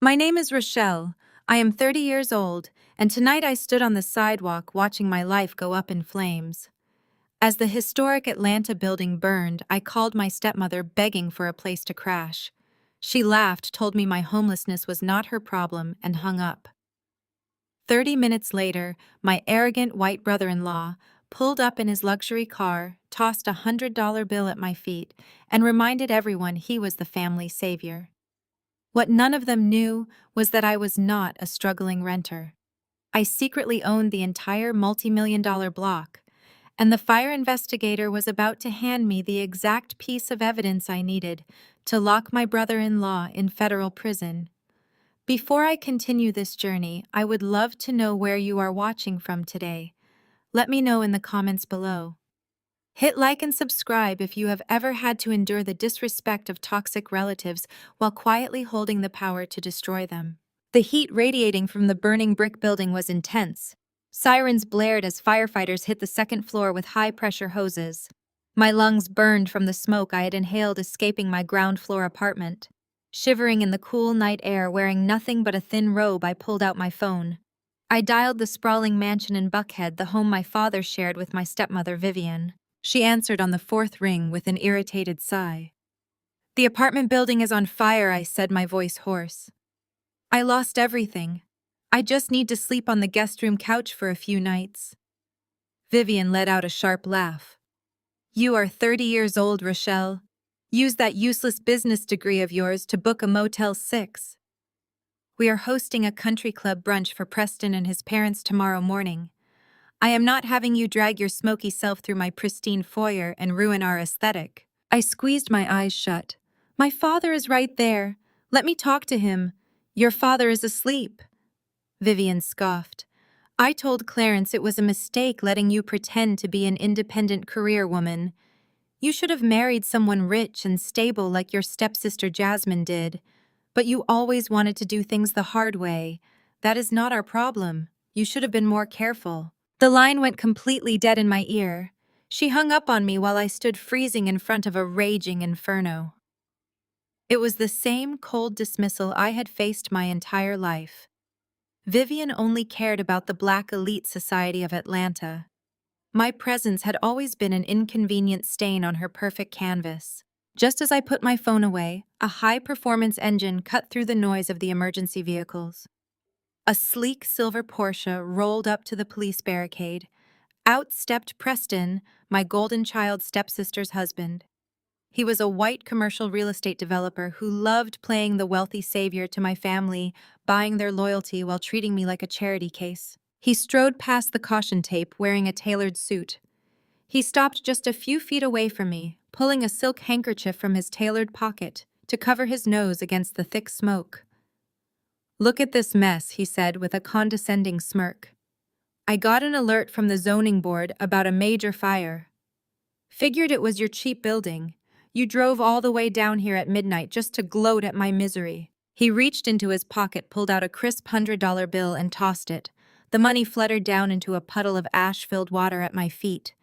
My name is Rochelle. I am 30 years old, and tonight I stood on the sidewalk watching my life go up in flames. As the historic Atlanta building burned, I called my stepmother begging for a place to crash. She laughed, told me my homelessness was not her problem, and hung up. 30 minutes later, my arrogant white brother-in-law pulled up in his luxury car, tossed $100 bill at my feet, and reminded everyone he was the family savior. What none of them knew was that I was not a struggling renter. I secretly owned the entire multi-million-dollar block, and the fire investigator was about to hand me the exact piece of evidence I needed to lock my brother-in-law in federal prison. Before I continue this journey, I would love to know where you are watching from today. Let me know in the comments below. Hit like and subscribe if you have ever had to endure the disrespect of toxic relatives while quietly holding the power to destroy them. The heat radiating from the burning brick building was intense. Sirens blared as firefighters hit the second floor with high-pressure hoses. My lungs burned from the smoke I had inhaled escaping my ground-floor apartment. Shivering in the cool night air, wearing nothing but a thin robe, I pulled out my phone. I dialed the sprawling mansion in Buckhead, the home my father shared with my stepmother, Vivian. She answered on the fourth ring with an irritated sigh. "The apartment building is on fire," I said, my voice hoarse. "I lost everything. I just need to sleep on the guest room couch for a few nights." Vivian let out a sharp laugh. "You are 30 years old, Rochelle. Use that useless business degree of yours to book a Motel 6. We are hosting a country club brunch for Preston and his parents tomorrow morning. I am not having you drag your smoky self through my pristine foyer and ruin our aesthetic." I squeezed my eyes shut. "My father is right there. Let me talk to him. Your father is asleep." Vivian scoffed. "I told Clarence it was a mistake letting you pretend to be an independent career woman. You should have married someone rich and stable like your stepsister Jasmine did. But you always wanted to do things the hard way. That is not our problem. You should have been more careful." The line went completely dead in my ear. She hung up on me while I stood freezing in front of a raging inferno. It was the same cold dismissal I had faced my entire life. Vivian only cared about the black elite society of Atlanta. My presence had always been an inconvenient stain on her perfect canvas. Just as I put my phone away, a high-performance engine cut through the noise of the emergency vehicles. A sleek silver Porsche rolled up to the police barricade. Out stepped Preston, my golden child stepsister's husband. He was a white commercial real estate developer who loved playing the wealthy savior to my family, buying their loyalty while treating me like a charity case. He strode past the caution tape wearing a tailored suit. He stopped just a few feet away from me, pulling a silk handkerchief from his tailored pocket to cover his nose against the thick smoke. "Look at this mess," he said with a condescending smirk. "I got an alert from the zoning board about a major fire. Figured it was your cheap building. You drove all the way down here at midnight just to gloat at my misery." He reached into his pocket, pulled out a crisp $100 bill and tossed it. The money fluttered down into a puddle of ash-filled water at my feet.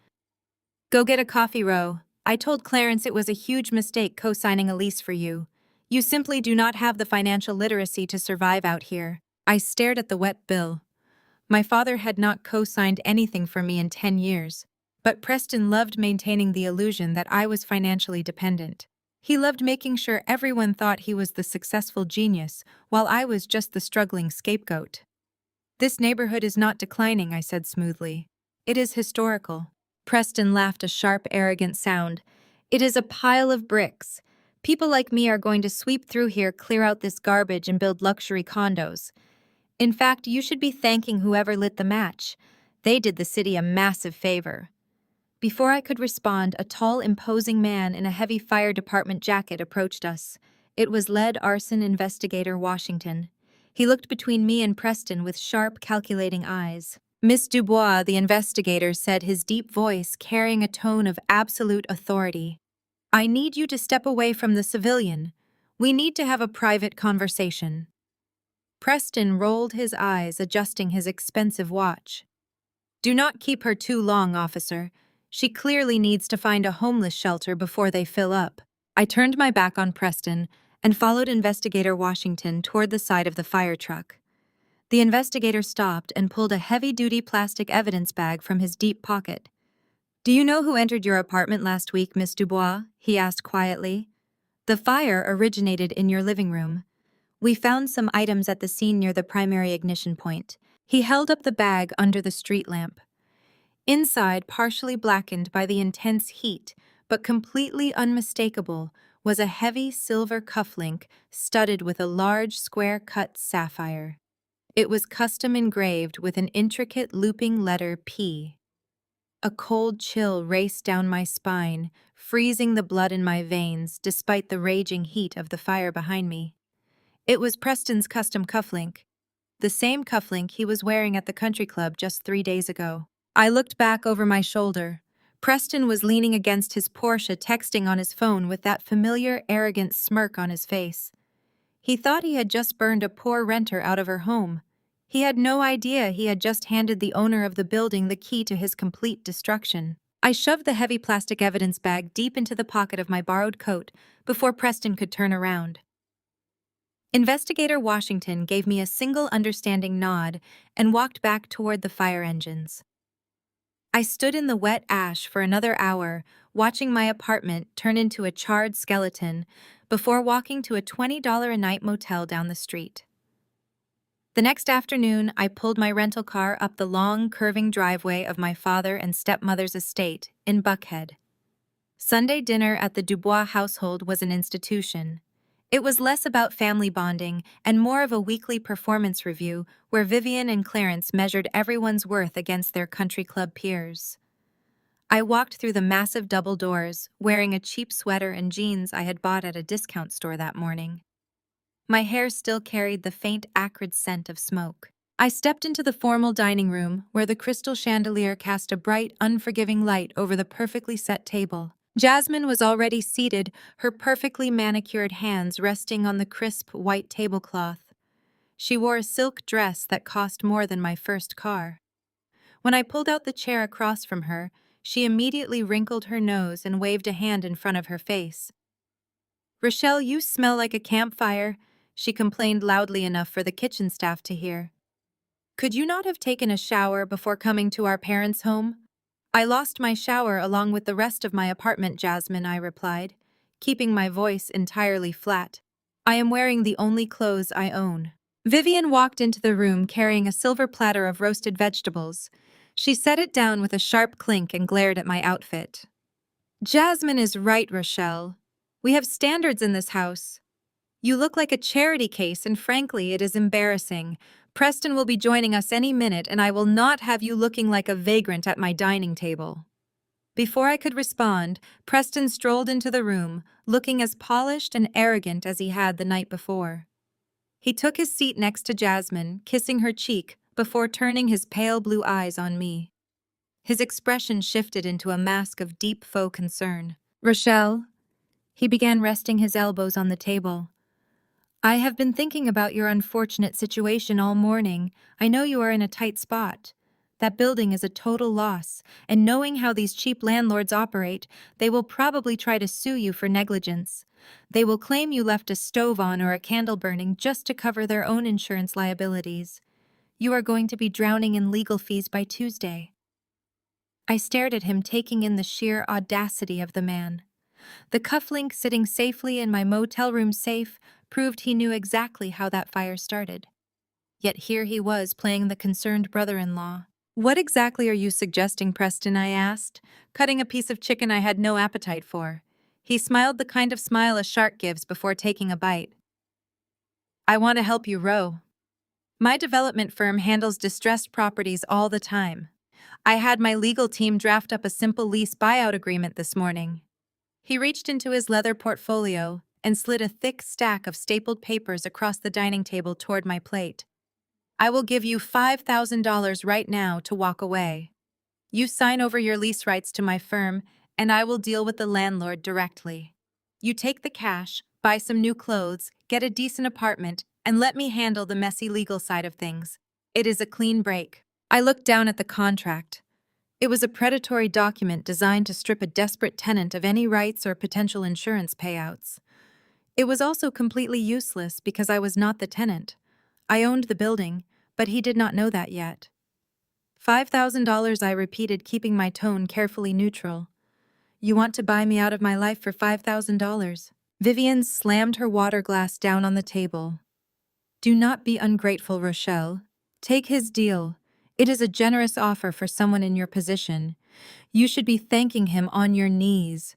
"Go get a coffee, Ro. I told Clarence it was a huge mistake co-signing a lease for you. You simply do not have the financial literacy to survive out here." I stared at the wet bill. My father had not co-signed anything for me in 10 years, but Preston loved maintaining the illusion that I was financially dependent. He loved making sure everyone thought he was the successful genius, while I was just the struggling scapegoat. "This neighborhood is not declining," I said smoothly. "It is historical." Preston laughed a sharp, arrogant sound. "It is a pile of bricks. People like me are going to sweep through here, clear out this garbage, and build luxury condos. In fact, you should be thanking whoever lit the match. They did the city a massive favor." Before I could respond, a tall, imposing man in a heavy fire department jacket approached us. It was lead arson investigator Washington. He looked between me and Preston with sharp, calculating eyes. "Miss Dubois," the investigator said, his deep voice carrying a tone of absolute authority. "I need you to step away from the civilian. We need to have a private conversation." Preston rolled his eyes, adjusting his expensive watch. "Do not keep her too long, officer. She clearly needs to find a homeless shelter before they fill up." I turned my back on Preston and followed Investigator Washington toward the side of the fire truck. The investigator stopped and pulled a heavy-duty plastic evidence bag from his deep pocket. "Do you know who entered your apartment last week, Miss Dubois?" he asked quietly. "The fire originated in your living room. We found some items at the scene near the primary ignition point." He held up the bag under the street lamp. Inside, partially blackened by the intense heat, but completely unmistakable, was a heavy silver cufflink studded with a large square-cut sapphire. It was custom engraved with an intricate looping letter P. A cold chill raced down my spine, freezing the blood in my veins despite the raging heat of the fire behind me. It was Preston's custom cufflink, the same cufflink he was wearing at the country club just 3 days ago. I looked back over my shoulder. Preston was leaning against his Porsche, texting on his phone with that familiar, arrogant smirk on his face. He thought he had just burned a poor renter out of her home. He had no idea he had just handed the owner of the building the key to his complete destruction. I shoved the heavy plastic evidence bag deep into the pocket of my borrowed coat before Preston could turn around. Investigator Washington gave me a single understanding nod and walked back toward the fire engines. I stood in the wet ash for another hour, watching my apartment turn into a charred skeleton before walking to a $20 a night motel down the street. The next afternoon, I pulled my rental car up the long, curving driveway of my father and stepmother's estate in Buckhead. Sunday dinner at the Dubois household was an institution. It was less about family bonding and more of a weekly performance review where Vivian and Clarence measured everyone's worth against their country club peers. I walked through the massive double doors, wearing a cheap sweater and jeans I had bought at a discount store that morning. My hair still carried the faint, acrid scent of smoke. I stepped into the formal dining room, where the crystal chandelier cast a bright, unforgiving light over the perfectly set table. Jasmine was already seated, her perfectly manicured hands resting on the crisp, white tablecloth. She wore a silk dress that cost more than my first car. When I pulled out the chair across from her, she immediately wrinkled her nose and waved a hand in front of her face. "Rochelle, you smell like a campfire," she complained loudly enough for the kitchen staff to hear. "Could you not have taken a shower before coming to our parents' home?" "I lost my shower along with the rest of my apartment, Jasmine," I replied, keeping my voice entirely flat. "I am wearing the only clothes I own." Vivian walked into the room carrying a silver platter of roasted vegetables. She set it down with a sharp clink and glared at my outfit. "Jasmine is right, Rochelle. We have standards in this house. You look like a charity case, and frankly, it is embarrassing. Preston will be joining us any minute, and I will not have you looking like a vagrant at my dining table." Before I could respond, Preston strolled into the room, looking as polished and arrogant as he had the night before. He took his seat next to Jasmine, kissing her cheek, before turning his pale blue eyes on me. His expression shifted into a mask of deep faux concern. "Rochelle," he began, resting his elbows on the table, "I have been thinking about your unfortunate situation all morning. I know you are in a tight spot. That building is a total loss, and knowing how these cheap landlords operate, they will probably try to sue you for negligence. They will claim you left a stove on or a candle burning just to cover their own insurance liabilities. You are going to be drowning in legal fees by Tuesday." I stared at him, taking in the sheer audacity of the man. The cufflink sitting safely in my motel room safe proved he knew exactly how that fire started. Yet here he was playing the concerned brother-in-law. "What exactly are you suggesting, Preston?" I asked, cutting a piece of chicken I had no appetite for. He smiled the kind of smile a shark gives before taking a bite. "I want to help you row. My development firm handles distressed properties all the time. I had my legal team draft up a simple lease buyout agreement this morning." He reached into his leather portfolio and slid a thick stack of stapled papers across the dining table toward my plate. "I will give you $5,000 right now to walk away. You sign over your lease rights to my firm, and I will deal with the landlord directly. You take the cash, buy some new clothes, get a decent apartment, and let me handle the messy legal side of things. It is a clean break." I looked down at the contract. It was a predatory document designed to strip a desperate tenant of any rights or potential insurance payouts. It was also completely useless because I was not the tenant. I owned the building, but he did not know that yet. $5,000, I repeated, keeping my tone carefully neutral. You want to buy me out of my life for $5,000? Vivian slammed her water glass down on the table. Do not be ungrateful, Rochelle. Take his deal. It is a generous offer for someone in your position. You should be thanking him on your knees.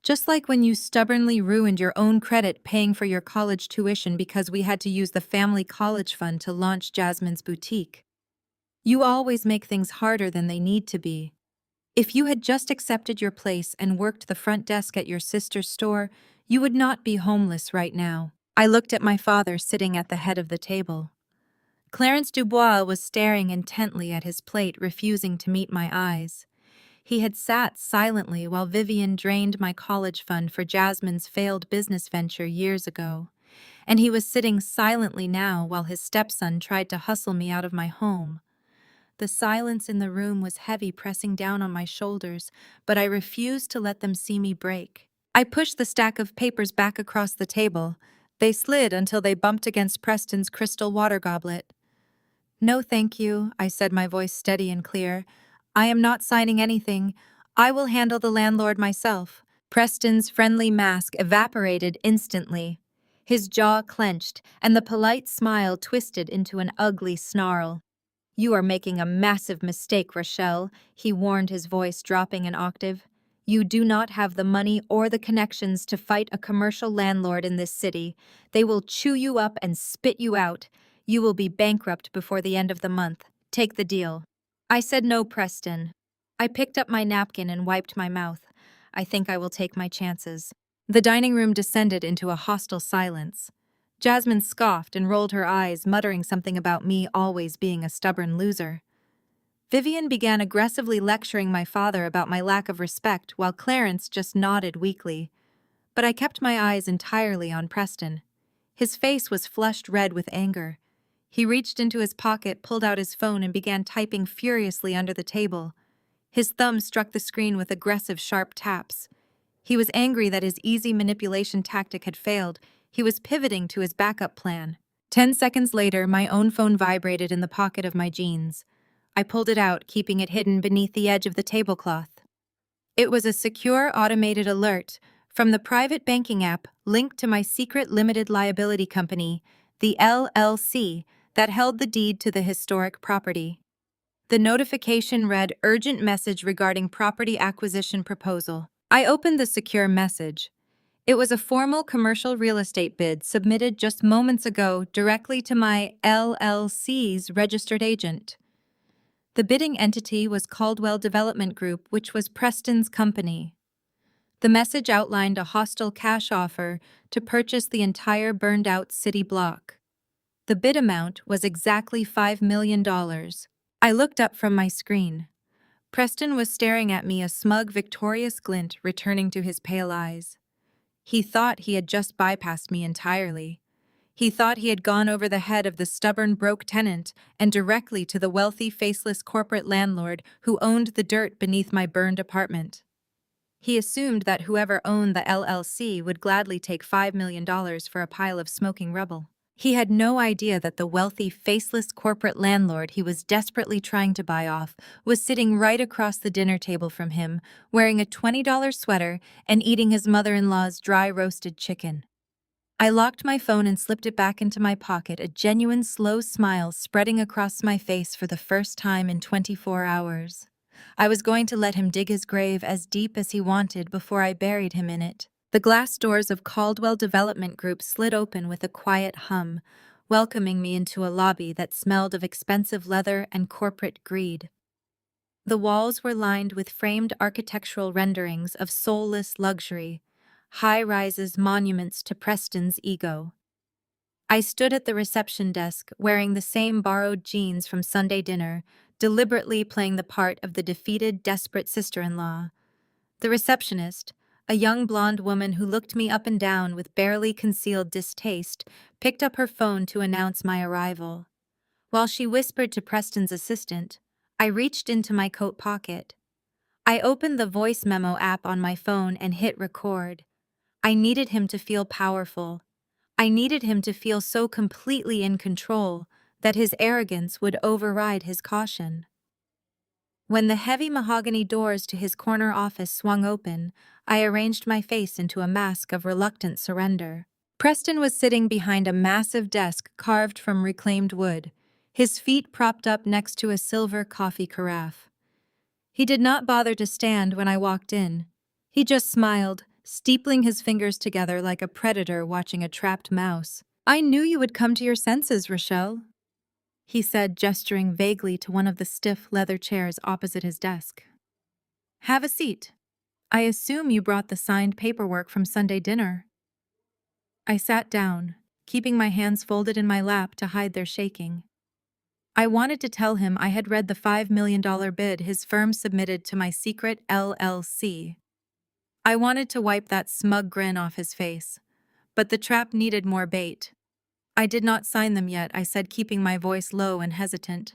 Just like when you stubbornly ruined your own credit paying for your college tuition because we had to use the family college fund to launch Jasmine's boutique. You always make things harder than they need to be. If you had just accepted your place and worked the front desk at your sister's store, you would not be homeless right now. I looked at my father sitting at the head of the table. Clarence Dubois was staring intently at his plate, refusing to meet my eyes. He had sat silently while Vivian drained my college fund for Jasmine's failed business venture years ago, and he was sitting silently now while his stepson tried to hustle me out of my home. The silence in the room was heavy, pressing down on my shoulders, but I refused to let them see me break. I pushed the stack of papers back across the table. They slid until they bumped against Preston's crystal water goblet. No, thank you, I said, my voice steady and clear. I am not signing anything. I will handle the landlord myself. Preston's friendly mask evaporated instantly. His jaw clenched, and the polite smile twisted into an ugly snarl. You are making a massive mistake, Rochelle, he warned, his voice dropping an octave. You do not have the money or the connections to fight a commercial landlord in this city. They will chew you up and spit you out. You will be bankrupt before the end of the month. Take the deal. I said no, Preston. I picked up my napkin and wiped my mouth. I think I will take my chances. The dining room descended into a hostile silence. Jasmine scoffed and rolled her eyes, muttering something about me always being a stubborn loser. Vivian began aggressively lecturing my father about my lack of respect, while Clarence just nodded weakly. But I kept my eyes entirely on Preston. His face was flushed red with anger. He reached into his pocket, pulled out his phone, and began typing furiously under the table. His thumb struck the screen with aggressive, sharp taps. He was angry that his easy manipulation tactic had failed. He was pivoting to his backup plan. 10 seconds later, my own phone vibrated in the pocket of my jeans. I pulled it out, keeping it hidden beneath the edge of the tablecloth. It was a secure, automated alert from the private banking app linked to my secret limited liability company, the LLC, that held the deed to the historic property. The notification read, "Urgent message regarding property acquisition proposal." I opened the secure message. It was a formal commercial real estate bid submitted just moments ago directly to my LLC's registered agent. The bidding entity was Caldwell Development Group, which was Preston's company. The message outlined a hostile cash offer to purchase the entire burned-out city block. The bid amount was exactly $5 million. I looked up from my screen. Preston was staring at me, a smug, victorious glint returning to his pale eyes. He thought he had just bypassed me entirely. He thought he had gone over the head of the stubborn, broke tenant and directly to the wealthy, faceless corporate landlord who owned the dirt beneath my burned apartment. He assumed that whoever owned the LLC would gladly take $5 million for a pile of smoking rubble. He had no idea that the wealthy, faceless corporate landlord he was desperately trying to buy off was sitting right across the dinner table from him, wearing a $20 sweater and eating his mother-in-law's dry roasted chicken. I locked my phone and slipped it back into my pocket, a genuine slow smile spreading across my face for the first time in 24 hours. I was going to let him dig his grave as deep as he wanted before I buried him in it. The glass doors of Caldwell Development Group slid open with a quiet hum, welcoming me into a lobby that smelled of expensive leather and corporate greed. The walls were lined with framed architectural renderings of soulless luxury, high-rises monuments to Preston's ego. I stood at the reception desk, wearing the same borrowed jeans from Sunday dinner, deliberately playing the part of the defeated, desperate sister-in-law. The receptionist, a young blonde woman who looked me up and down with barely concealed distaste, picked up her phone to announce my arrival. While she whispered to Preston's assistant, I reached into my coat pocket. I opened the voice memo app on my phone and hit record. I needed him to feel powerful. I needed him to feel so completely in control that his arrogance would override his caution. When the heavy mahogany doors to his corner office swung open, I arranged my face into a mask of reluctant surrender. Preston was sitting behind a massive desk carved from reclaimed wood, his feet propped up next to a silver coffee carafe. He did not bother to stand when I walked in. He just smiled, steepling his fingers together like a predator watching a trapped mouse. "I knew you would come to your senses, Rochelle," he said, gesturing vaguely to one of the stiff leather chairs opposite his desk. "Have a seat. I assume you brought the signed paperwork from Sunday dinner." I sat down, keeping my hands folded in my lap to hide their shaking. I wanted to tell him I had read the $5 million bid his firm submitted to my secret LLC. I wanted to wipe that smug grin off his face, but the trap needed more bait. "I did not sign them yet," I said, keeping my voice low and hesitant.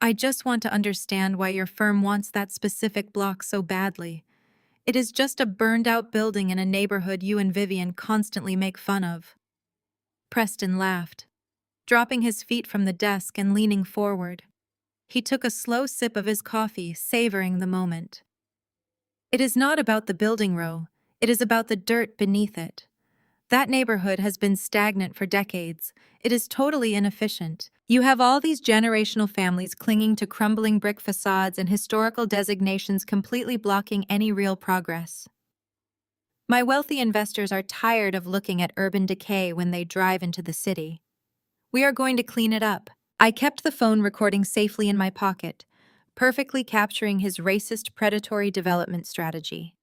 "I just want to understand why your firm wants that specific block so badly. It is just a burned-out building in a neighborhood you and Vivian constantly make fun of." Preston laughed, dropping his feet from the desk and leaning forward. He took a slow sip of his coffee, savoring the moment. "It is not about the building, Row. It is about the dirt beneath it. That neighborhood has been stagnant for decades. It is totally inefficient. You have all these generational families clinging to crumbling brick facades and historical designations completely blocking any real progress. My wealthy investors are tired of looking at urban decay when they drive into the city. We are going to clean it up." I kept the phone recording safely in my pocket, perfectly capturing his racist predatory development strategy.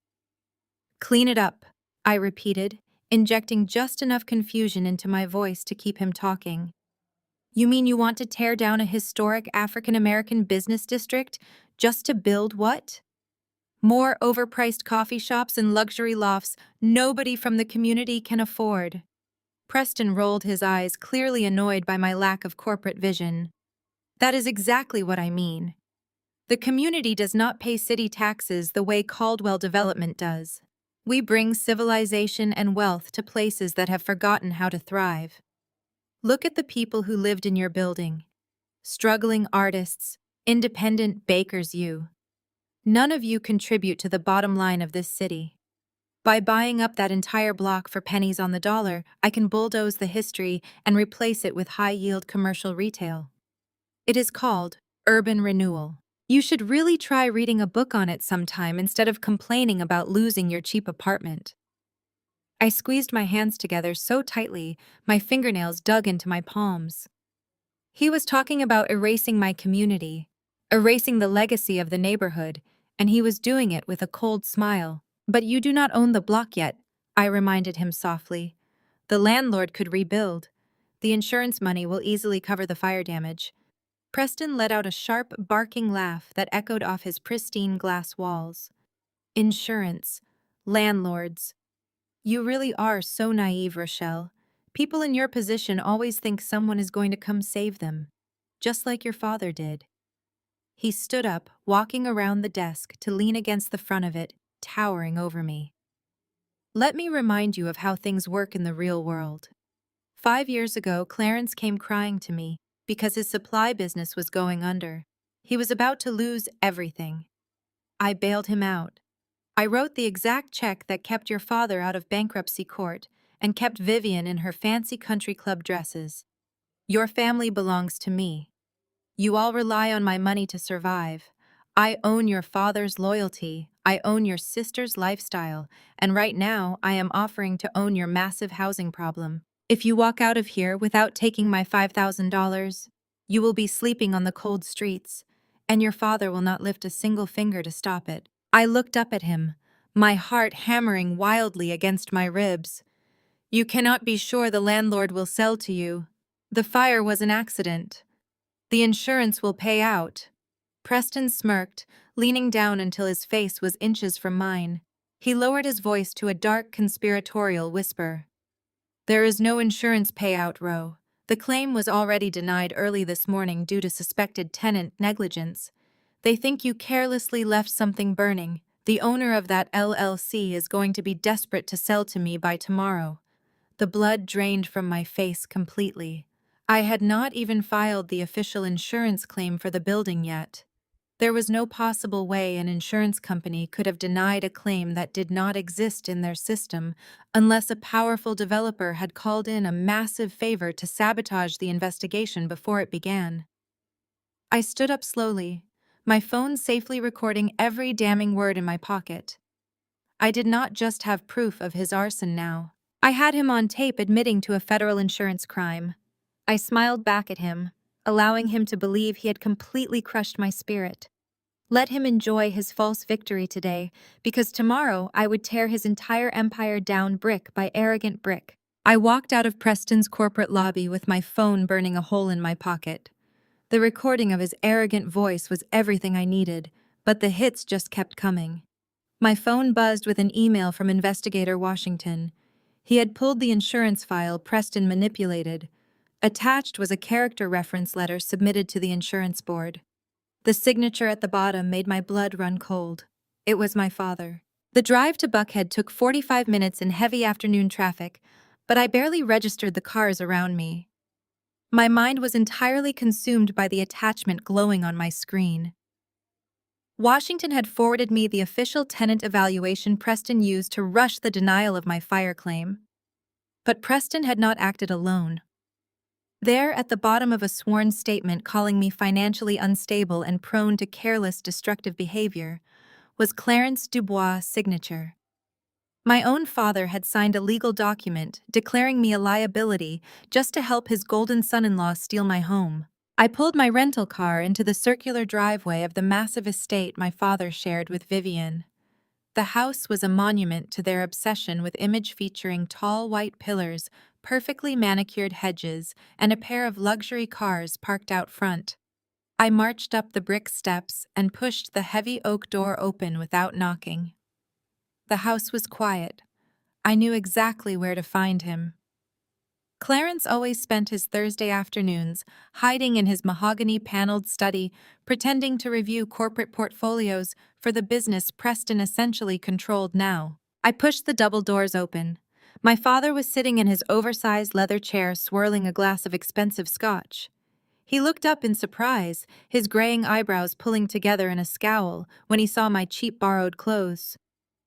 "Clean it up," I repeated, injecting just enough confusion into my voice to keep him talking. "You mean you want to tear down a historic African-American business district just to build what? More overpriced coffee shops and luxury lofts nobody from the community can afford." Preston rolled his eyes, clearly annoyed by my lack of corporate vision. "That is exactly what I mean. The community does not pay city taxes the way Caldwell Development does. We bring civilization and wealth to places that have forgotten how to thrive. Look at the people who lived in your building. Struggling artists, independent bakers, you. None of you contribute to the bottom line of this city. By buying up that entire block for pennies on the dollar, I can bulldoze the history and replace it with high-yield commercial retail. It is called urban renewal. You should really try reading a book on it sometime instead of complaining about losing your cheap apartment." I squeezed my hands together so tightly, my fingernails dug into my palms. He was talking about erasing my community, erasing the legacy of the neighborhood, and he was doing it with a cold smile. "But you do not own the block yet," I reminded him softly. "The landlord could rebuild. The insurance money will easily cover the fire damage." Preston let out a sharp, barking laugh that echoed off his pristine glass walls. "Insurance. Landlords. You really are so naive, Rochelle. People in your position always think someone is going to come save them, just like your father did." He stood up, walking around the desk to lean against the front of it, towering over me. "Let me remind you of how things work in the real world. 5 years ago, Clarence came crying to me because his supply business was going under. He was about to lose everything. I bailed him out. I wrote the exact check that kept your father out of bankruptcy court and kept Vivian in her fancy country club dresses. Your family belongs to me. You all rely on my money to survive. I own your father's loyalty. I own your sister's lifestyle. And right now, I am offering to own your massive housing problem. If you walk out of here without taking my $5,000, you will be sleeping on the cold streets, and your father will not lift a single finger to stop it." I looked up at him, my heart hammering wildly against my ribs. "You cannot be sure the landlord will sell to you. The fire was an accident. The insurance will pay out." Preston smirked, leaning down until his face was inches from mine. He lowered his voice to a dark conspiratorial whisper. "There is no insurance payout, Roe. The claim was already denied early this morning due to suspected tenant negligence. They think you carelessly left something burning, The owner of that LLC is going to be desperate to sell to me by tomorrow. The blood drained from my face completely. I had not even filed the official insurance claim for the building yet. There was no possible way an insurance company could have denied a claim that did not exist in their system unless a powerful developer had called in a massive favor to sabotage the investigation before it began. I stood up slowly, my phone safely recording every damning word in my pocket. I did not just have proof of his arson now. I had him on tape admitting to a federal insurance crime. I smiled back at him, allowing him to believe he had completely crushed my spirit. Let him enjoy his false victory today, because tomorrow I would tear his entire empire down brick by arrogant brick. I walked out of Preston's corporate lobby with my phone burning a hole in my pocket. The recording of his arrogant voice was everything I needed, but the hits just kept coming. My phone buzzed with an email from Investigator Washington. He had pulled the insurance file Preston manipulated. Attached was a character reference letter submitted to the insurance board. The signature at the bottom made my blood run cold. It was my father. The drive to Buckhead took 45 minutes in heavy afternoon traffic, but I barely registered the cars around me. My mind was entirely consumed by the attachment glowing on my screen. Washington had forwarded me the official tenant evaluation Preston used to rush the denial of my fire claim. But Preston had not acted alone. There, at the bottom of a sworn statement calling me financially unstable and prone to careless, destructive behavior, was Clarence Dubois' signature. My own father had signed a legal document declaring me a liability just to help his golden son-in-law steal my home. I pulled my rental car into the circular driveway of the massive estate my father shared with Vivian. The house was a monument to their obsession with image featuring tall white pillars, perfectly manicured hedges, and a pair of luxury cars parked out front. I marched up the brick steps and pushed the heavy oak door open without knocking. The house was quiet. I knew exactly where to find him. Clarence always spent his Thursday afternoons hiding in his mahogany-paneled study, pretending to review corporate portfolios for the business Preston essentially controlled now. I pushed the double doors open. My father was sitting in his oversized leather chair swirling a glass of expensive scotch. He looked up in surprise, his graying eyebrows pulling together in a scowl when he saw my cheap borrowed clothes.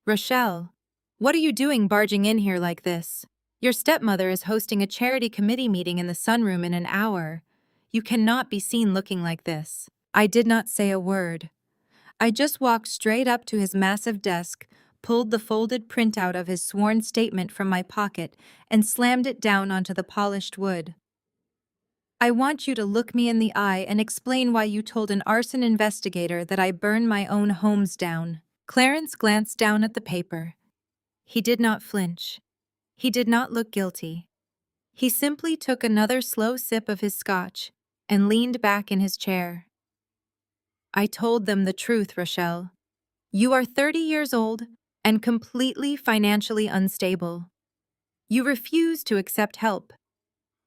"Rochelle, what are you doing barging in here like this? Your stepmother is hosting a charity committee meeting in the sunroom in an hour. You cannot be seen looking like this." I did not say a word. I just walked straight up to his massive desk, pulled the folded printout of his sworn statement from my pocket, and slammed it down onto the polished wood. "I want you to look me in the eye and explain why you told an arson investigator that I burn my own homes down." Clarence glanced down at the paper. He did not flinch. He did not look guilty. He simply took another slow sip of his scotch and leaned back in his chair. "I told them the truth, Rochelle. You are 30 years old and completely financially unstable. You refuse to accept help.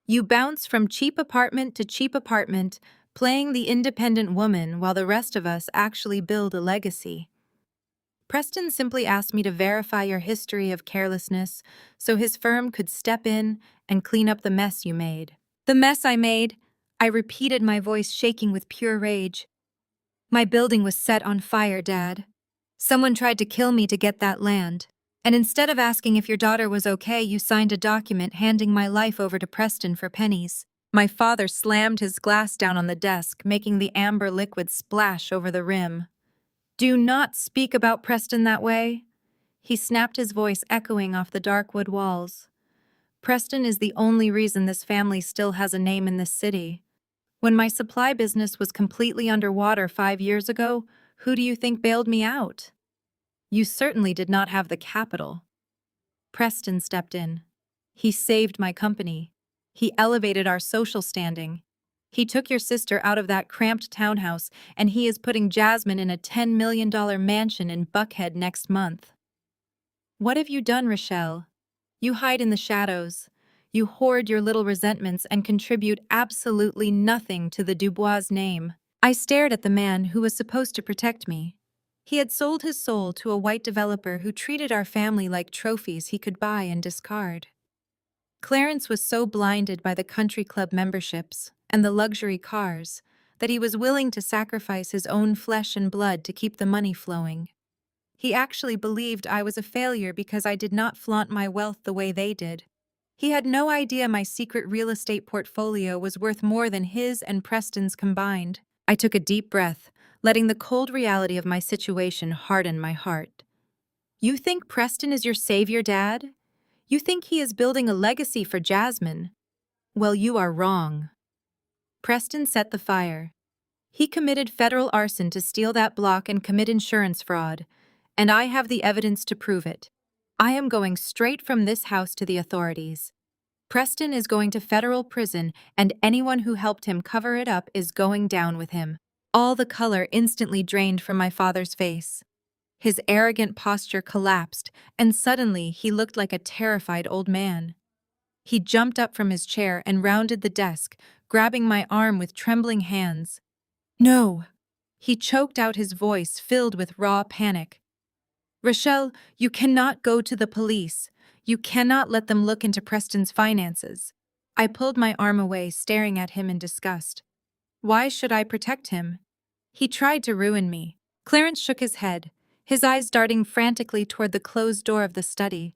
You bounce from cheap apartment to cheap apartment, playing the independent woman while the rest of us actually build a legacy. Preston simply asked me to verify your history of carelessness so his firm could step in and clean up the mess you made." "The mess I made?" I repeated, my voice shaking with pure rage. "My building was set on fire, Dad. Someone tried to kill me to get that land. And instead of asking if your daughter was okay, you signed a document handing my life over to Preston for pennies." My father slammed his glass down on the desk, making the amber liquid splash over the rim. "Do not speak about Preston that way." He snapped, his voice echoing off the dark wood walls. "Preston is the only reason this family still has a name in this city. When my supply business was completely underwater 5 years ago, who do you think bailed me out? You certainly did not have the capital." Preston stepped in. "He saved my company. He elevated our social standing. He took your sister out of that cramped townhouse, and he is putting Jasmine in a $10 million mansion in Buckhead next month. What have you done, Rochelle? You hide in the shadows. You hoard your little resentments and contribute absolutely nothing to the Dubois name." I stared at the man who was supposed to protect me. He had sold his soul to a white developer who treated our family like trophies he could buy and discard. Clarence was so blinded by the country club memberships and the luxury cars that he was willing to sacrifice his own flesh and blood to keep the money flowing. He actually believed I was a failure because I did not flaunt my wealth the way they did. He had no idea my secret real estate portfolio was worth more than his and Preston's combined. I took a deep breath, letting the cold reality of my situation harden my heart. You think Preston is your savior, Dad? You think he is building a legacy for Jasmine? Well, you are wrong. Preston set the fire. He committed federal arson to steal that block and commit insurance fraud, and I have the evidence to prove it. I am going straight from this house to the authorities. Preston is going to federal prison, and anyone who helped him cover it up is going down with him. All the color instantly drained from my father's face. His arrogant posture collapsed, and suddenly he looked like a terrified old man. He jumped up from his chair and rounded the desk, grabbing my arm with trembling hands. No! He choked out, his voice filled with raw panic. Rochelle, you cannot go to the police. You cannot let them look into Preston's finances. I pulled my arm away, staring at him in disgust. Why should I protect him? He tried to ruin me. Clarence shook his head, his eyes darting frantically toward the closed door of the study.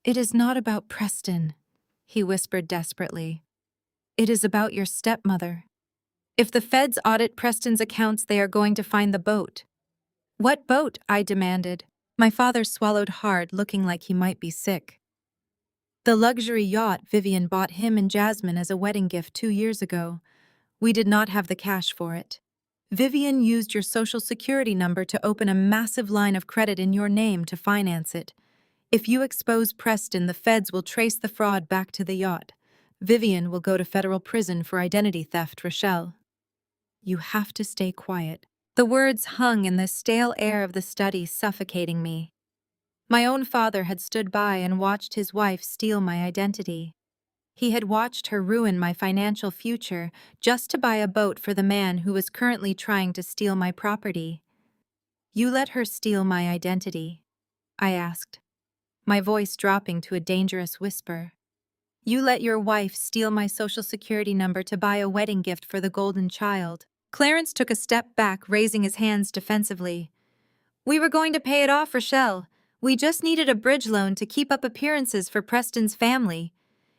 It is not about Preston, he whispered desperately. It is about your stepmother. If the feds audit Preston's accounts, they are going to find the boat. What boat? I demanded. My father swallowed hard, looking like he might be sick. The luxury yacht Vivian bought him and Jasmine as a wedding gift 2 years ago. We did not have the cash for it. Vivian used your social security number to open a massive line of credit in your name to finance it. If you expose Preston, the feds will trace the fraud back to the yacht. Vivian will go to federal prison for identity theft, Rochelle. You have to stay quiet. The words hung in the stale air of the study, suffocating me. My own father had stood by and watched his wife steal my identity. He had watched her ruin my financial future just to buy a boat for the man who was currently trying to steal my property. You let her steal my identity? I asked, my voice dropping to a dangerous whisper. You let your wife steal my social security number to buy a wedding gift for the golden child. Clarence took a step back, raising his hands defensively. We were going to pay it off, Rochelle. We just needed a bridge loan to keep up appearances for Preston's family.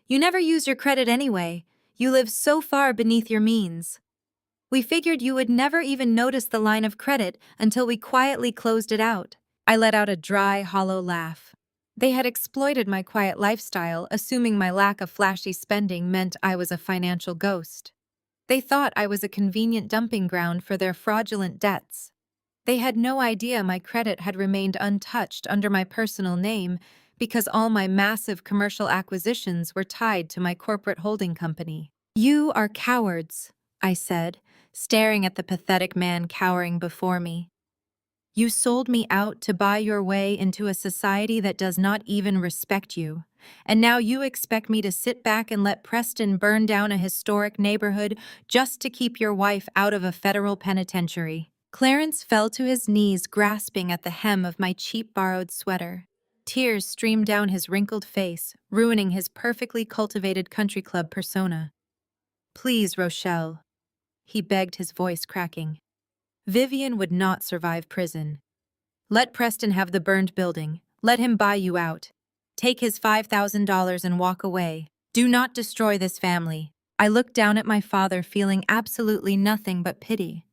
You never use your credit anyway. You live so far beneath your means. We figured you would never even notice the line of credit until we quietly closed it out. I let out a dry, hollow laugh. They had exploited my quiet lifestyle, assuming my lack of flashy spending meant I was a financial ghost. They thought I was a convenient dumping ground for their fraudulent debts. They had no idea my credit had remained untouched under my personal name because all my massive commercial acquisitions were tied to my corporate holding company. You are cowards, I said, staring at the pathetic man cowering before me. You sold me out to buy your way into a society that does not even respect you. And now you expect me to sit back and let Preston burn down a historic neighborhood just to keep your wife out of a federal penitentiary. Clarence fell to his knees, grasping at the hem of my cheap borrowed sweater. Tears streamed down his wrinkled face, ruining his perfectly cultivated country club persona. Please, Rochelle, he begged, his voice cracking. Vivian would not survive prison. Let Preston have the burned building. Let him buy you out. Take his $5,000 and walk away. Do not destroy this family. I looked down at my father, feeling absolutely nothing but pity.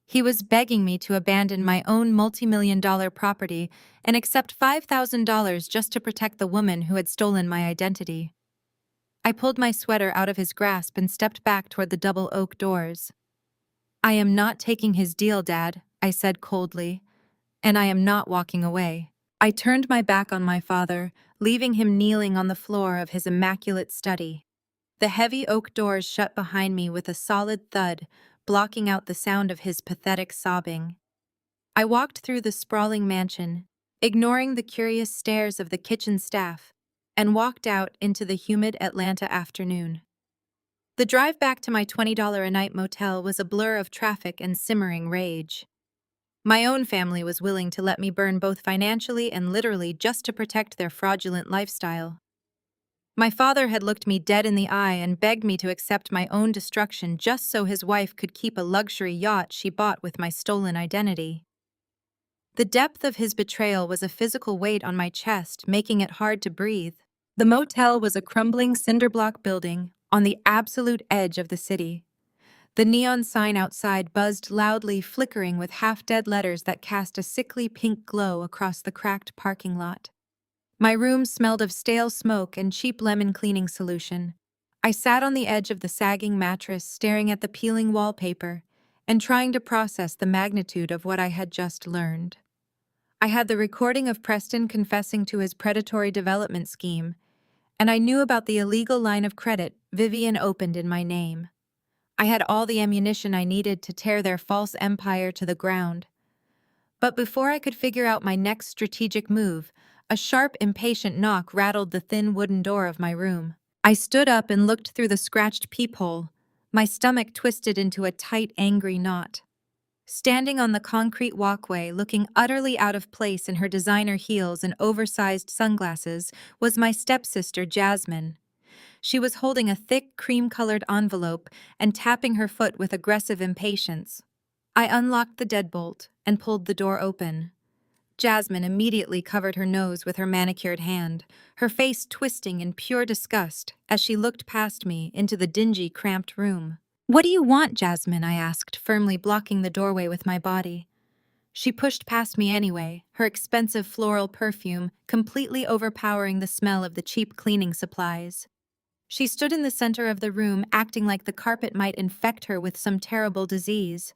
He was begging me to abandon my own multi-million-dollar property and accept $5,000 just to protect the woman who had stolen my identity. I pulled my sweater out of his grasp and stepped back toward the double oak doors. I am not taking his deal, Dad, I said coldly, and I am not walking away. I turned my back on my father, leaving him kneeling on the floor of his immaculate study. The heavy oak doors shut behind me with a solid thud, blocking out the sound of his pathetic sobbing. I walked through the sprawling mansion, ignoring the curious stares of the kitchen staff, and walked out into the humid Atlanta afternoon. The drive back to my $20 a night motel was a blur of traffic and simmering rage. My own family was willing to let me burn both financially and literally just to protect their fraudulent lifestyle. My father had looked me dead in the eye and begged me to accept my own destruction just so his wife could keep a luxury yacht she bought with my stolen identity. The depth of his betrayal was a physical weight on my chest, making it hard to breathe. The motel was a crumbling cinder-block building on the absolute edge of the city. The neon sign outside buzzed loudly, flickering with half-dead letters that cast a sickly pink glow across the cracked parking lot. My room smelled of stale smoke and cheap lemon cleaning solution. I sat on the edge of the sagging mattress, staring at the peeling wallpaper and trying to process the magnitude of what I had just learned. I had the recording of Preston confessing to his predatory development scheme, and I knew about the illegal line of credit Vivian opened in my name. I had all the ammunition I needed to tear their false empire to the ground. But before I could figure out my next strategic move, a sharp, impatient knock rattled the thin wooden door of my room. I stood up and looked through the scratched peephole, my stomach twisted into a tight, angry knot. Standing on the concrete walkway, looking utterly out of place in her designer heels and oversized sunglasses, was my stepsister, Jasmine. She was holding a thick, cream-colored envelope and tapping her foot with aggressive impatience. I unlocked the deadbolt and pulled the door open. Jasmine immediately covered her nose with her manicured hand, her face twisting in pure disgust as she looked past me into the dingy, cramped room. "What do you want, Jasmine?" I asked, firmly blocking the doorway with my body. She pushed past me anyway, her expensive floral perfume completely overpowering the smell of the cheap cleaning supplies. She stood in the center of the room, acting like the carpet might infect her with some terrible disease.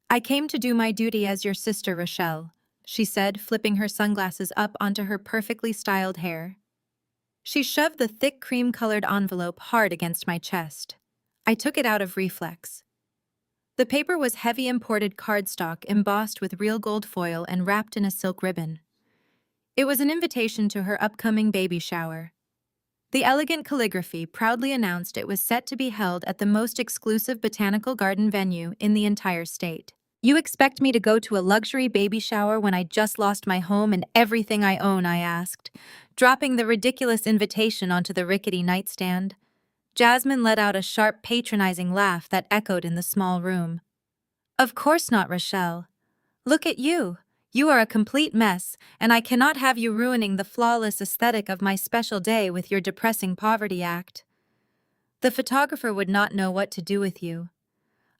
"I came to do my duty as your sister, Rochelle," she said, flipping her sunglasses up onto her perfectly styled hair. She shoved the thick cream-colored envelope hard against my chest. I took it out of reflex. The paper was heavy imported cardstock embossed with real gold foil and wrapped in a silk ribbon. It was an invitation to her upcoming baby shower. The elegant calligraphy proudly announced it was set to be held at the most exclusive botanical garden venue in the entire state. "You expect me to go to a luxury baby shower when I just lost my home and everything I own?" I asked, dropping the ridiculous invitation onto the rickety nightstand. Jasmine let out a sharp, patronizing laugh that echoed in the small room. "Of course not, Rochelle. Look at you. You are a complete mess, and I cannot have you ruining the flawless aesthetic of my special day with your depressing poverty act. The photographer would not know what to do with you.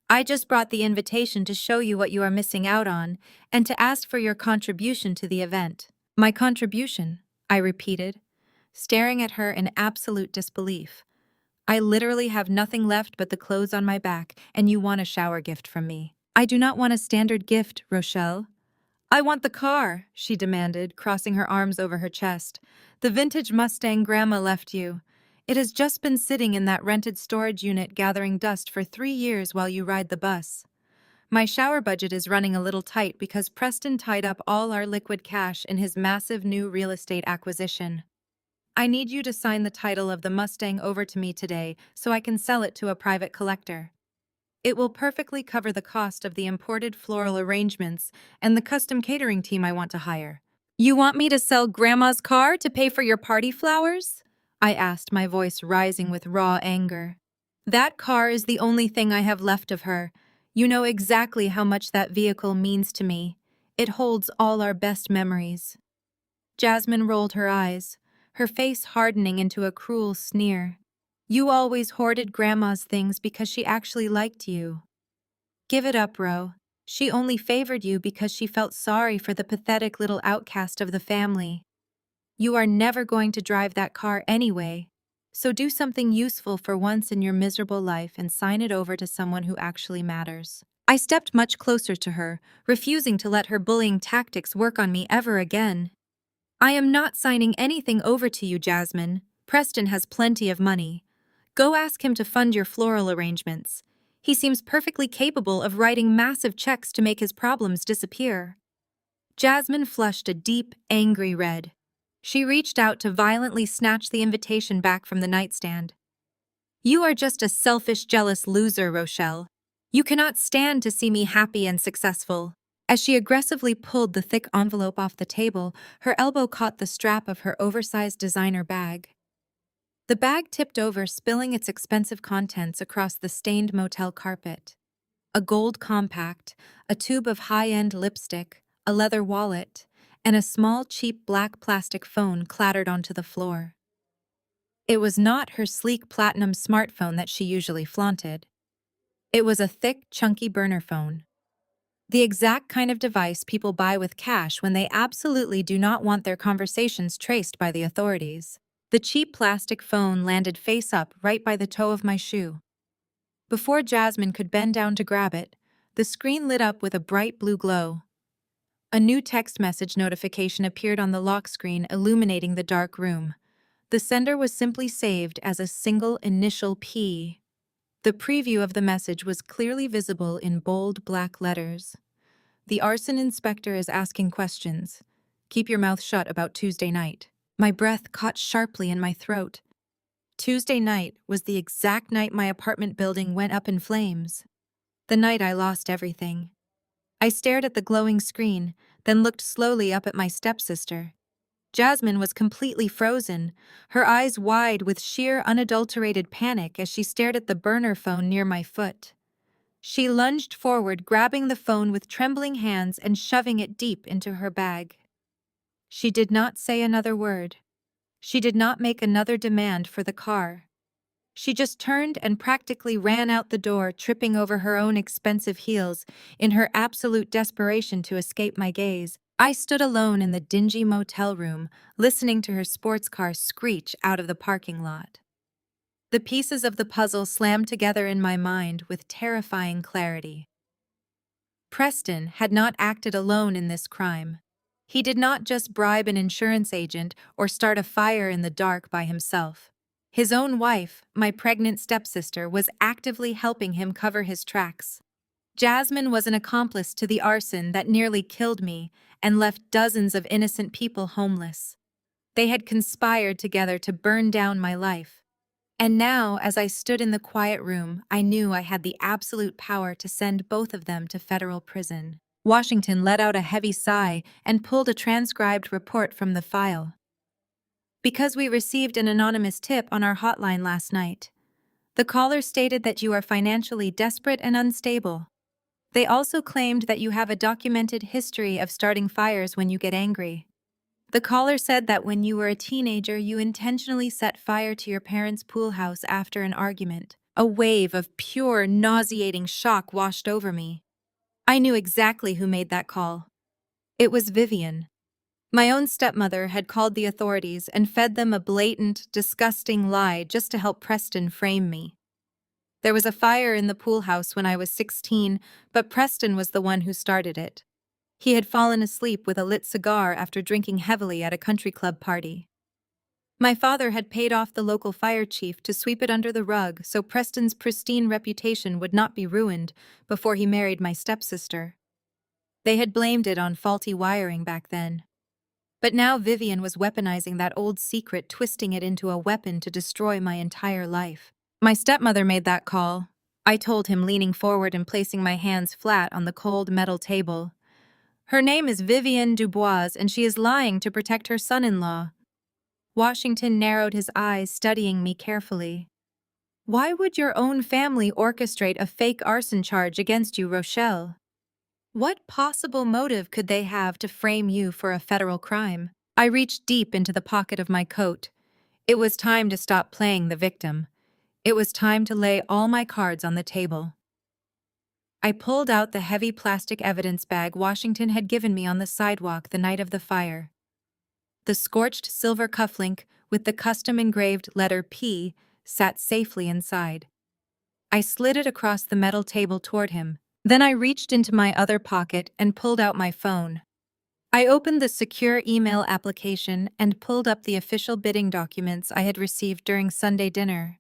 I just brought the invitation to show you what you are missing out on and to ask for your contribution to the event." "My contribution?" I repeated, staring at her in absolute disbelief. "I literally have nothing left but the clothes on my back, and you want a shower gift from me." "I do not want a standard gift, Rochelle. I want the car," she demanded, crossing her arms over her chest. "The vintage Mustang Grandma left you. It has just been sitting in that rented storage unit gathering dust for 3 years while you ride the bus. My shower budget is running a little tight because Preston tied up all our liquid cash in his massive new real estate acquisition. I need you to sign the title of the Mustang over to me today so I can sell it to a private collector. It will perfectly cover the cost of the imported floral arrangements and the custom catering team I want to hire." "You want me to sell Grandma's car to pay for your party flowers?" I asked, my voice rising with raw anger. "That car is the only thing I have left of her. You know exactly how much that vehicle means to me. It holds all our best memories." Jasmine rolled her eyes, her face hardening into a cruel sneer. "You always hoarded Grandma's things because she actually liked you. Give it up, Ro. She only favored you because she felt sorry for the pathetic little outcast of the family. You are never going to drive that car anyway, so do something useful for once in your miserable life and sign it over to someone who actually matters." I stepped much closer to her, refusing to let her bullying tactics work on me ever again. "I am not signing anything over to you, Jasmine. Preston has plenty of money. Go ask him to fund your floral arrangements. He seems perfectly capable of writing massive checks to make his problems disappear." Jasmine flushed a deep, angry red. She reached out to violently snatch the invitation back from the nightstand. "You are just a selfish, jealous loser, Rochelle. You cannot stand to see me happy and successful. As she aggressively pulled the thick envelope off the table, her elbow caught the strap of her oversized designer bag. The bag tipped over, spilling its expensive contents across the stained motel carpet. A gold compact, a tube of high-end lipstick, a leather wallet, and a small, cheap black plastic phone clattered onto the floor. It was not her sleek platinum smartphone that she usually flaunted. It was a thick, chunky burner phone. The exact kind of device people buy with cash when they absolutely do not want their conversations traced by the authorities. The cheap plastic phone landed face up right by the toe of my shoe. Before Jasmine could bend down to grab it, the screen lit up with a bright blue glow. A new text message notification appeared on the lock screen, illuminating the dark room. The sender was simply saved as a single initial P. The preview of the message was clearly visible in bold black letters. The arson inspector is asking questions. Keep your mouth shut about Tuesday night. My breath caught sharply in my throat. Tuesday night was the exact night my apartment building went up in flames. The night I lost everything. I stared at the glowing screen, then looked slowly up at my stepsister. Jasmine was completely frozen, her eyes wide with sheer unadulterated panic as she stared at the burner phone near my foot. She lunged forward, grabbing the phone with trembling hands and shoving it deep into her bag. She did not say another word. She did not make another demand for the car. She just turned and practically ran out the door, tripping over her own expensive heels in her absolute desperation to escape my gaze. I stood alone in the dingy motel room, listening to her sports car screech out of the parking lot. The pieces of the puzzle slammed together in my mind with terrifying clarity. Preston had not acted alone in this crime. He did not just bribe an insurance agent or start a fire in the dark by himself. His own wife, my pregnant stepsister, was actively helping him cover his tracks. Jasmine was an accomplice to the arson that nearly killed me and left dozens of innocent people homeless. They had conspired together to burn down my life. And now, as I stood in the quiet room, I knew I had the absolute power to send both of them to federal prison. Washington let out a heavy sigh and pulled a transcribed report from the file. Because we received an anonymous tip on our hotline last night. The caller stated that you are financially desperate and unstable. They also claimed that you have a documented history of starting fires when you get angry. The caller said that when you were a teenager, you intentionally set fire to your parents' pool house after an argument. A wave of pure, nauseating shock washed over me. I knew exactly who made that call. It was Vivian. My own stepmother had called the authorities and fed them a blatant, disgusting lie just to help Preston frame me. There was a fire in the pool house when I was 16, but Preston was the one who started it. He had fallen asleep with a lit cigar after drinking heavily at a country club party. My father had paid off the local fire chief to sweep it under the rug so Preston's pristine reputation would not be ruined before he married my stepsister. They had blamed it on faulty wiring back then. But now Vivian was weaponizing that old secret, twisting it into a weapon to destroy my entire life. My stepmother made that call, I told him, leaning forward and placing my hands flat on the cold metal table. Her name is Vivian Dubois, and she is lying to protect her son-in-law. Washington narrowed his eyes, studying me carefully. Why would your own family orchestrate a fake arson charge against you, Rochelle? What possible motive could they have to frame you for a federal crime? I reached deep into the pocket of my coat. It was time to stop playing the victim. It was time to lay all my cards on the table. I pulled out the heavy plastic evidence bag Washington had given me on the sidewalk the night of the fire. The scorched silver cufflink with the custom-engraved letter P sat safely inside. I slid it across the metal table toward him. Then I reached into my other pocket and pulled out my phone. I opened the secure email application and pulled up the official bidding documents I had received during Sunday dinner.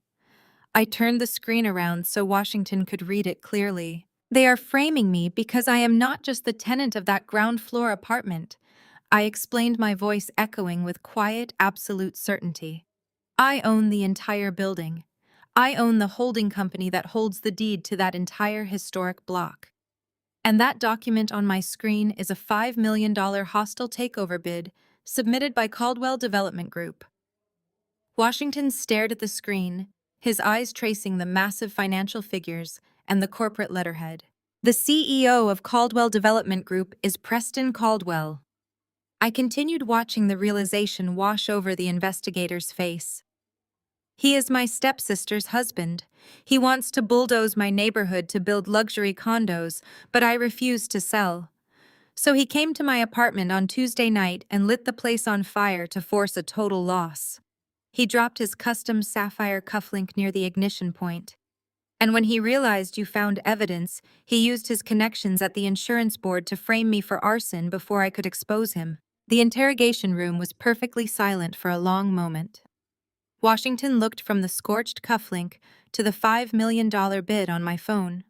I turned the screen around so Washington could read it clearly. They are framing me because I am not just the tenant of that ground-floor apartment. I explained, my voice echoing with quiet, absolute certainty. I own the entire building. I own the holding company that holds the deed to that entire historic block. And that document on my screen is a $5 million hostile takeover bid submitted by Caldwell Development Group. Washington stared at the screen, his eyes tracing the massive financial figures and the corporate letterhead. The CEO of Caldwell Development Group is Preston Caldwell. I continued watching the realization wash over the investigator's face. He is my stepsister's husband. He wants to bulldoze my neighborhood to build luxury condos, but I refuse to sell. So he came to my apartment on Tuesday night and lit the place on fire to force a total loss. He dropped his custom sapphire cufflink near the ignition point. And when he realized you found evidence, he used his connections at the insurance board to frame me for arson before I could expose him. The interrogation room was perfectly silent for a long moment. Washington looked from the scorched cufflink to the $5 million bid on my phone.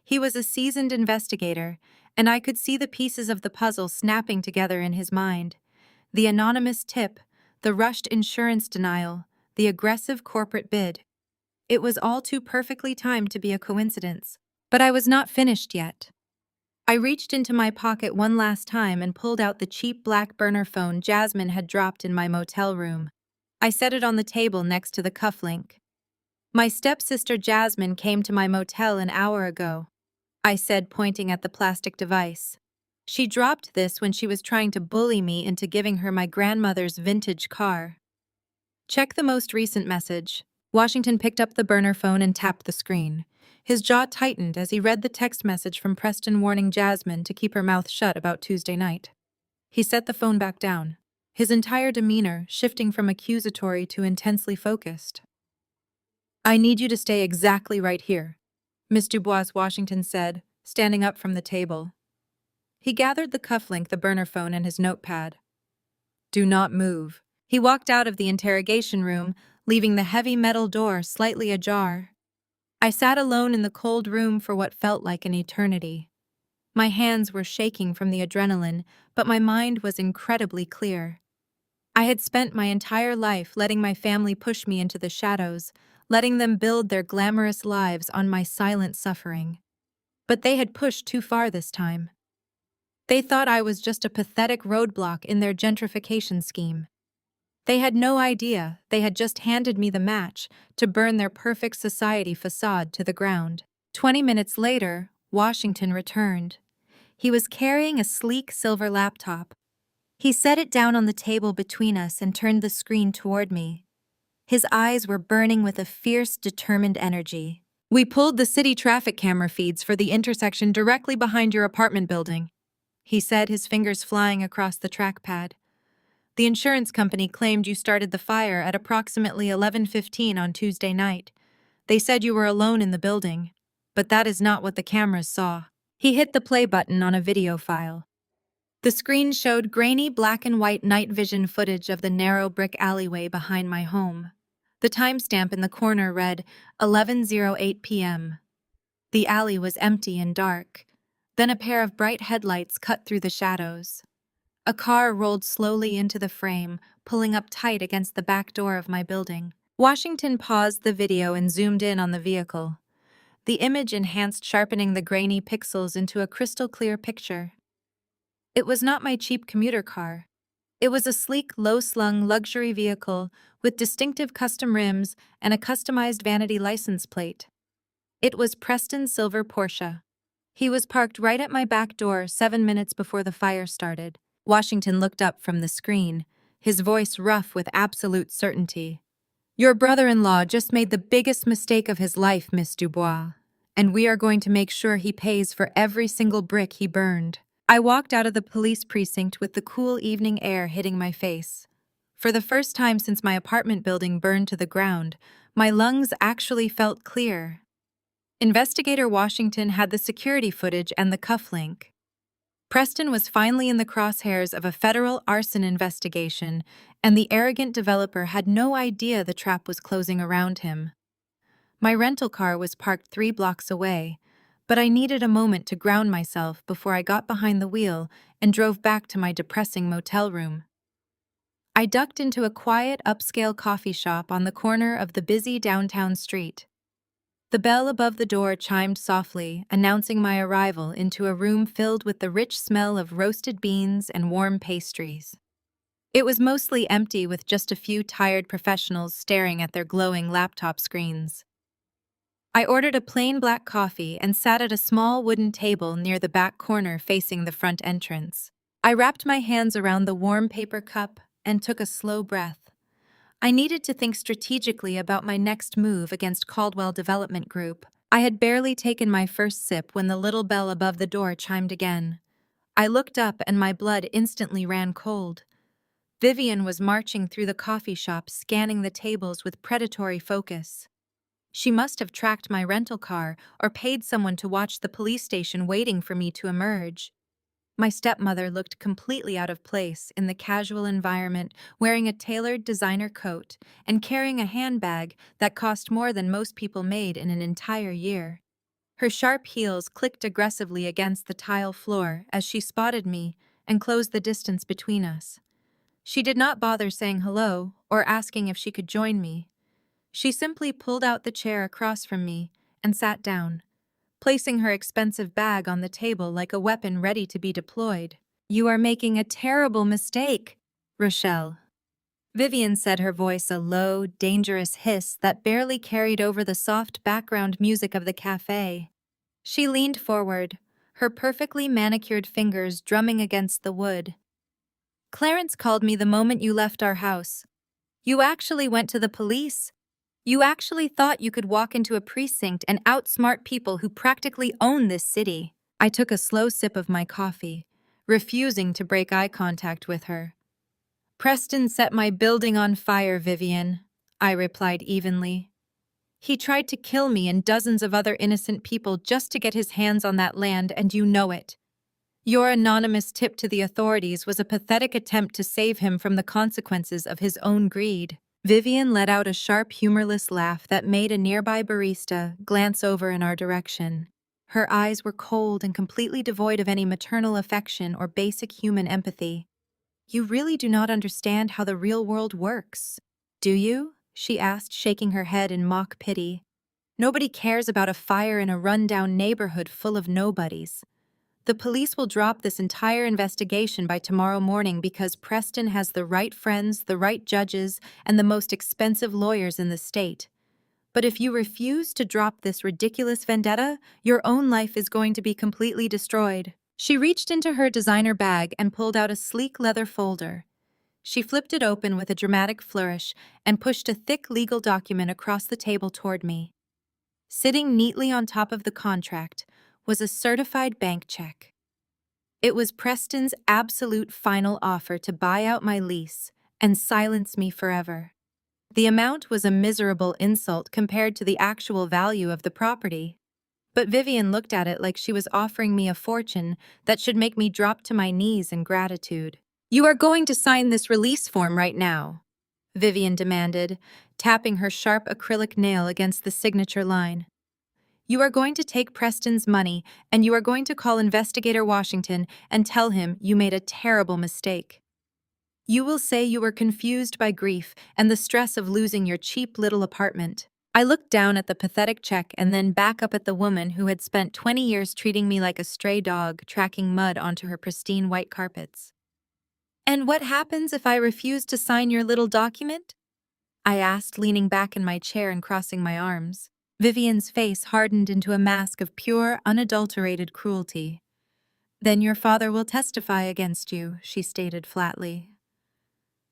He was a seasoned investigator, and I could see the pieces of the puzzle snapping together in his mind. The anonymous tip, the rushed insurance denial, the aggressive corporate bid. It was all too perfectly timed to be a coincidence. But I was not finished yet. I reached into my pocket one last time and pulled out the cheap black burner phone Jasmine had dropped in my motel room. I set it on the table next to the cufflink. My stepsister Jasmine came to my motel an hour ago, I said, pointing at the plastic device. She dropped this when she was trying to bully me into giving her my grandmother's vintage car. Check the most recent message. Washington picked up the burner phone and tapped the screen. His jaw tightened as he read the text message from Preston warning Jasmine to keep her mouth shut about Tuesday night. He set the phone back down, his entire demeanor shifting from accusatory to intensely focused. "I need you to stay exactly right here," Miss Dubois, Washington said, standing up from the table. He gathered the cufflink, the burner phone, and his notepad. "Do not move." He walked out of the interrogation room, leaving the heavy metal door slightly ajar. I sat alone in the cold room for what felt like an eternity. My hands were shaking from the adrenaline, but my mind was incredibly clear. I had spent my entire life letting my family push me into the shadows, letting them build their glamorous lives on my silent suffering. But they had pushed too far this time. They thought I was just a pathetic roadblock in their gentrification scheme. They had no idea they had just handed me the match to burn their perfect society facade to the ground. 20 minutes later, Washington returned. He was carrying a sleek silver laptop. He set it down on the table between us and turned the screen toward me. His eyes were burning with a fierce, determined energy. "We pulled the city traffic camera feeds for the intersection directly behind your apartment building," he said, his fingers flying across the trackpad. "The insurance company claimed you started the fire at approximately 11:15 on Tuesday night. They said you were alone in the building, but that is not what the cameras saw." He hit the play button on a video file. The screen showed grainy black and white night vision footage of the narrow brick alleyway behind my home. The timestamp in the corner read 11:08 p.m. The alley was empty and dark. Then a pair of bright headlights cut through the shadows. A car rolled slowly into the frame, pulling up tight against the back door of my building. Washington paused the video and zoomed in on the vehicle. The image enhanced, sharpening the grainy pixels into a crystal-clear picture. It was not my cheap commuter car. It was a sleek, low-slung luxury vehicle with distinctive custom rims and a customized vanity license plate. It was Preston's silver Porsche. He was parked right at my back door 7 minutes before the fire started. Washington looked up from the screen, his voice rough with absolute certainty. "Your brother-in-law just made the biggest mistake of his life, Miss Dubois, and we are going to make sure he pays for every single brick he burned." I walked out of the police precinct with the cool evening air hitting my face. For the first time since my apartment building burned to the ground, my lungs actually felt clear. Investigator Washington had the security footage and the cufflink. Preston was finally in the crosshairs of a federal arson investigation, and the arrogant developer had no idea the trap was closing around him. My rental car was parked 3 blocks away, but I needed a moment to ground myself before I got behind the wheel and drove back to my depressing motel room. I ducked into a quiet, upscale coffee shop on the corner of the busy downtown street. The bell above the door chimed softly, announcing my arrival into a room filled with the rich smell of roasted beans and warm pastries. It was mostly empty, with just a few tired professionals staring at their glowing laptop screens. I ordered a plain black coffee and sat at a small wooden table near the back corner facing the front entrance. I wrapped my hands around the warm paper cup and took a slow breath. I needed to think strategically about my next move against Caldwell Development Group. I had barely taken my first sip when the little bell above the door chimed again. I looked up and my blood instantly ran cold. Vivian was marching through the coffee shop, scanning the tables with predatory focus. She must have tracked my rental car or paid someone to watch the police station waiting for me to emerge. My stepmother looked completely out of place in the casual environment, wearing a tailored designer coat and carrying a handbag that cost more than most people made in an entire year. Her sharp heels clicked aggressively against the tile floor as she spotted me and closed the distance between us. She did not bother saying hello or asking if she could join me. She simply pulled out the chair across from me and sat down, placing her expensive bag on the table like a weapon ready to be deployed. "You are making a terrible mistake, Rochelle," Vivian said, her voice a low, dangerous hiss that barely carried over the soft background music of the cafe. She leaned forward, her perfectly manicured fingers drumming against the wood. "Clarence called me the moment you left our house. You actually went to the police. You actually thought you could walk into a precinct and outsmart people who practically own this city." I took a slow sip of my coffee, refusing to break eye contact with her. "Preston set my building on fire, Vivian," I replied evenly. "He tried to kill me and dozens of other innocent people just to get his hands on that land, and you know it. Your anonymous tip to the authorities was a pathetic attempt to save him from the consequences of his own greed." Vivian let out a sharp, humorless laugh that made a nearby barista glance over in our direction. Her eyes were cold and completely devoid of any maternal affection or basic human empathy. "You really do not understand how the real world works, do you?" she asked, shaking her head in mock pity. "Nobody cares about a fire in a run-down neighborhood full of nobodies. The police will drop this entire investigation by tomorrow morning because Preston has the right friends, the right judges, and the most expensive lawyers in the state. But if you refuse to drop this ridiculous vendetta, your own life is going to be completely destroyed." She reached into her designer bag and pulled out a sleek leather folder. She flipped it open with a dramatic flourish and pushed a thick legal document across the table toward me. Sitting neatly on top of the contract was a certified bank check. It was Preston's absolute final offer to buy out my lease and silence me forever. The amount was a miserable insult compared to the actual value of the property. But Vivian looked at it like she was offering me a fortune that should make me drop to my knees in gratitude. "You are going to sign this release form right now," Vivian demanded, tapping her sharp acrylic nail against the signature line. "You are going to take Preston's money, and you are going to call Investigator Washington and tell him you made a terrible mistake. You will say you were confused by grief and the stress of losing your cheap little apartment." I looked down at the pathetic check and then back up at the woman who had spent 20 years treating me like a stray dog, tracking mud onto her pristine white carpets. "And what happens if I refuse to sign your little document?" I asked, leaning back in my chair and crossing my arms. Vivian's face hardened into a mask of pure, unadulterated cruelty. "Then your father will testify against you," she stated flatly.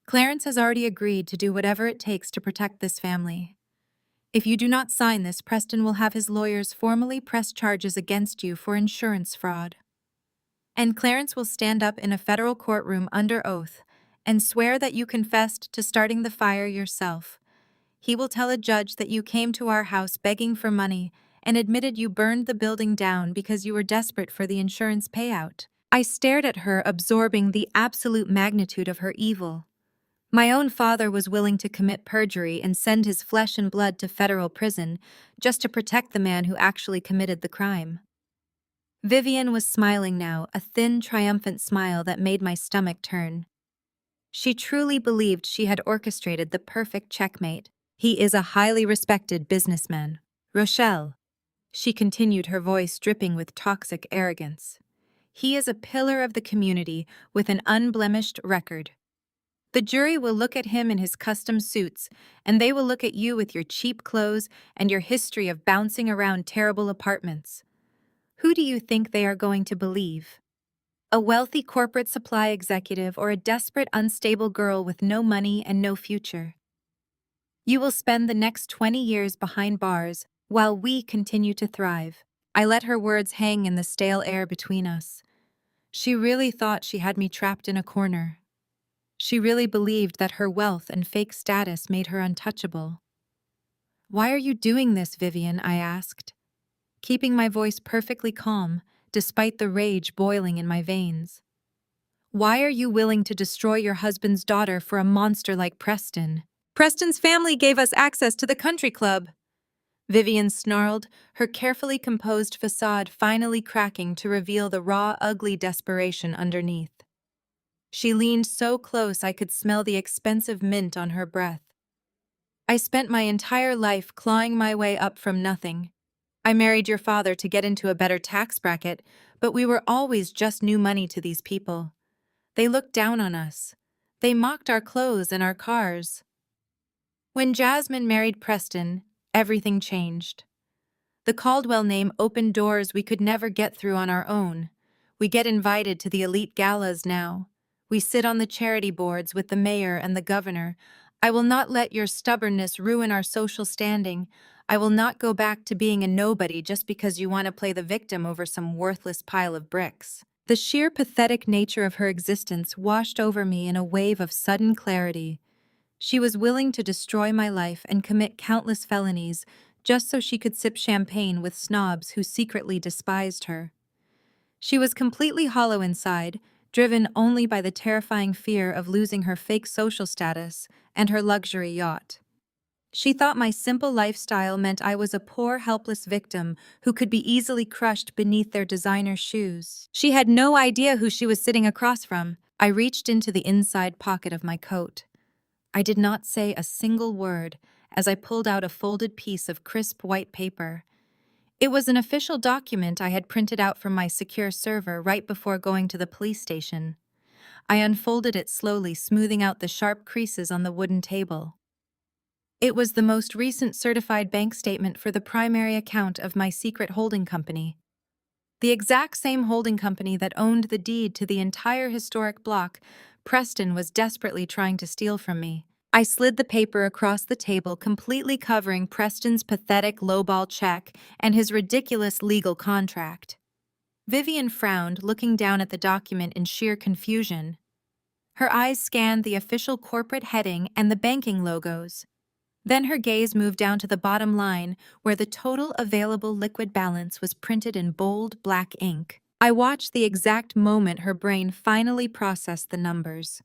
"Clarence has already agreed to do whatever it takes to protect this family. If you do not sign this, Preston will have his lawyers formally press charges against you for insurance fraud. And Clarence will stand up in a federal courtroom under oath and swear that you confessed to starting the fire yourself. He will tell a judge that you came to our house begging for money and admitted you burned the building down because you were desperate for the insurance payout." I stared at her, absorbing the absolute magnitude of her evil. My own father was willing to commit perjury and send his flesh and blood to federal prison just to protect the man who actually committed the crime. Vivian was smiling now, a thin, triumphant smile that made my stomach turn. She truly believed she had orchestrated the perfect checkmate. "He is a highly respected businessman," Rochelle, she continued, her voice dripping with toxic arrogance. He is a pillar of the community with an unblemished record. The jury will look at him in his custom suits, and they will look at you with your cheap clothes and your history of bouncing around terrible apartments. Who do you think they are going to believe? A wealthy corporate supply executive or a desperate, unstable girl with no money and no future? You will spend the next 20 years behind bars while we continue to thrive. I let her words hang in the stale air between us. She really thought she had me trapped in a corner. She really believed that her wealth and fake status made her untouchable. "Why are you doing this, Vivian?" I asked, keeping my voice perfectly calm despite the rage boiling in my veins. "Why are you willing to destroy your husband's daughter for a monster like Preston? Preston's family gave us access to the country club." Vivian snarled, her carefully composed facade finally cracking to reveal the raw, ugly desperation underneath. She leaned so close I could smell the expensive mint on her breath. "I spent my entire life clawing my way up from nothing. I married your father to get into a better tax bracket, but we were always just new money to these people. They looked down on us. They mocked our clothes and our cars. When Jasmine married Preston, everything changed. The Caldwell name opened doors we could never get through on our own. We get invited to the elite galas now. We sit on the charity boards with the mayor and the governor. I will not let your stubbornness ruin our social standing. I will not go back to being a nobody just because you want to play the victim over some worthless pile of bricks." The sheer pathetic nature of her existence washed over me in a wave of sudden clarity. She was willing to destroy my life and commit countless felonies just so she could sip champagne with snobs who secretly despised her. She was completely hollow inside, driven only by the terrifying fear of losing her fake social status and her luxury yacht. She thought my simple lifestyle meant I was a poor, helpless victim who could be easily crushed beneath their designer shoes. She had no idea who she was sitting across from. I reached into the inside pocket of my coat. I did not say a single word as I pulled out a folded piece of crisp white paper. It was an official document I had printed out from my secure server right before going to the police station. I unfolded it slowly, smoothing out the sharp creases on the wooden table. It was the most recent certified bank statement for the primary account of my secret holding company. The exact same holding company that owned the deed to the entire historic block Preston was desperately trying to steal from me. I slid the paper across the table, completely covering Preston's pathetic lowball check and his ridiculous legal contract. Vivian frowned, looking down at the document in sheer confusion. Her eyes scanned the official corporate heading and the banking logos. Then her gaze moved down to the bottom line, where the total available liquid balance was printed in bold black ink. I watched the exact moment her brain finally processed the numbers.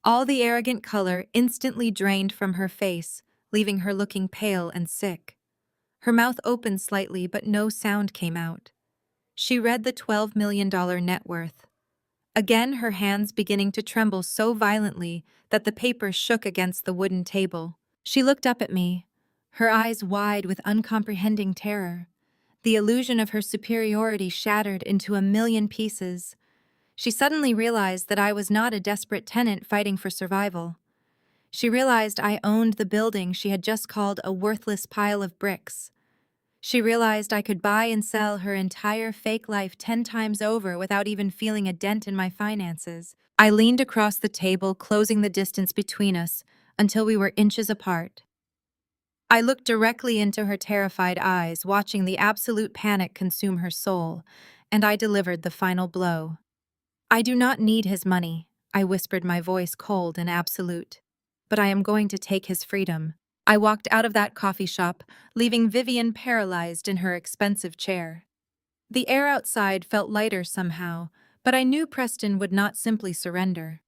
All the arrogant color instantly drained from her face, leaving her looking pale and sick. Her mouth opened slightly, but no sound came out. She read the $12 million net worth. Again, her hands beginning to tremble so violently that the paper shook against the wooden table. She looked up at me, her eyes wide with uncomprehending terror. The illusion of her superiority shattered into a million pieces. She suddenly realized that I was not a desperate tenant fighting for survival. She realized I owned the building she had just called a worthless pile of bricks. She realized I could buy and sell her entire fake life 10 times over without even feeling a dent in my finances. I leaned across the table, closing the distance between us until we were inches apart. I looked directly into her terrified eyes, watching the absolute panic consume her soul, and I delivered the final blow. "I do not need his money," I whispered, my voice cold and absolute. "But I am going to take his freedom." I walked out of that coffee shop, leaving Vivian paralyzed in her expensive chair. The air outside felt lighter somehow, but I knew Preston would not simply surrender.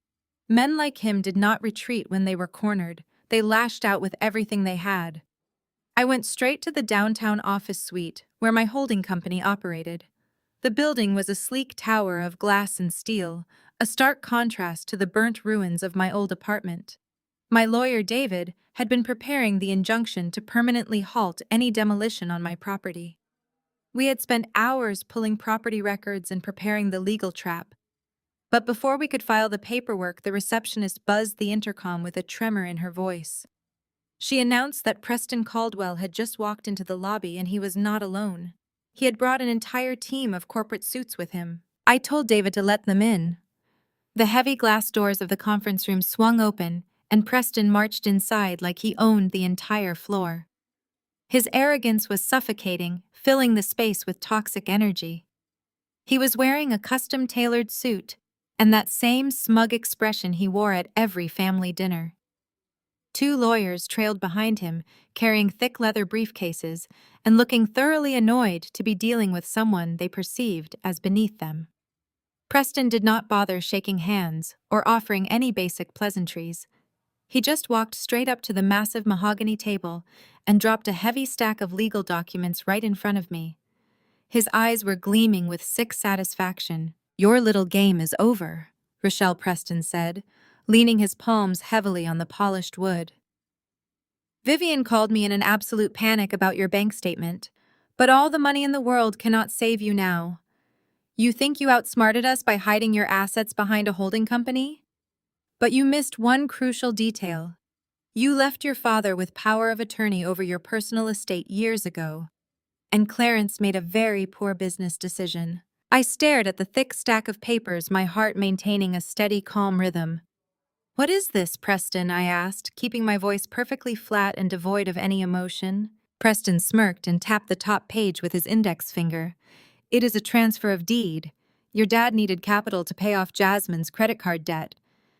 Men like him did not retreat when they were cornered. They lashed out with everything they had. I went straight to the downtown office suite where my holding company operated. The building was a sleek tower of glass and steel, a stark contrast to the burnt ruins of my old apartment. My lawyer, David, had been preparing the injunction to permanently halt any demolition on my property. We had spent hours pulling property records and preparing the legal trap. But before we could file the paperwork, the receptionist buzzed the intercom with a tremor in her voice. She announced that Preston Caldwell had just walked into the lobby and he was not alone. He had brought an entire team of corporate suits with him. I told David to let them in. The heavy glass doors of the conference room swung open, and Preston marched inside like he owned the entire floor. His arrogance was suffocating, filling the space with toxic energy. He was wearing a custom-tailored suit, and that same smug expression he wore at every family dinner. Two lawyers trailed behind him, carrying thick leather briefcases and looking thoroughly annoyed to be dealing with someone they perceived as beneath them. Preston did not bother shaking hands or offering any basic pleasantries. He just walked straight up to the massive mahogany table and dropped a heavy stack of legal documents right in front of me. His eyes were gleaming with sick satisfaction. "Your little game is over," Rochelle Preston said, leaning his palms heavily on the polished wood. "Vivian called me in an absolute panic about your bank statement, but all the money in the world cannot save you now. You think you outsmarted us by hiding your assets behind a holding company? But you missed one crucial detail. You left your father with power of attorney over your personal estate years ago, and Clarence made a very poor business decision." I stared at the thick stack of papers, my heart maintaining a steady, calm rhythm. "What is this, Preston?" I asked, keeping my voice perfectly flat and devoid of any emotion. Preston smirked and tapped the top page with his index finger. "It is a transfer of deed. Your dad needed capital to pay off Jasmine's credit card debt.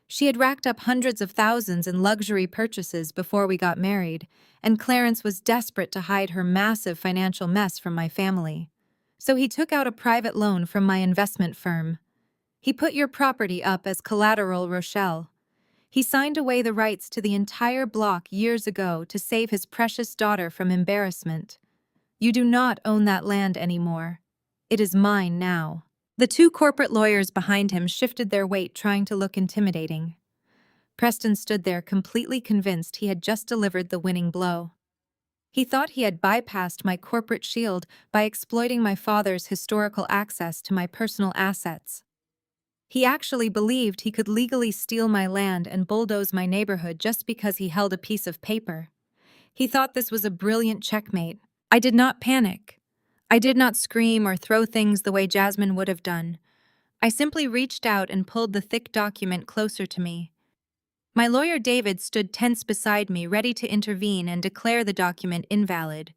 She had racked up hundreds of thousands in luxury purchases before we got married, and Clarence was desperate to hide her massive financial mess from my family. So he took out a private loan from my investment firm. He put your property up as collateral, Rochelle. He signed away the rights to the entire block years ago to save his precious daughter from embarrassment. You do not own that land anymore. It is mine now." The two corporate lawyers behind him shifted their weight, trying to look intimidating. Preston stood there completely convinced he had just delivered the winning blow. He thought he had bypassed my corporate shield by exploiting my father's historical access to my personal assets. He actually believed he could legally steal my land and bulldoze my neighborhood just because he held a piece of paper. He thought this was a brilliant checkmate. I did not panic. I did not scream or throw things the way Jasmine would have done. I simply reached out and pulled the thick document closer to me. My lawyer David stood tense beside me, ready to intervene and declare the document invalid,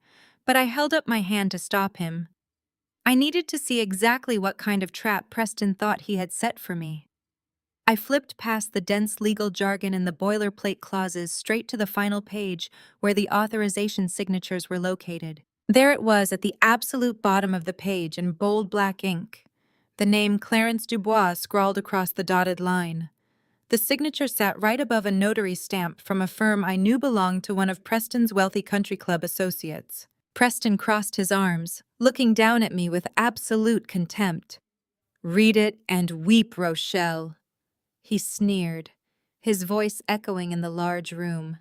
but I held up my hand to stop him. I needed to see exactly what kind of trap Preston thought he had set for me. I flipped past the dense legal jargon and the boilerplate clauses straight to the final page where the authorization signatures were located. There it was at the absolute bottom of the page in bold black ink. The name Clarence Dubois scrawled across the dotted line. The signature sat right above a notary stamp from a firm I knew belonged to one of Preston's wealthy country club associates. Preston crossed his arms, looking down at me with absolute contempt. "Read it and weep, Rochelle," he sneered, his voice echoing in the large room.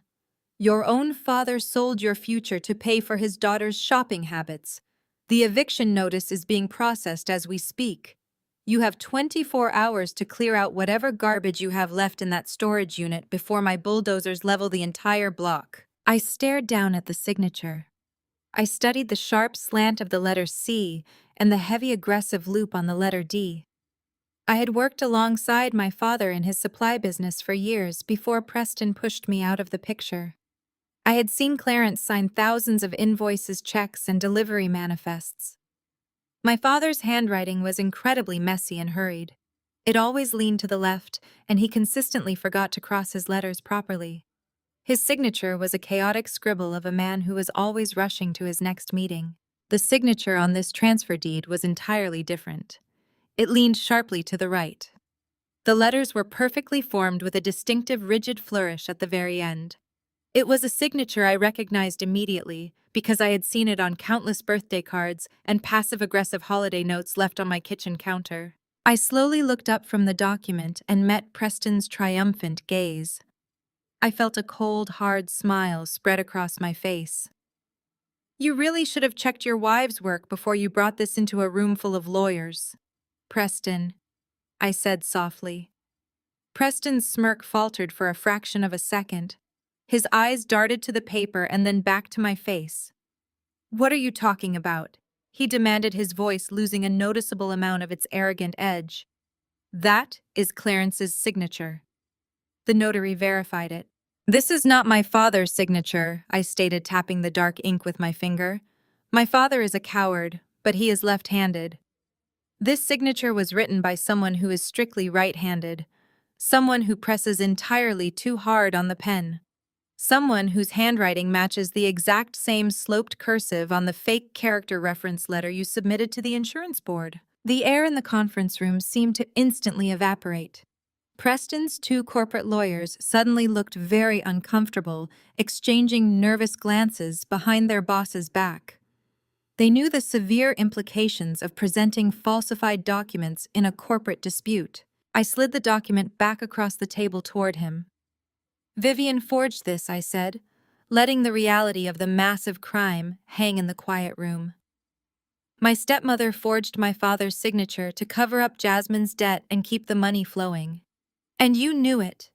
"Your own father sold your future to pay for his daughter's shopping habits. The eviction notice is being processed as we speak. You have 24 hours to clear out whatever garbage you have left in that storage unit before my bulldozers level the entire block." I stared down at the signature. I studied the sharp slant of the letter C and the heavy aggressive loop on the letter D. I had worked alongside my father in his supply business for years before Preston pushed me out of the picture. I had seen Clarence sign thousands of invoices, checks, and delivery manifests. My father's handwriting was incredibly messy and hurried. It always leaned to the left, and he consistently forgot to cross his letters properly. His signature was a chaotic scribble of a man who was always rushing to his next meeting. The signature on this transfer deed was entirely different. It leaned sharply to the right. The letters were perfectly formed with a distinctive rigid flourish at the very end. It was a signature I recognized immediately because I had seen it on countless birthday cards and passive-aggressive holiday notes left on my kitchen counter. I slowly looked up from the document and met Preston's triumphant gaze. I felt a cold, hard smile spread across my face. You really should have checked your wives' work before you brought this into a room full of lawyers. Preston, I said softly. Preston's smirk faltered for a fraction of a second. His eyes darted to the paper and then back to my face. What are you talking about? He demanded, his voice losing a noticeable amount of its arrogant edge. That is Clarence's signature. The notary verified it. This is not my father's signature, I stated, tapping the dark ink with my finger. My father is a coward, but he is left-handed. This signature was written by someone who is strictly right-handed, someone who presses entirely too hard on the pen, someone whose handwriting matches the exact same sloped cursive on the fake character reference letter you submitted to the insurance board. The air in the conference room seemed to instantly evaporate. Preston's two corporate lawyers suddenly looked very uncomfortable, exchanging nervous glances behind their boss's back. They knew the severe implications of presenting falsified documents in a corporate dispute. I slid the document back across the table toward him. Vivian forged this, I said, letting the reality of the massive crime hang in the quiet room. My stepmother forged my father's signature to cover up Jasmine's debt and keep the money flowing. And you knew it.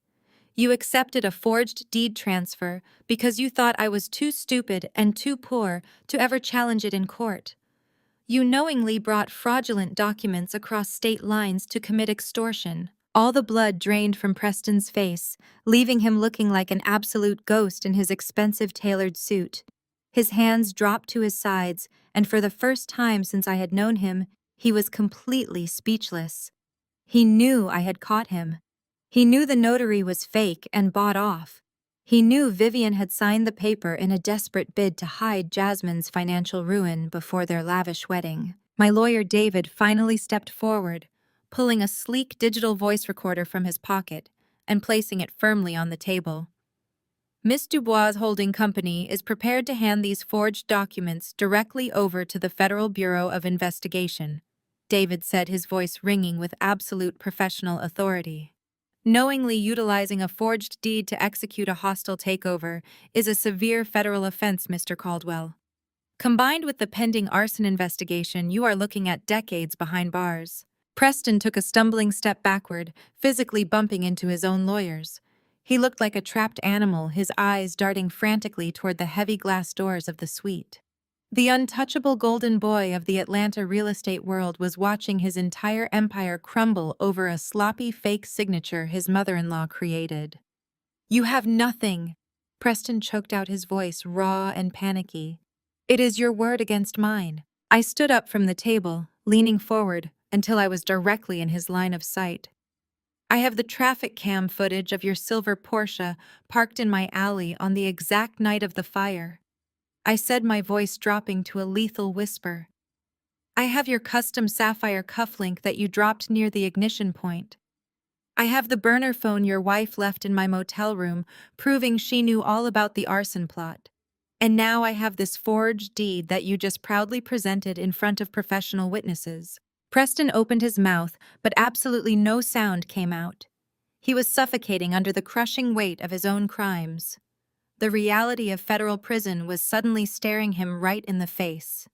You accepted a forged deed transfer because you thought I was too stupid and too poor to ever challenge it in court. You knowingly brought fraudulent documents across state lines to commit extortion. All the blood drained from Preston's face, leaving him looking like an absolute ghost in his expensive tailored suit. His hands dropped to his sides, and for the first time since I had known him, he was completely speechless. He knew I had caught him. He knew the notary was fake and bought off. He knew Vivian had signed the paper in a desperate bid to hide Jasmine's financial ruin before their lavish wedding. My lawyer David finally stepped forward, pulling a sleek digital voice recorder from his pocket and placing it firmly on the table. Miss Dubois' holding company is prepared to hand these forged documents directly over to the Federal Bureau of Investigation, David said, his voice ringing with absolute professional authority. Knowingly utilizing a forged deed to execute a hostile takeover is a severe federal offense, Mr. Caldwell. Combined with the pending arson investigation, you are looking at decades behind bars. Preston took a stumbling step backward, physically bumping into his own lawyers. He looked like a trapped animal, his eyes darting frantically toward the heavy glass doors of the suite. The untouchable golden boy of the Atlanta real estate world was watching his entire empire crumble over a sloppy fake signature his mother-in-law created. You have nothing. Preston choked out, his voice raw and panicky. It is your word against mine. I stood up from the table, leaning forward until I was directly in his line of sight. I have the traffic cam footage of your silver Porsche parked in my alley on the exact night of the fire. I said, my voice dropping to a lethal whisper. I have your custom sapphire cufflink that you dropped near the ignition point. I have the burner phone your wife left in my motel room, proving she knew all about the arson plot. And now I have this forged deed that you just proudly presented in front of professional witnesses. Preston opened his mouth, but absolutely no sound came out. He was suffocating under the crushing weight of his own crimes. The reality of federal prison was suddenly staring him right in the face.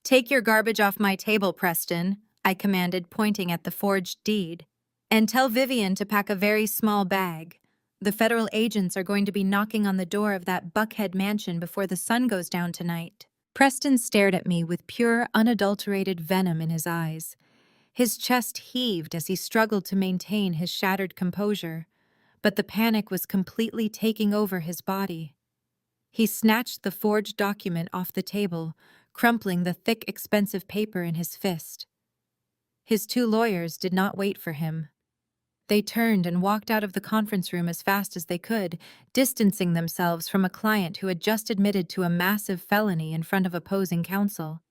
Take your garbage off my table, Preston, I commanded, pointing at the forged deed. And tell Vivian to pack a very small bag. The federal agents are going to be knocking on the door of that Buckhead mansion before the sun goes down tonight. Preston stared at me with pure, unadulterated venom in his eyes. His chest heaved as he struggled to maintain his shattered composure, but the panic was completely taking over his body. He snatched the forged document off the table, crumpling the thick, expensive paper in his fist. His two lawyers did not wait for him. They turned and walked out of the conference room as fast as they could, distancing themselves from a client who had just admitted to a massive felony in front of opposing counsel.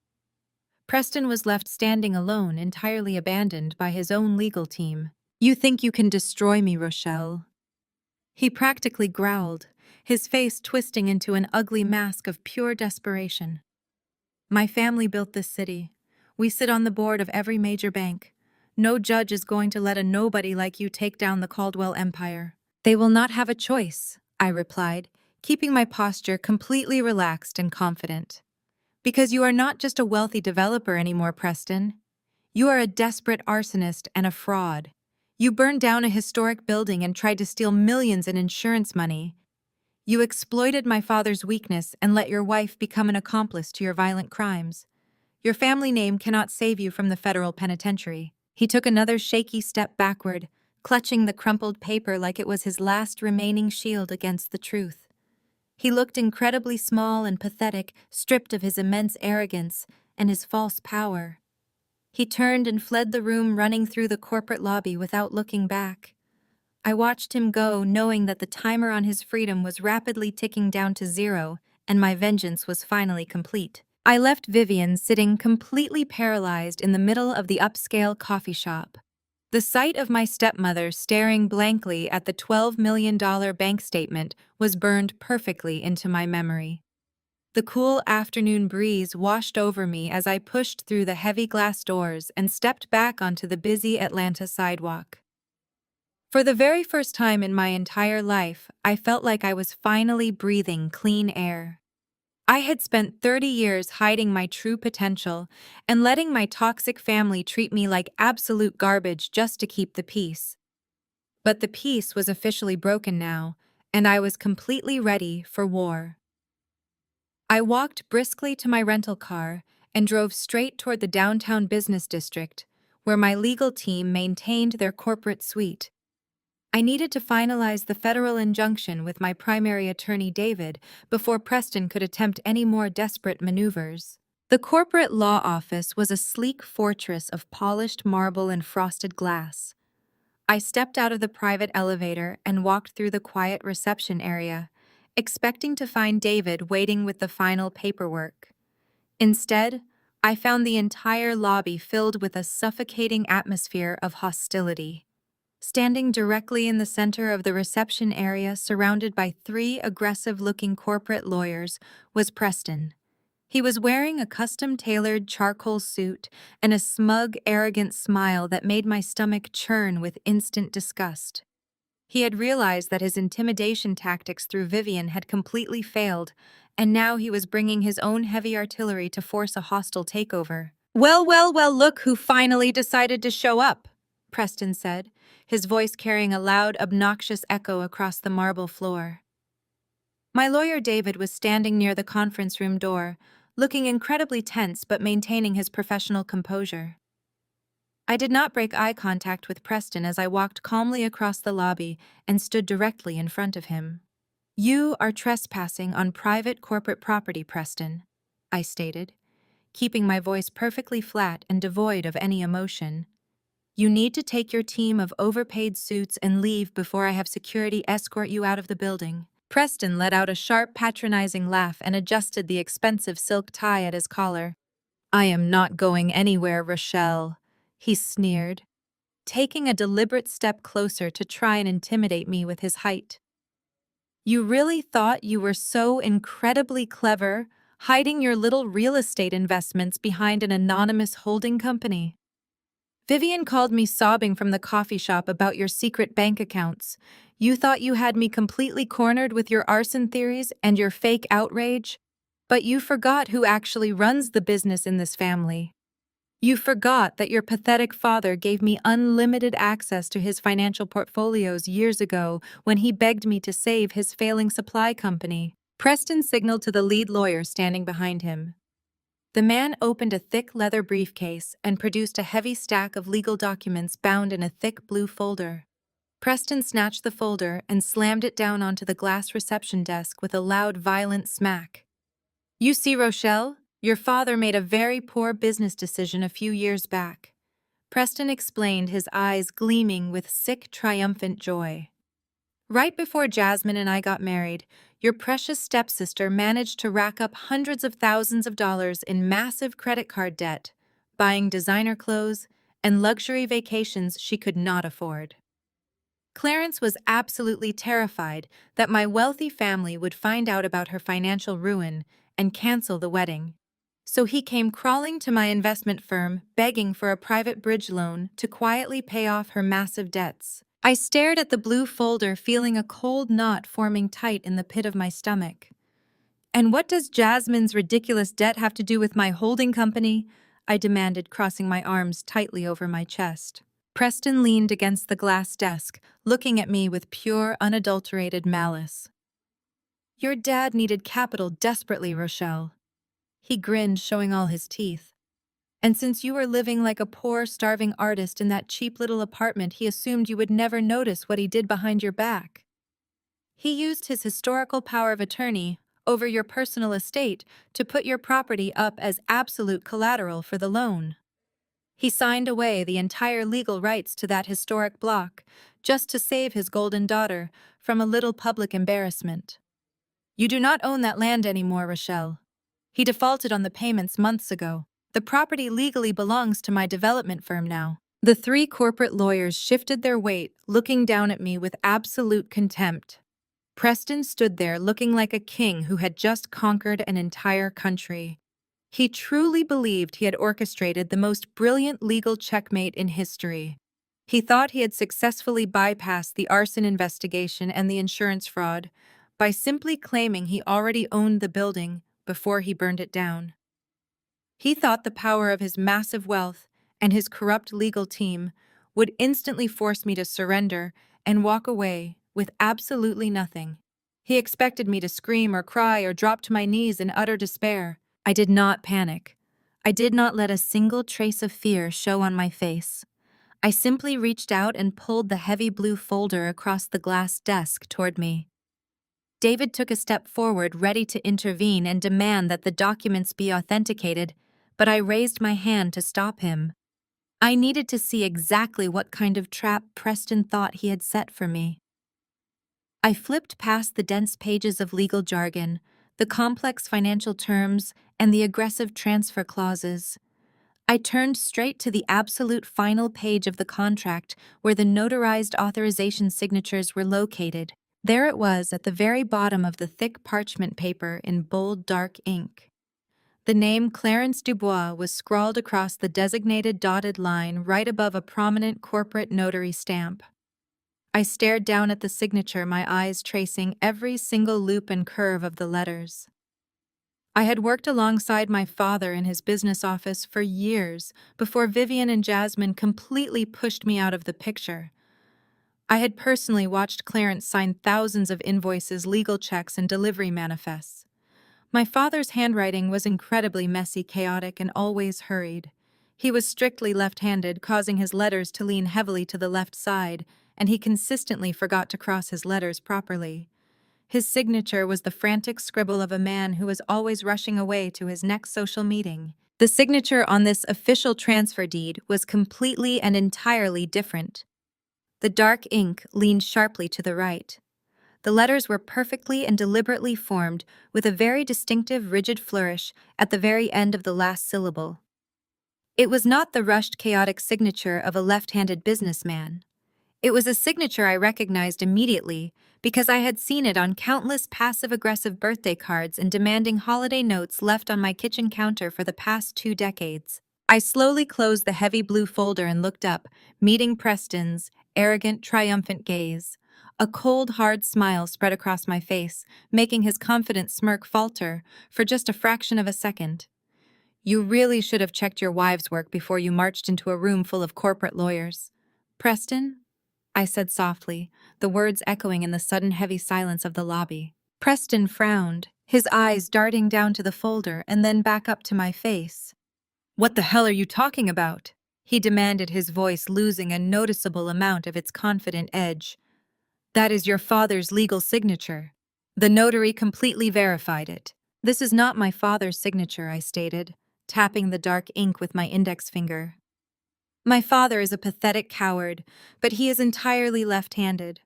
Preston was left standing alone, entirely abandoned by his own legal team. You think you can destroy me, Rochelle? He practically growled, his face twisting into an ugly mask of pure desperation. My family built this city. We sit on the board of every major bank. No judge is going to let a nobody like you take down the Caldwell empire. They will not have a choice, I replied, keeping my posture completely relaxed and confident. Because you are not just a wealthy developer anymore, Preston. You are a desperate arsonist and a fraud. You burned down a historic building and tried to steal millions in insurance money. You exploited my father's weakness and let your wife become an accomplice to your violent crimes. Your family name cannot save you from the federal penitentiary. He took another shaky step backward, clutching the crumpled paper like it was his last remaining shield against the truth. He looked incredibly small and pathetic, stripped of his immense arrogance and his false power. He turned and fled the room, running through the corporate lobby without looking back. I watched him go, knowing that the timer on his freedom was rapidly ticking down to zero, and my vengeance was finally complete. I left Vivian sitting completely paralyzed in the middle of the upscale coffee shop. The sight of my stepmother staring blankly at the $12 million bank statement was burned perfectly into my memory. The cool afternoon breeze washed over me as I pushed through the heavy glass doors and stepped back onto the busy Atlanta sidewalk. For the very first time in my entire life, I felt like I was finally breathing clean air. I had spent 30 years hiding my true potential and letting my toxic family treat me like absolute garbage just to keep the peace. But the peace was officially broken now, and I was completely ready for war. I walked briskly to my rental car and drove straight toward the downtown business district, where my legal team maintained their corporate suite. I needed to finalize the federal injunction with my primary attorney, David, before Preston could attempt any more desperate maneuvers. The corporate law office was a sleek fortress of polished marble and frosted glass. I stepped out of the private elevator and walked through the quiet reception area, expecting to find David waiting with the final paperwork. Instead, I found the entire lobby filled with a suffocating atmosphere of hostility. Standing directly in the center of the reception area, surrounded by three aggressive-looking corporate lawyers, was Preston. He was wearing a custom-tailored charcoal suit and a smug, arrogant smile that made my stomach churn with instant disgust. He had realized that his intimidation tactics through Vivian had completely failed, and now he was bringing his own heavy artillery to force a hostile takeover. Well, well, well, look who finally decided to show up, Preston said, his voice carrying a loud, obnoxious echo across the marble floor. My lawyer David was standing near the conference room door, looking incredibly tense but maintaining his professional composure. I did not break eye contact with Preston as I walked calmly across the lobby and stood directly in front of him. You are trespassing on private corporate property, Preston, I stated, keeping my voice perfectly flat and devoid of any emotion. You need to take your team of overpaid suits and leave before I have security escort you out of the building. Preston let out a sharp, patronizing laugh and adjusted the expensive silk tie at his collar. I am not going anywhere, Rochelle, he sneered, taking a deliberate step closer to try and intimidate me with his height. You really thought you were so incredibly clever, hiding your little real estate investments behind an anonymous holding company? Vivian called me sobbing from the coffee shop about your secret bank accounts. You thought you had me completely cornered with your arson theories and your fake outrage? But you forgot who actually runs the business in this family. You forgot that your pathetic father gave me unlimited access to his financial portfolios years ago when he begged me to save his failing supply company. Preston signaled to the lead lawyer standing behind him. The man opened a thick leather briefcase and produced a heavy stack of legal documents bound in a thick blue folder. Preston snatched the folder and slammed it down onto the glass reception desk with a loud, violent smack. You see, Rochelle, your father made a very poor business decision a few years back. Preston explained, his eyes gleaming with sick, triumphant joy. Right before Jasmine and I got married, your precious stepsister managed to rack up hundreds of thousands of dollars in massive credit card debt, buying designer clothes and luxury vacations she could not afford. Clarence was absolutely terrified that my wealthy family would find out about her financial ruin and cancel the wedding. So he came crawling to my investment firm, begging for a private bridge loan to quietly pay off her massive debts. I stared at the blue folder, feeling a cold knot forming tight in the pit of my stomach. And what does Jasmine's ridiculous debt have to do with my holding company? I demanded, crossing my arms tightly over my chest. Preston leaned against the glass desk, looking at me with pure, unadulterated malice. Your dad needed capital desperately, Rochelle. He grinned, showing all his teeth. And since you were living like a poor, starving artist in that cheap little apartment, he assumed you would never notice what he did behind your back. He used his historical power of attorney over your personal estate to put your property up as absolute collateral for the loan. He signed away the entire legal rights to that historic block just to save his golden daughter from a little public embarrassment. You do not own that land anymore, Rochelle. He defaulted on the payments months ago. The property legally belongs to my development firm now. The three corporate lawyers shifted their weight, looking down at me with absolute contempt. Preston stood there looking like a king who had just conquered an entire country. He truly believed he had orchestrated the most brilliant legal checkmate in history. He thought he had successfully bypassed the arson investigation and the insurance fraud by simply claiming he already owned the building before he burned it down. He thought the power of his massive wealth and his corrupt legal team would instantly force me to surrender and walk away with absolutely nothing. He expected me to scream or cry or drop to my knees in utter despair. I did not panic. I did not let a single trace of fear show on my face. I simply reached out and pulled the heavy blue folder across the glass desk toward me. David took a step forward, ready to intervene and demand that the documents be authenticated, but I raised my hand to stop him. I needed to see exactly what kind of trap Preston thought he had set for me. I flipped past the dense pages of legal jargon, the complex financial terms, and the aggressive transfer clauses. I turned straight to the absolute final page of the contract where the notarized authorization signatures were located. There it was at the very bottom of the thick parchment paper in bold, dark ink. The name Clarence Dubois was scrawled across the designated dotted line right above a prominent corporate notary stamp. I stared down at the signature, my eyes tracing every single loop and curve of the letters. I had worked alongside my father in his business office for years before Vivian and Jasmine completely pushed me out of the picture. I had personally watched Clarence sign thousands of invoices, legal checks, and delivery manifests. My father's handwriting was incredibly messy, chaotic, and always hurried. He was strictly left-handed, causing his letters to lean heavily to the left side, and he consistently forgot to cross his letters properly. His signature was the frantic scribble of a man who was always rushing away to his next social meeting. The signature on this official transfer deed was completely and entirely different. The dark ink leaned sharply to the right. The letters were perfectly and deliberately formed, with a very distinctive, rigid flourish at the very end of the last syllable. It was not the rushed, chaotic signature of a left-handed businessman. It was a signature I recognized immediately because I had seen it on countless passive-aggressive birthday cards and demanding holiday notes left on my kitchen counter for the past 2 decades. I slowly closed the heavy blue folder and looked up, meeting Preston's arrogant, triumphant gaze. A cold, hard smile spread across my face, making his confident smirk falter for just a fraction of a second. You really should have checked your wives' work before you marched into a room full of corporate lawyers. Preston? I said softly, the words echoing in the sudden heavy silence of the lobby. Preston frowned, his eyes darting down to the folder and then back up to my face. What the hell are you talking about? He demanded, his voice losing a noticeable amount of its confident edge. That is your father's legal signature. The notary completely verified it. This is not my father's signature, I stated, tapping the dark ink with my index finger. My father is a pathetic coward, but he is entirely left-handed.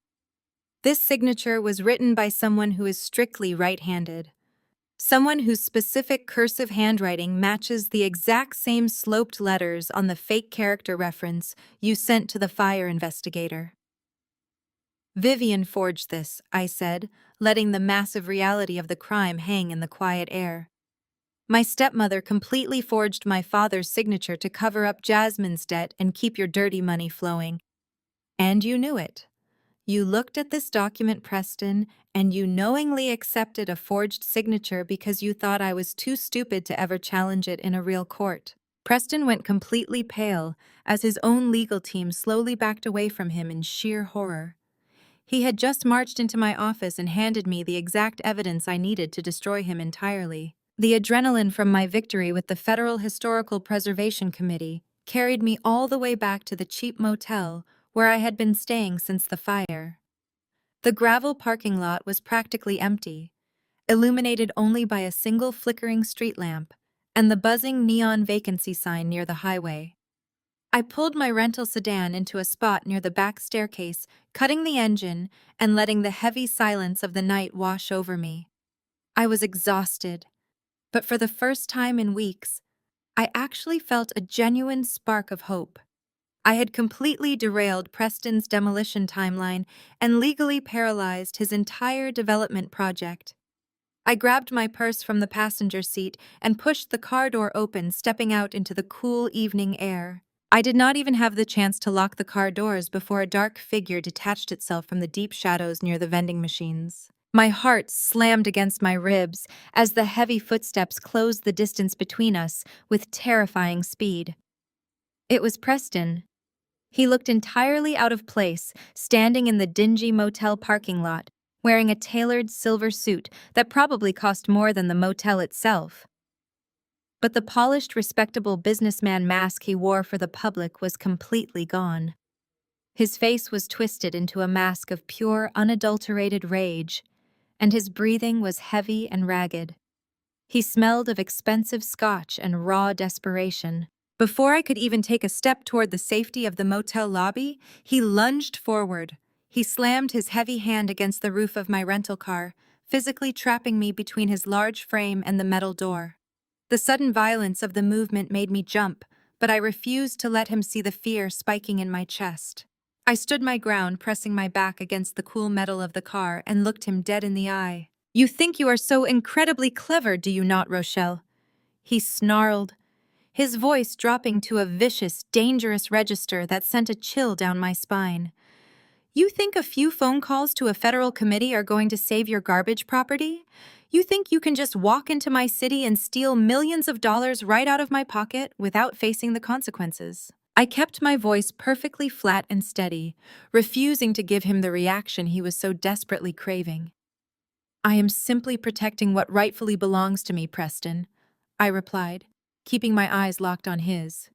This signature was written by someone who is strictly right-handed. Someone whose specific cursive handwriting matches the exact same sloped letters on the fake character reference you sent to the fire investigator. Vivian forged this, I said, letting the massive reality of the crime hang in the quiet air. My stepmother completely forged my father's signature to cover up Jasmine's debt and keep your dirty money flowing. And you knew it. You looked at this document, Preston, and you knowingly accepted a forged signature because you thought I was too stupid to ever challenge it in a real court. Preston went completely pale as his own legal team slowly backed away from him in sheer horror. He had just marched into my office and handed me the exact evidence I needed to destroy him entirely. The adrenaline from my victory with the Federal Historical Preservation Committee carried me all the way back to the cheap motel where I had been staying since the fire. The gravel parking lot was practically empty, illuminated only by a single flickering street lamp and the buzzing neon vacancy sign near the highway. I pulled my rental sedan into a spot near the back staircase, cutting the engine and letting the heavy silence of the night wash over me. I was exhausted, but for the first time in weeks, I actually felt a genuine spark of hope. I had completely derailed Preston's demolition timeline and legally paralyzed his entire development project. I grabbed my purse from the passenger seat and pushed the car door open, stepping out into the cool evening air. I did not even have the chance to lock the car doors before a dark figure detached itself from the deep shadows near the vending machines. My heart slammed against my ribs as the heavy footsteps closed the distance between us with terrifying speed. It was Preston. He looked entirely out of place, standing in the dingy motel parking lot, wearing a tailored silver suit that probably cost more than the motel itself. But the polished, respectable businessman mask he wore for the public was completely gone. His face was twisted into a mask of pure, unadulterated rage, and his breathing was heavy and ragged. He smelled of expensive scotch and raw desperation. Before I could even take a step toward the safety of the motel lobby, he lunged forward. He slammed his heavy hand against the roof of my rental car, physically trapping me between his large frame and the metal door. The sudden violence of the movement made me jump, but I refused to let him see the fear spiking in my chest. I stood my ground, pressing my back against the cool metal of the car, and looked him dead in the eye. "You think you are so incredibly clever, do you not, Rochelle?" He snarled, his voice dropping to a vicious, dangerous register that sent a chill down my spine. "You think a few phone calls to a federal committee are going to save your garbage property? You think you can just walk into my city and steal millions of dollars right out of my pocket without facing the consequences?" I kept my voice perfectly flat and steady, refusing to give him the reaction he was so desperately craving. "I am simply protecting what rightfully belongs to me, Preston," I replied, keeping my eyes locked on his.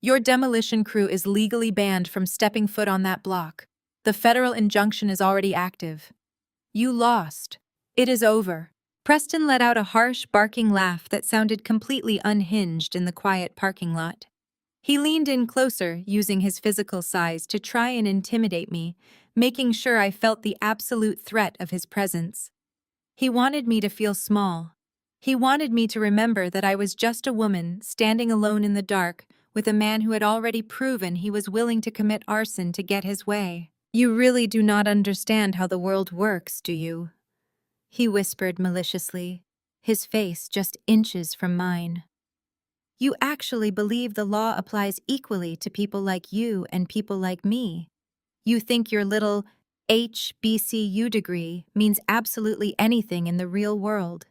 "Your demolition crew is legally banned from stepping foot on that block. The federal injunction is already active. You lost. It is over." Preston let out a harsh, barking laugh that sounded completely unhinged in the quiet parking lot. He leaned in closer, using his physical size to try and intimidate me, making sure I felt the absolute threat of his presence. He wanted me to feel small. He wanted me to remember that I was just a woman standing alone in the dark with a man who had already proven he was willing to commit arson to get his way. "You really do not understand how the world works, do you?" he whispered maliciously, his face just inches from mine. "You actually believe the law applies equally to people like you and people like me. You think your little HBCU degree means absolutely anything in the real world."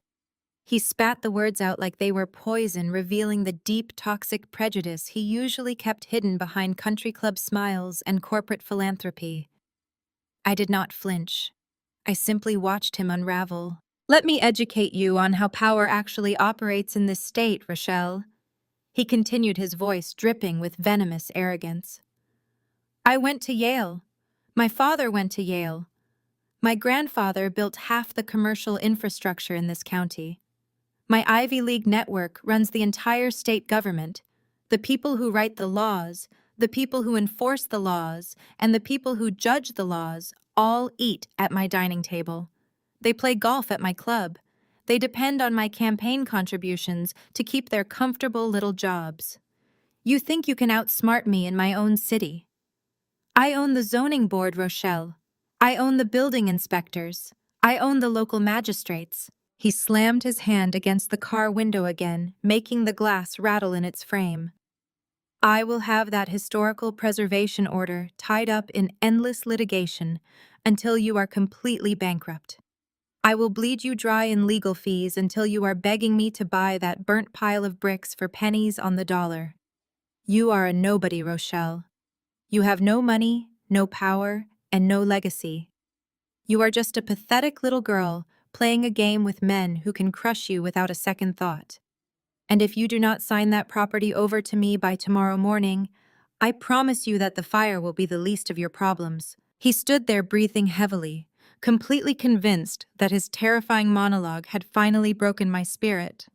He spat the words out like they were poison, revealing the deep, toxic prejudice he usually kept hidden behind country club smiles and corporate philanthropy. I did not flinch. I simply watched him unravel. "Let me educate you on how power actually operates in this state, Rochelle." He continued, his voice dripping with venomous arrogance. "I went to Yale. My father went to Yale. My grandfather built half the commercial infrastructure in this county. My Ivy League network runs the entire state government. The people who write the laws, the people who enforce the laws, and the people who judge the laws all eat at my dining table. They play golf at my club. They depend on my campaign contributions to keep their comfortable little jobs. You think you can outsmart me in my own city? I own the zoning board, Rochelle. I own the building inspectors. I own the local magistrates." He slammed his hand against the car window again, making the glass rattle in its frame. I will have that historical preservation order tied up in endless litigation until you are completely bankrupt. I will bleed you dry in legal fees until you are begging me to buy that burnt pile of bricks for pennies on the dollar. You are a nobody, Rochelle. You have no money, no power, and no legacy. You are just a pathetic little girl playing a game with men who can crush you without a second thought. And if you do not sign that property over to me by tomorrow morning, I promise you that the fire will be the least of your problems. He stood there breathing heavily, completely convinced that his terrifying monologue had finally broken my spirit.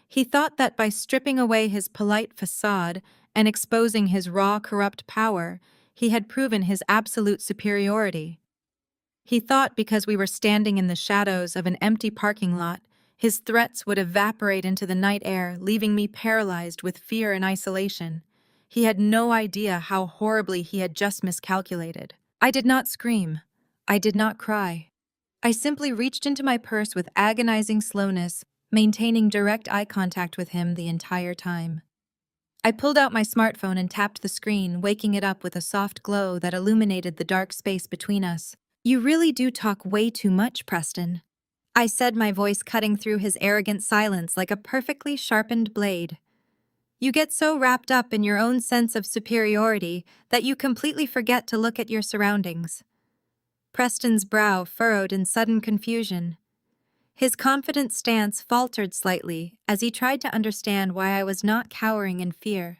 He thought that by stripping away his polite facade and exposing his raw, corrupt power, he had proven his absolute superiority. He thought because we were standing in the shadows of an empty parking lot, his threats would evaporate into the night air, leaving me paralyzed with fear and isolation. He had no idea how horribly he had just miscalculated. I did not scream. I did not cry. I simply reached into my purse with agonizing slowness, maintaining direct eye contact with him the entire time. I pulled out my smartphone and tapped the screen, waking it up with a soft glow that illuminated the dark space between us. You really do talk way too much, Preston, I said, my voice cutting through his arrogant silence like a perfectly sharpened blade. You get so wrapped up in your own sense of superiority that you completely forget to look at your surroundings. Preston's brow furrowed in sudden confusion. His confident stance faltered slightly as he tried to understand why I was not cowering in fear.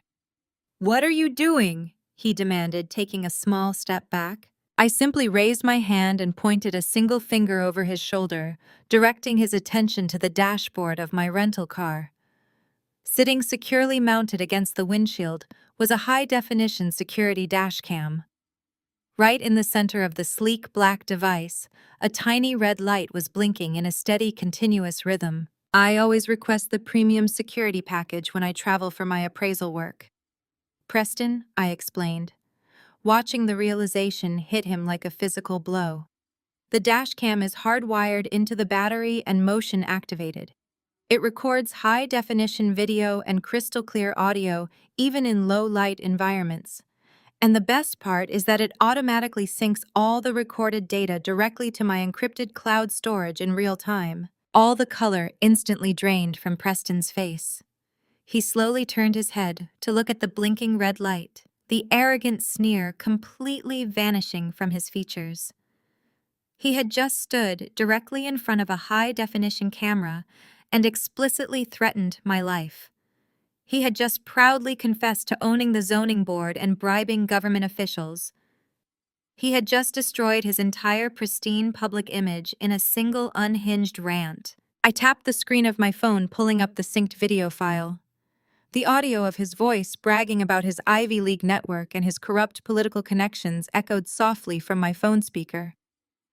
"What are you doing?" he demanded, taking a small step back. I simply raised my hand and pointed a single finger over his shoulder, directing his attention to the dashboard of my rental car. Sitting securely mounted against the windshield was a high-definition security dash cam. Right in the center of the sleek black device, a tiny red light was blinking in a steady, continuous rhythm. I always request the premium security package when I travel for my appraisal work. Preston, I explained. Watching the realization hit him like a physical blow. The dashcam is hardwired into the battery and motion activated. It records high-definition video and crystal-clear audio even in low-light environments. And the best part is that it automatically syncs all the recorded data directly to my encrypted cloud storage in real time. All the color instantly drained from Preston's face. He slowly turned his head to look at the blinking red light, the arrogant sneer completely vanishing from his features. He had just stood directly in front of a high-definition camera and explicitly threatened my life. He had just proudly confessed to owning the zoning board and bribing government officials. He had just destroyed his entire pristine public image in a single unhinged rant. I tapped the screen of my phone, pulling up the synced video file. The audio of his voice bragging about his Ivy League network and his corrupt political connections echoed softly from my phone speaker.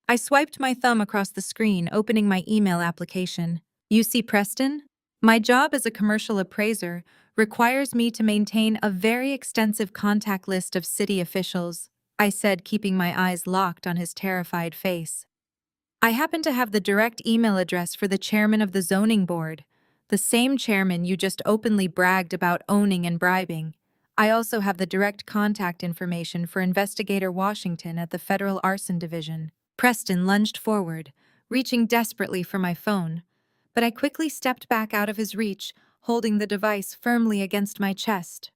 I swiped my thumb across the screen, opening my email application. "You see, Preston? My job as a commercial appraiser requires me to maintain a very extensive contact list of city officials," I said, keeping my eyes locked on his terrified face. "I happen to have the direct email address for the chairman of the zoning board, the same chairman you just openly bragged about owning and bribing. I also have the direct contact information for investigator Washington at the Federal Arson Division." Preston lunged forward, reaching desperately for my phone, but I quickly stepped back out of his reach, holding the device firmly against my chest.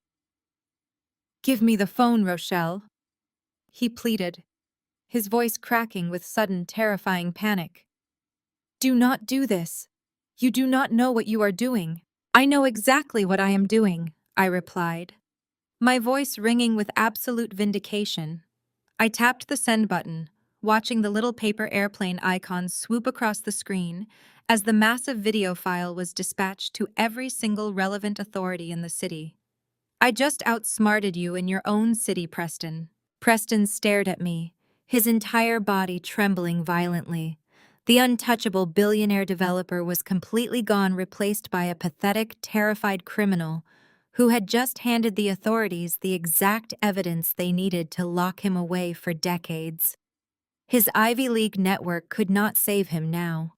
"Give me the phone, Rochelle," he pleaded, his voice cracking with sudden, terrifying panic. "Do not do this. You do not know what you are doing." "I know exactly what I am doing," I replied, my voice ringing with absolute vindication. I tapped the send button, watching the little paper airplane icon swoop across the screen as the massive video file was dispatched to every single relevant authority in the city. "I just outsmarted you in your own city, Preston." Preston stared at me, his entire body trembling violently. The untouchable billionaire developer was completely gone, replaced by a pathetic, terrified criminal who had just handed the authorities the exact evidence they needed to lock him away for decades. His Ivy League network could not save him now.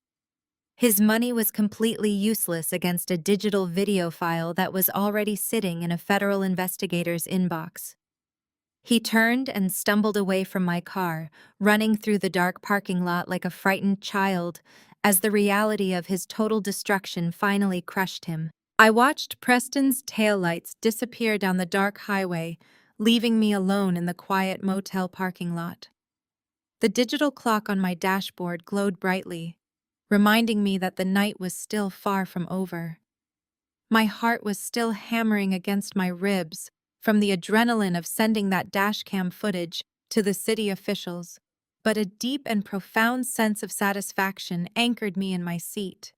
His money was completely useless against a digital video file that was already sitting in a federal investigator's inbox. He turned and stumbled away from my car, running through the dark parking lot like a frightened child, as the reality of his total destruction finally crushed him. I watched Preston's taillights disappear down the dark highway, leaving me alone in the quiet motel parking lot. The digital clock on my dashboard glowed brightly, reminding me that the night was still far from over. My heart was still hammering against my ribs from the adrenaline of sending that dashcam footage to the city officials, but a deep and profound sense of satisfaction anchored me in my seat.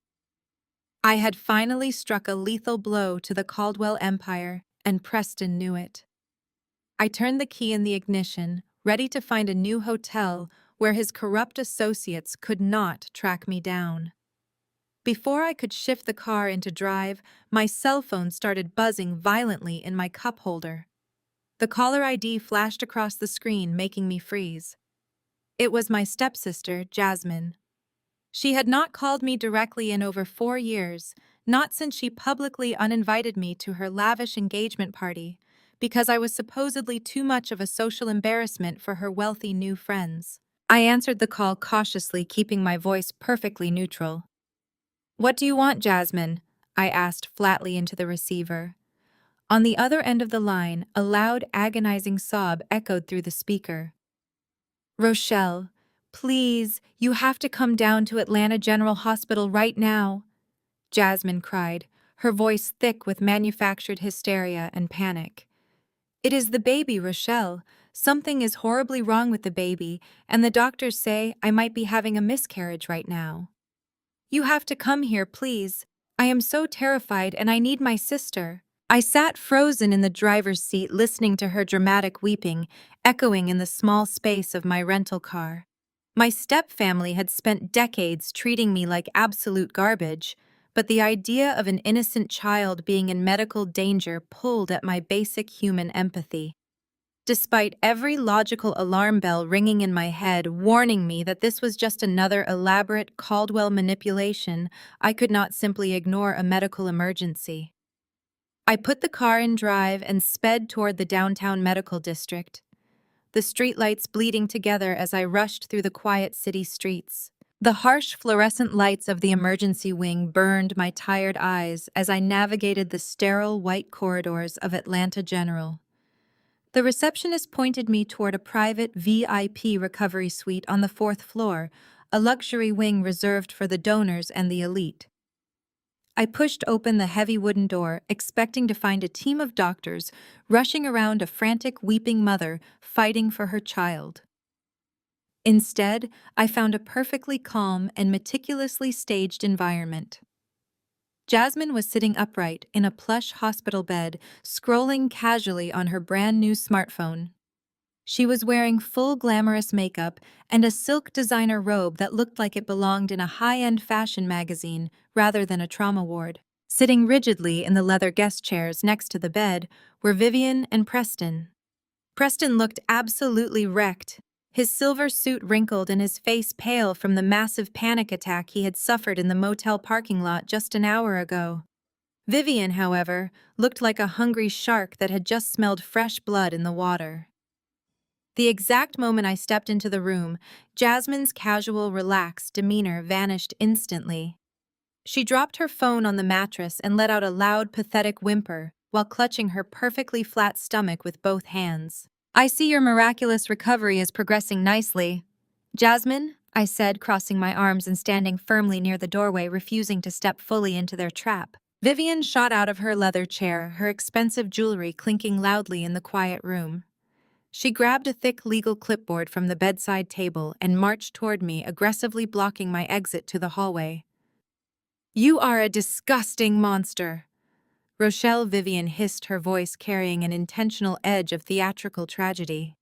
I had finally struck a lethal blow to the Caldwell empire, and Preston knew it. I turned the key in the ignition, ready to find a new hotel where his corrupt associates could not track me down. Before I could shift the car into drive, my cell phone started buzzing violently in my cup holder. The caller ID flashed across the screen, making me freeze. It was my stepsister, Jasmine. She had not called me directly in over 4 years, not since she publicly uninvited me to her lavish engagement party, because I was supposedly too much of a social embarrassment for her wealthy new friends. I answered the call cautiously, keeping my voice perfectly neutral. "What do you want, Jasmine?" I asked flatly into the receiver. On the other end of the line, a loud, agonizing sob echoed through the speaker. "Rochelle, please, you have to come down to Atlanta General Hospital right now," Jasmine cried, her voice thick with manufactured hysteria and panic. "It is the baby, Rochelle. Something is horribly wrong with the baby, and the doctors say I might be having a miscarriage right now. You have to come here, please. I am so terrified and I need my sister." I sat frozen in the driver's seat, listening to her dramatic weeping, echoing in the small space of my rental car. My stepfamily had spent decades treating me like absolute garbage, but the idea of an innocent child being in medical danger pulled at my basic human empathy. Despite every logical alarm bell ringing in my head, warning me that this was just another elaborate Caldwell manipulation, I could not simply ignore a medical emergency. I put the car in drive and sped toward the downtown medical district, the streetlights bleeding together as I rushed through the quiet city streets. The harsh fluorescent lights of the emergency wing burned my tired eyes as I navigated the sterile white corridors of Atlanta General. The receptionist pointed me toward a private VIP recovery suite on the 4th floor, a luxury wing reserved for the donors and the elite. I pushed open the heavy wooden door, expecting to find a team of doctors rushing around a frantic, weeping mother fighting for her child. Instead, I found a perfectly calm and meticulously staged environment. Jasmine was sitting upright in a plush hospital bed, scrolling casually on her brand-new smartphone. She was wearing full glamorous makeup and a silk designer robe that looked like it belonged in a high-end fashion magazine rather than a trauma ward. Sitting rigidly in the leather guest chairs next to the bed were Vivian and Preston. Preston looked absolutely wrecked, his silver suit wrinkled and his face pale from the massive panic attack he had suffered in the motel parking lot just an hour ago. Vivian, however, looked like a hungry shark that had just smelled fresh blood in the water. The exact moment I stepped into the room, Jasmine's casual, relaxed demeanor vanished instantly. She dropped her phone on the mattress and let out a loud, pathetic whimper while clutching her perfectly flat stomach with both hands. "I see your miraculous recovery is progressing nicely, Jasmine," I said, crossing my arms and standing firmly near the doorway, refusing to step fully into their trap. Vivian shot out of her leather chair, her expensive jewelry clinking loudly in the quiet room. She grabbed a thick legal clipboard from the bedside table and marched toward me, aggressively blocking my exit to the hallway. "You are a disgusting monster," Rochelle Vivian hissed, her voice carrying an intentional edge of theatrical tragedy.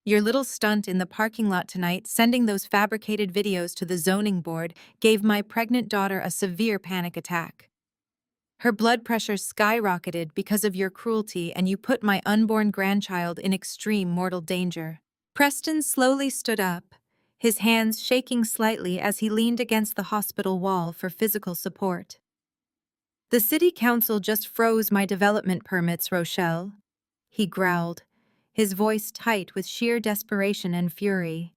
"Your little stunt in the parking lot tonight, sending those fabricated videos to the zoning board, gave my pregnant daughter a severe panic attack. Her blood pressure skyrocketed because of your cruelty, and you put my unborn grandchild in extreme mortal danger." Preston slowly stood up, his hands shaking slightly as he leaned against the hospital wall for physical support. "The city council just froze my development permits, Rochelle," he growled, his voice tight with sheer desperation and fury.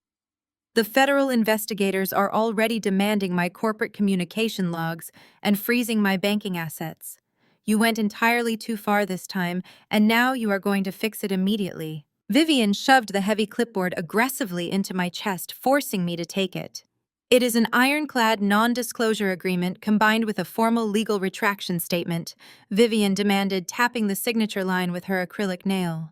"The federal investigators are already demanding my corporate communication logs and freezing my banking assets. You went entirely too far this time, and now you are going to fix it immediately." Vivian shoved the heavy clipboard aggressively into my chest, forcing me to take it. "It is an ironclad non-disclosure agreement combined with a formal legal retraction statement," Vivian demanded, tapping the signature line with her acrylic nail.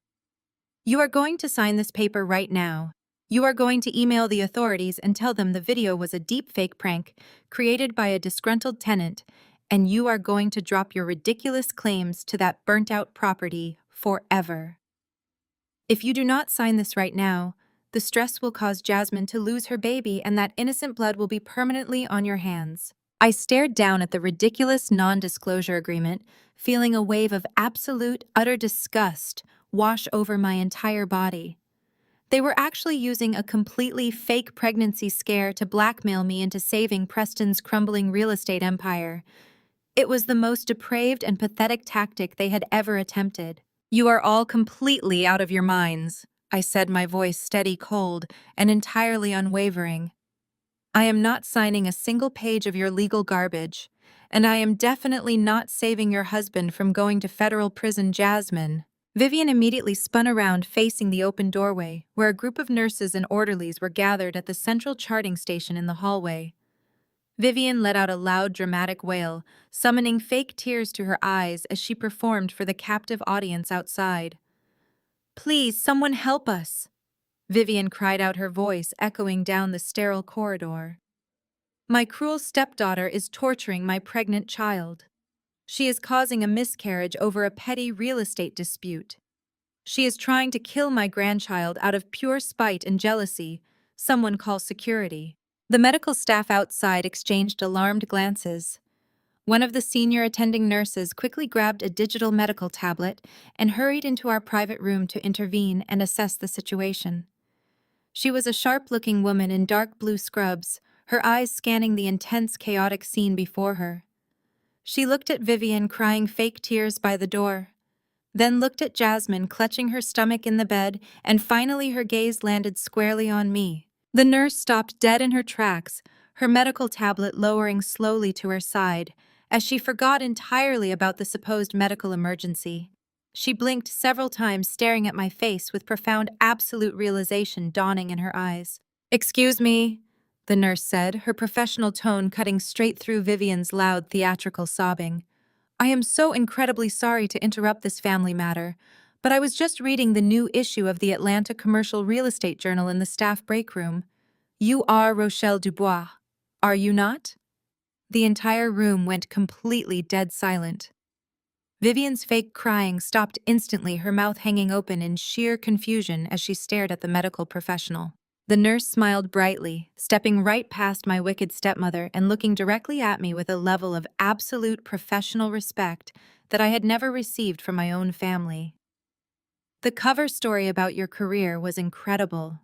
"You are going to sign this paper right now. You are going to email the authorities and tell them the video was a deepfake prank created by a disgruntled tenant, and you are going to drop your ridiculous claims to that burnt-out property forever. If you do not sign this right now, the stress will cause Jasmine to lose her baby and that innocent blood will be permanently on your hands." I stared down at the ridiculous non-disclosure agreement, feeling a wave of absolute, utter disgust wash over my entire body. They were actually using a completely fake pregnancy scare to blackmail me into saving Preston's crumbling real estate empire. It was the most depraved and pathetic tactic they had ever attempted. "You are all completely out of your minds," I said, my voice steady, cold, and entirely unwavering. "I am not signing a single page of your legal garbage, and I am definitely not saving your husband from going to federal prison, Jasmine." Vivian immediately spun around, facing the open doorway, where a group of nurses and orderlies were gathered at the central charting station in the hallway. Vivian let out a loud, dramatic wail, summoning fake tears to her eyes as she performed for the captive audience outside. "Please, someone help us!" Vivian cried out, her voice echoing down the sterile corridor. "My cruel stepdaughter is torturing my pregnant child. She is causing a miscarriage over a petty real estate dispute. She is trying to kill my grandchild out of pure spite and jealousy. Someone call security." The medical staff outside exchanged alarmed glances. One of the senior attending nurses quickly grabbed a digital medical tablet and hurried into our private room to intervene and assess the situation. She was a sharp-looking woman in dark blue scrubs, her eyes scanning the intense, chaotic scene before her. She looked at Vivian crying fake tears by the door, then looked at Jasmine clutching her stomach in the bed, and finally her gaze landed squarely on me. The nurse stopped dead in her tracks, her medical tablet lowering slowly to her side, as she forgot entirely about the supposed medical emergency. She blinked several times, staring at my face with profound absolute realization dawning in her eyes. "Excuse me," the nurse said, her professional tone cutting straight through Vivian's loud theatrical sobbing. "I am so incredibly sorry to interrupt this family matter, but I was just reading the new issue of the Atlanta Commercial Real Estate Journal in the staff break room. You are Rochelle Dubois, are you not?" The entire room went completely dead silent. Vivian's fake crying stopped instantly, her mouth hanging open in sheer confusion as she stared at the medical professional. The nurse smiled brightly, stepping right past my wicked stepmother and looking directly at me with a level of absolute professional respect that I had never received from my own family. "The cover story about your career was incredible."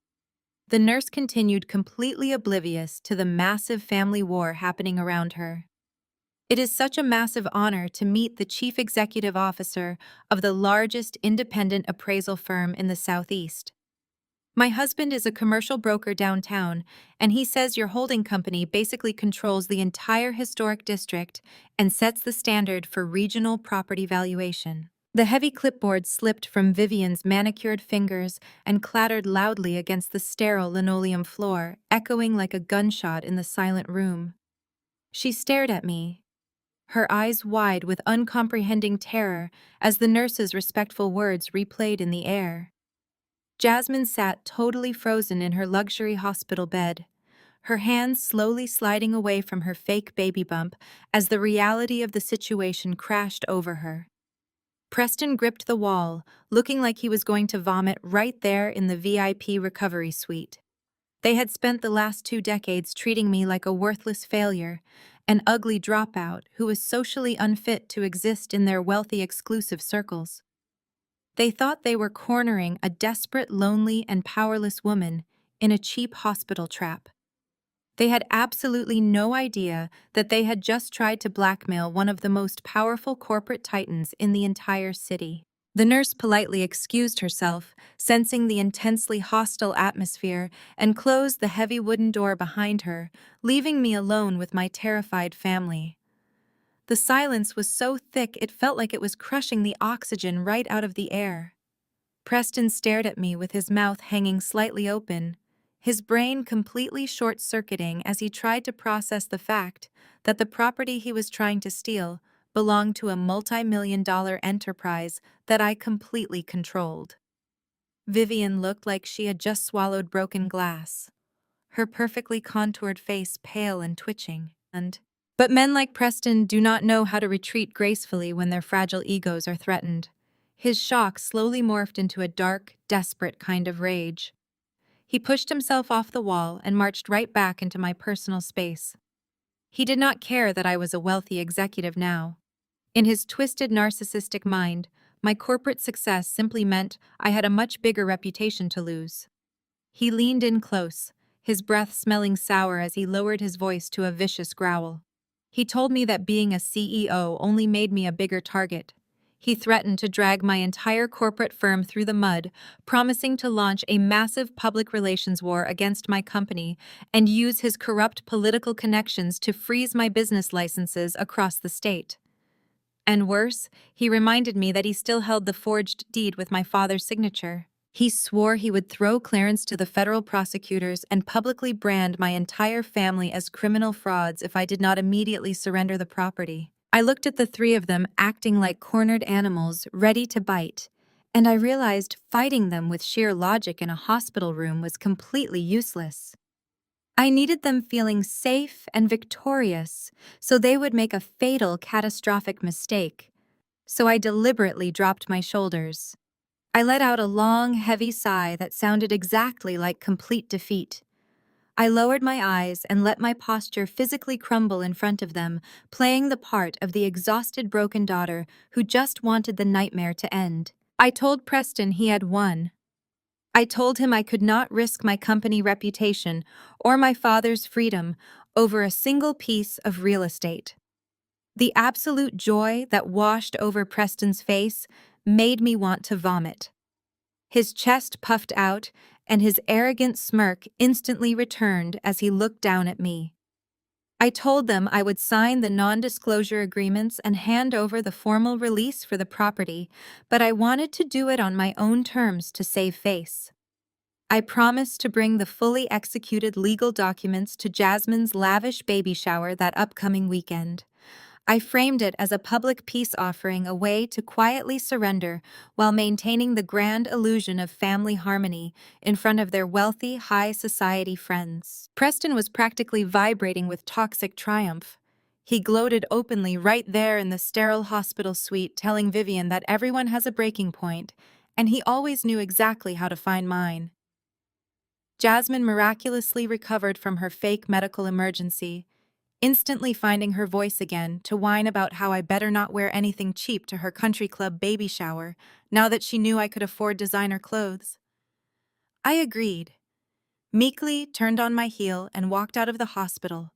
The nurse continued, completely oblivious to the massive family war happening around her. "It is such a massive honor to meet the chief executive officer of the largest independent appraisal firm in the Southeast. My husband is a commercial broker downtown, and he says your holding company basically controls the entire historic district and sets the standard for regional property valuation." The heavy clipboard slipped from Vivian's manicured fingers and clattered loudly against the sterile linoleum floor, echoing like a gunshot in the silent room. She stared at me, her eyes wide with uncomprehending terror as the nurse's respectful words replayed in the air. Jasmine sat totally frozen in her luxury hospital bed, her hands slowly sliding away from her fake baby bump as the reality of the situation crashed over her. Preston gripped the wall, looking like he was going to vomit right there in the VIP recovery suite. They had spent the last 2 decades treating me like a worthless failure, an ugly dropout who was socially unfit to exist in their wealthy, exclusive circles. They thought they were cornering a desperate, lonely, and powerless woman, in a cheap hospital trap. They had absolutely no idea that they had just tried to blackmail one of the most powerful corporate titans in the entire city. The nurse politely excused herself, sensing the intensely hostile atmosphere, and closed the heavy wooden door behind her, leaving me alone with my terrified family. The silence was so thick it felt like it was crushing the oxygen right out of the air. Preston stared at me with his mouth hanging slightly open, his brain completely short-circuiting as he tried to process the fact that the property he was trying to steal belonged to a multi-million-dollar enterprise that I completely controlled. Vivian looked like she had just swallowed broken glass, her perfectly contoured face pale and twitching. But men like Preston do not know how to retreat gracefully when their fragile egos are threatened. His shock slowly morphed into a dark, desperate kind of rage. He pushed himself off the wall and marched right back into my personal space. He did not care that I was a wealthy executive now. In his twisted narcissistic mind, my corporate success simply meant I had a much bigger reputation to lose. He leaned in close, his breath smelling sour as he lowered his voice to a vicious growl. He told me that being a CEO only made me a bigger target. He threatened to drag my entire corporate firm through the mud, promising to launch a massive public relations war against my company and use his corrupt political connections to freeze my business licenses across the state. And worse, he reminded me that he still held the forged deed with my father's signature. He swore he would throw Clarence to the federal prosecutors and publicly brand my entire family as criminal frauds if I did not immediately surrender the property. I looked at the three of them acting like cornered animals, ready to bite, and I realized fighting them with sheer logic in a hospital room was completely useless. I needed them feeling safe and victorious, so they would make a fatal, catastrophic mistake. So I deliberately dropped my shoulders. I let out a long, heavy sigh that sounded exactly like complete defeat. I lowered my eyes and let my posture physically crumble in front of them, playing the part of the exhausted broken daughter who just wanted the nightmare to end. I told Preston he had won. I told him I could not risk my company reputation or my father's freedom over a single piece of real estate. The absolute joy that washed over Preston's face made me want to vomit. His chest puffed out, and his arrogant smirk instantly returned as he looked down at me. I told them I would sign the non-disclosure agreements and hand over the formal release for the property, but I wanted to do it on my own terms to save face. I promised to bring the fully executed legal documents to Jasmine's lavish baby shower that upcoming weekend. I framed it as a public peace offering, a way to quietly surrender while maintaining the grand illusion of family harmony in front of their wealthy, high society friends. Preston was practically vibrating with toxic triumph. He gloated openly right there in the sterile hospital suite, telling Vivian that everyone has a breaking point, and he always knew exactly how to find mine. Jasmine miraculously recovered from her fake medical emergency, instantly finding her voice again to whine about how I better not wear anything cheap to her country club baby shower, now that she knew I could afford designer clothes. I agreed, meekly turned on my heel and walked out of the hospital,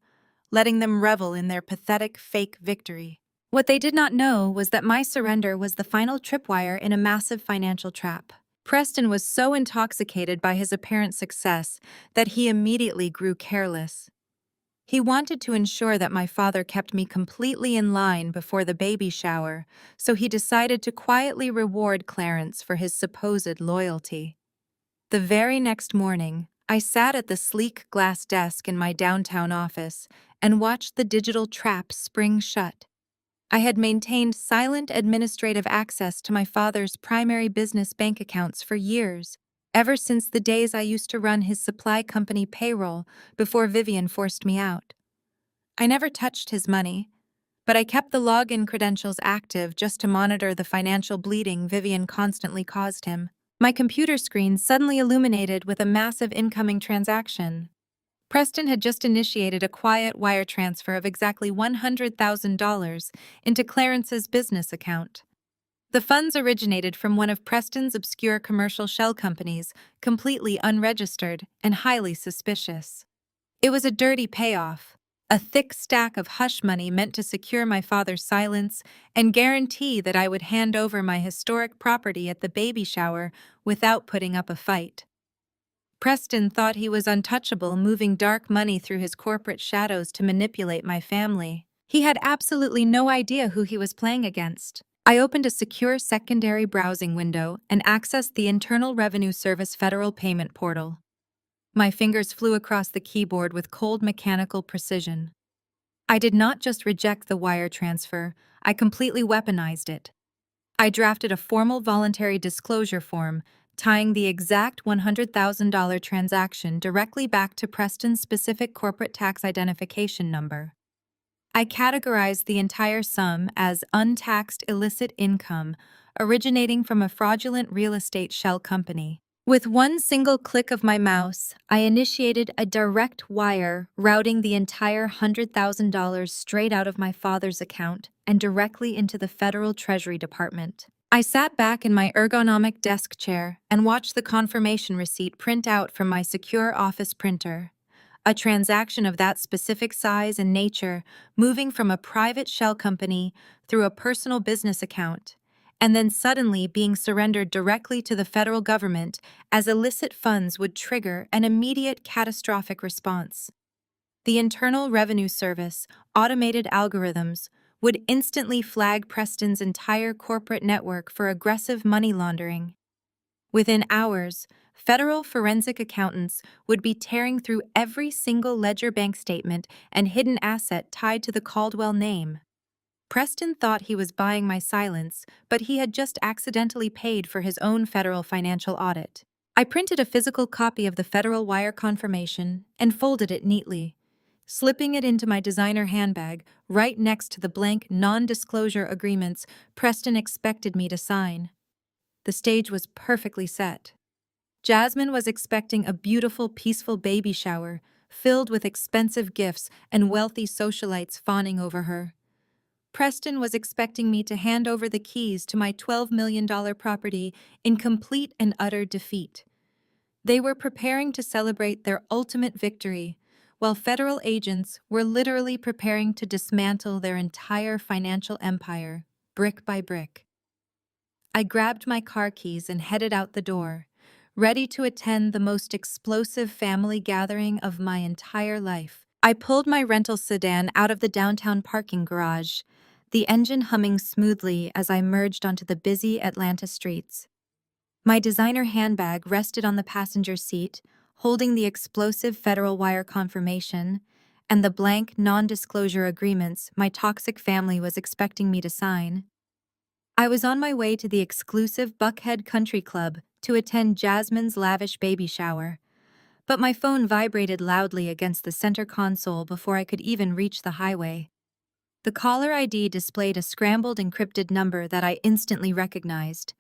letting them revel in their pathetic fake victory. What they did not know was that my surrender was the final tripwire in a massive financial trap. Preston was so intoxicated by his apparent success that he immediately grew careless. He wanted to ensure that my father kept me completely in line before the baby shower, so he decided to quietly reward Clarence for his supposed loyalty. The very next morning, I sat at the sleek glass desk in my downtown office and watched the digital trap spring shut. I had maintained silent administrative access to my father's primary business bank accounts for years, ever since the days I used to run his supply company payroll before Vivian forced me out. I never touched his money, but I kept the login credentials active just to monitor the financial bleeding Vivian constantly caused him. My computer screen suddenly illuminated with a massive incoming transaction. Preston had just initiated a quiet wire transfer of exactly $100,000 into Clarence's business account. The funds originated from one of Preston's obscure commercial shell companies, completely unregistered and highly suspicious. It was a dirty payoff, a thick stack of hush money meant to secure my father's silence and guarantee that I would hand over my historic property at the baby shower without putting up a fight. Preston thought he was untouchable, moving dark money through his corporate shadows to manipulate my family. He had absolutely no idea who he was playing against. I opened a secure secondary browsing window and accessed the Internal Revenue Service federal payment portal. My fingers flew across the keyboard with cold mechanical precision. I did not just reject the wire transfer, I completely weaponized it. I drafted a formal voluntary disclosure form, tying the exact $100,000 transaction directly back to Preston's specific corporate tax identification number. I categorized the entire sum as untaxed illicit income originating from a fraudulent real estate shell company. With one single click of my mouse, I initiated a direct wire routing the entire $100,000 straight out of my father's account and directly into the Federal Treasury Department. I sat back in my ergonomic desk chair and watched the confirmation receipt print out from my secure office printer. A transaction of that specific size and nature, moving from a private shell company through a personal business account, and then suddenly being surrendered directly to the federal government as illicit funds would trigger an immediate catastrophic response. The Internal Revenue Service automated algorithms would instantly flag Preston's entire corporate network for aggressive money laundering. Within hours, federal forensic accountants would be tearing through every single ledger bank statement and hidden asset tied to the Caldwell name. Preston thought he was buying my silence, but he had just accidentally paid for his own federal financial audit. I printed a physical copy of the federal wire confirmation and folded it neatly, slipping it into my designer handbag right next to the blank non-disclosure agreements Preston expected me to sign. The stage was perfectly set. Jasmine was expecting a beautiful, peaceful baby shower, filled with expensive gifts and wealthy socialites fawning over her. Preston was expecting me to hand over the keys to my $12 million property in complete and utter defeat. They were preparing to celebrate their ultimate victory, while federal agents were literally preparing to dismantle their entire financial empire, brick by brick. I grabbed my car keys and headed out the door, ready to attend the most explosive family gathering of my entire life. I pulled my rental sedan out of the downtown parking garage, the engine humming smoothly as I merged onto the busy Atlanta streets. My designer handbag rested on the passenger seat, holding the explosive federal wire confirmation and the blank non-disclosure agreements my toxic family was expecting me to sign. I was on my way to the exclusive Buckhead Country Club to attend Jasmine's lavish baby shower, but my phone vibrated loudly against the center console before I could even reach the highway. The caller ID displayed a scrambled encrypted number that I instantly recognized.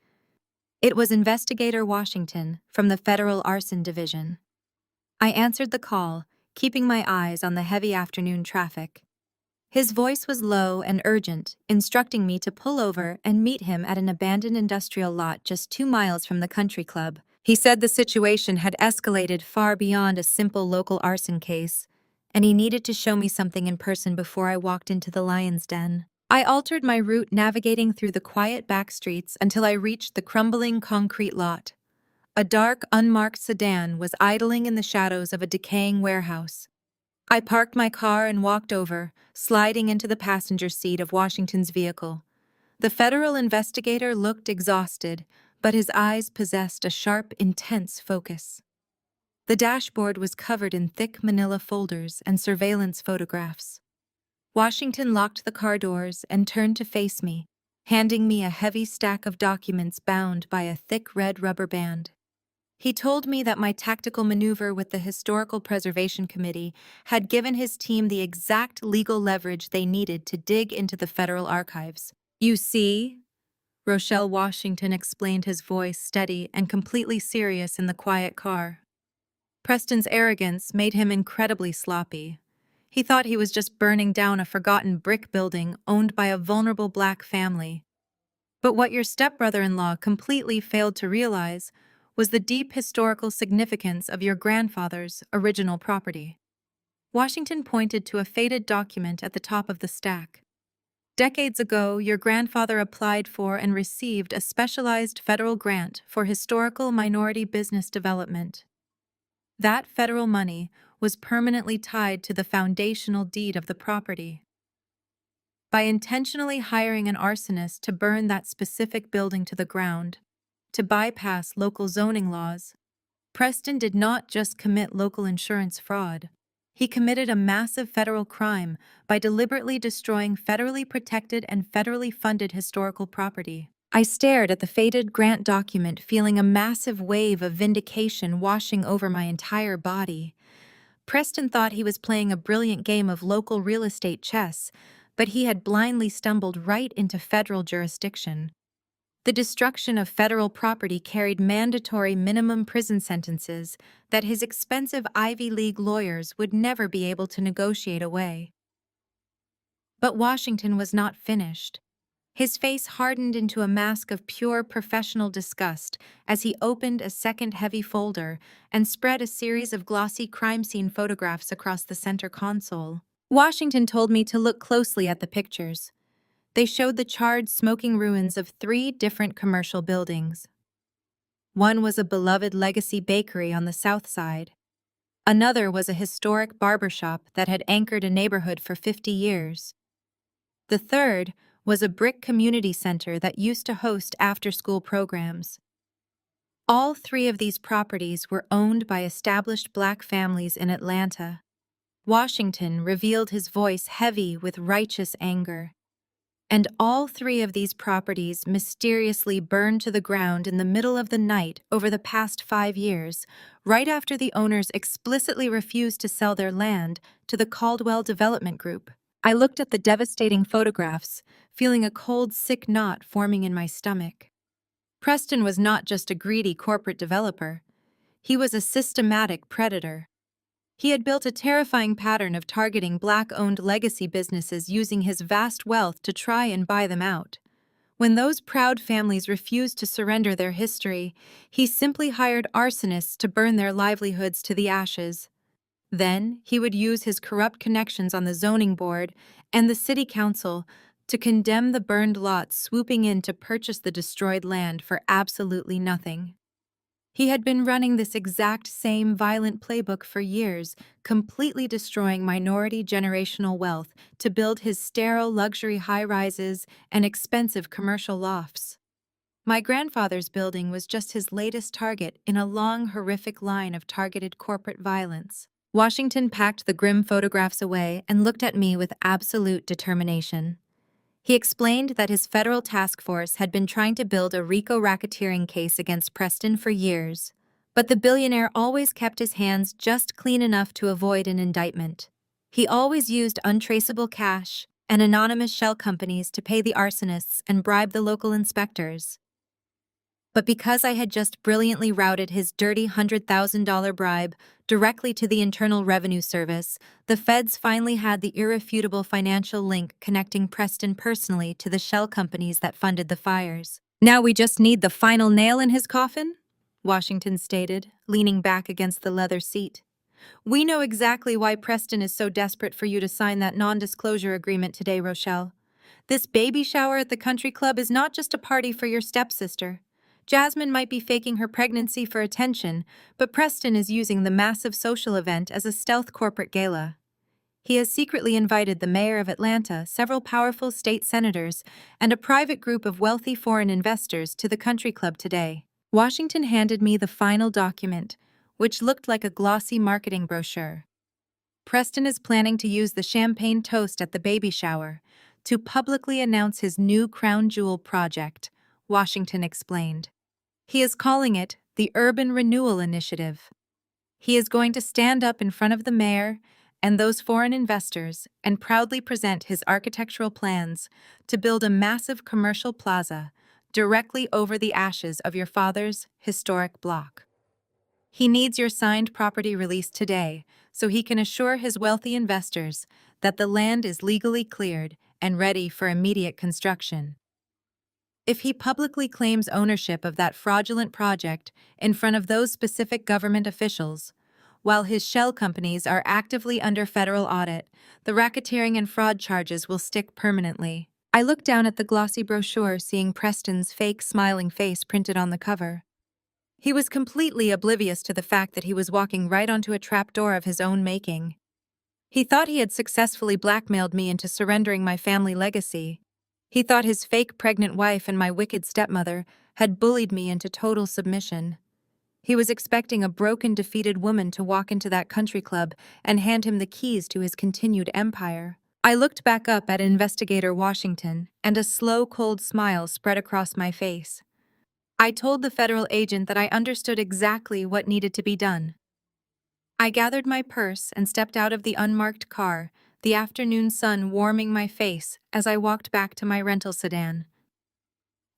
It was Investigator Washington from the Federal Arson Division. I answered the call, keeping my eyes on the heavy afternoon traffic. His voice was low and urgent, instructing me to pull over and meet him at an abandoned industrial lot just 2 miles from the country club. He said the situation had escalated far beyond a simple local arson case, and he needed to show me something in person before I walked into the lion's den. I altered my route, navigating through the quiet back streets until I reached the crumbling concrete lot. A dark, unmarked sedan was idling in the shadows of a decaying warehouse. I parked my car and walked over, sliding into the passenger seat of Washington's vehicle. The federal investigator looked exhausted, but his eyes possessed a sharp, intense focus. The dashboard was covered in thick manila folders and surveillance photographs. Washington locked the car doors and turned to face me, handing me a heavy stack of documents bound by a thick red rubber band. He told me that my tactical maneuver with the Historical Preservation Committee had given his team the exact legal leverage they needed to dig into the federal archives. "You see?" Rochelle Washington explained, his voice steady and completely serious in the quiet car. Preston's arrogance made him incredibly sloppy. He thought he was just burning down a forgotten brick building owned by a vulnerable black family. But what your stepbrother-in-law completely failed to realize was the deep historical significance of your grandfather's original property. Washington pointed to a faded document at the top of the stack. Decades ago, your grandfather applied for and received a specialized federal grant for historical minority business development. That federal money was permanently tied to the foundational deed of the property. By intentionally hiring an arsonist to burn that specific building to the ground, to bypass local zoning laws, Preston did not just commit local insurance fraud. He committed a massive federal crime by deliberately destroying federally protected and federally funded historical property. I stared at the faded grant document, feeling a massive wave of vindication washing over my entire body. Preston thought he was playing a brilliant game of local real estate chess, but he had blindly stumbled right into federal jurisdiction. The destruction of federal property carried mandatory minimum prison sentences that his expensive Ivy League lawyers would never be able to negotiate away. But Washington was not finished. His face hardened into a mask of pure professional disgust as he opened a second heavy folder and spread a series of glossy crime scene photographs across the center console. Washington told me to look closely at the pictures. They showed the charred, smoking ruins of 3 different commercial buildings. One was a beloved legacy bakery on the south side. Another was a historic barbershop that had anchored a neighborhood for 50 years. The third was a brick community center that used to host after-school programs. All 3 of these properties were owned by established Black families in Atlanta. Washington revealed his voice heavy with righteous anger. And all 3 of these properties mysteriously burned to the ground in the middle of the night over the past 5 years, right after the owners explicitly refused to sell their land to the Caldwell Development Group. I looked at the devastating photographs, feeling a cold, sick knot forming in my stomach. Preston was not just a greedy corporate developer. He was a systematic predator. He had built a terrifying pattern of targeting Black-owned legacy businesses using his vast wealth to try and buy them out. When those proud families refused to surrender their history, he simply hired arsonists to burn their livelihoods to the ashes. Then, he would use his corrupt connections on the zoning board and the city council to condemn the burned lots, swooping in to purchase the destroyed land for absolutely nothing. He had been running this exact same violent playbook for years, completely destroying minority generational wealth to build his sterile luxury high-rises and expensive commercial lofts. My grandfather's building was just his latest target in a long, horrific line of targeted corporate violence. Washington packed the grim photographs away and looked at me with absolute determination. He explained that his federal task force had been trying to build a RICO racketeering case against Preston for years, but the billionaire always kept his hands just clean enough to avoid an indictment. He always used untraceable cash and anonymous shell companies to pay the arsonists and bribe the local inspectors. But because I had just brilliantly routed his dirty $100,000 bribe directly to the Internal Revenue Service, the feds finally had the irrefutable financial link connecting Preston personally to the shell companies that funded the fires. "Now we just need the final nail in his coffin," Washington stated, leaning back against the leather seat. "We know exactly why Preston is so desperate for you to sign that non-disclosure agreement today, Rochelle. This baby shower at the country club is not just a party for your stepsister. Jasmine might be faking her pregnancy for attention, but Preston is using the massive social event as a stealth corporate gala. He has secretly invited the mayor of Atlanta, several powerful state senators, and a private group of wealthy foreign investors to the country club today." Washington handed me the final document, which looked like a glossy marketing brochure. "Preston is planning to use the champagne toast at the baby shower to publicly announce his new crown jewel project," Washington explained. "He is calling it the Urban Renewal Initiative. He is going to stand up in front of the mayor and those foreign investors and proudly present his architectural plans to build a massive commercial plaza directly over the ashes of your father's historic block. He needs your signed property release today so he can assure his wealthy investors that the land is legally cleared and ready for immediate construction." If he publicly claims ownership of that fraudulent project in front of those specific government officials, while his shell companies are actively under federal audit, the racketeering and fraud charges will stick permanently. I looked down at the glossy brochure, seeing Preston's fake smiling face printed on the cover. He was completely oblivious to the fact that he was walking right onto a trapdoor of his own making. He thought he had successfully blackmailed me into surrendering my family legacy. He thought his fake pregnant wife and my wicked stepmother had bullied me into total submission. He was expecting a broken, defeated woman to walk into that country club and hand him the keys to his continued empire. I looked back up at Investigator Washington, and a slow, cold smile spread across my face. I told the federal agent that I understood exactly what needed to be done. I gathered my purse and stepped out of the unmarked car, the afternoon sun warming my face as I walked back to my rental sedan.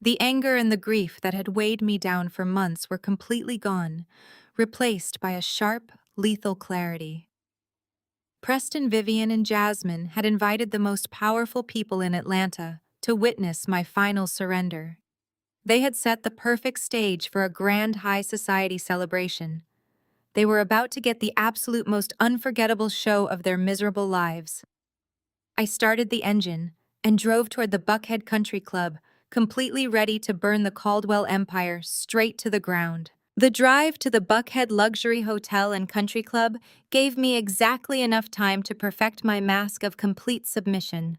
The anger and the grief that had weighed me down for months were completely gone, replaced by a sharp, lethal clarity. Preston, Vivian, and Jasmine had invited the most powerful people in Atlanta to witness my final surrender. They had set the perfect stage for a grand high society celebration. They were about to get the absolute most unforgettable show of their miserable lives. I started the engine and drove toward the Buckhead Country Club, completely ready to burn the Caldwell Empire straight to the ground. The drive to the Buckhead Luxury Hotel and Country Club gave me exactly enough time to perfect my mask of complete submission.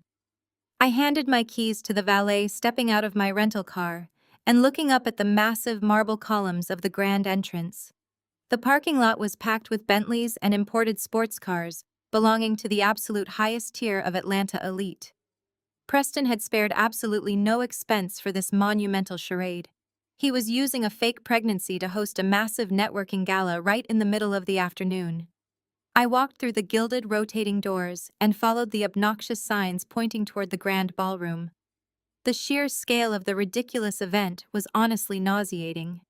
I handed my keys to the valet, stepping out of my rental car and looking up at the massive marble columns of the grand entrance. The parking lot was packed with Bentleys and imported sports cars, belonging to the absolute highest tier of Atlanta elite. Preston had spared absolutely no expense for this monumental charade. He was using a fake pregnancy to host a massive networking gala right in the middle of the afternoon. I walked through the gilded, rotating doors and followed the obnoxious signs pointing toward the grand ballroom. The sheer scale of the ridiculous event was honestly nauseating.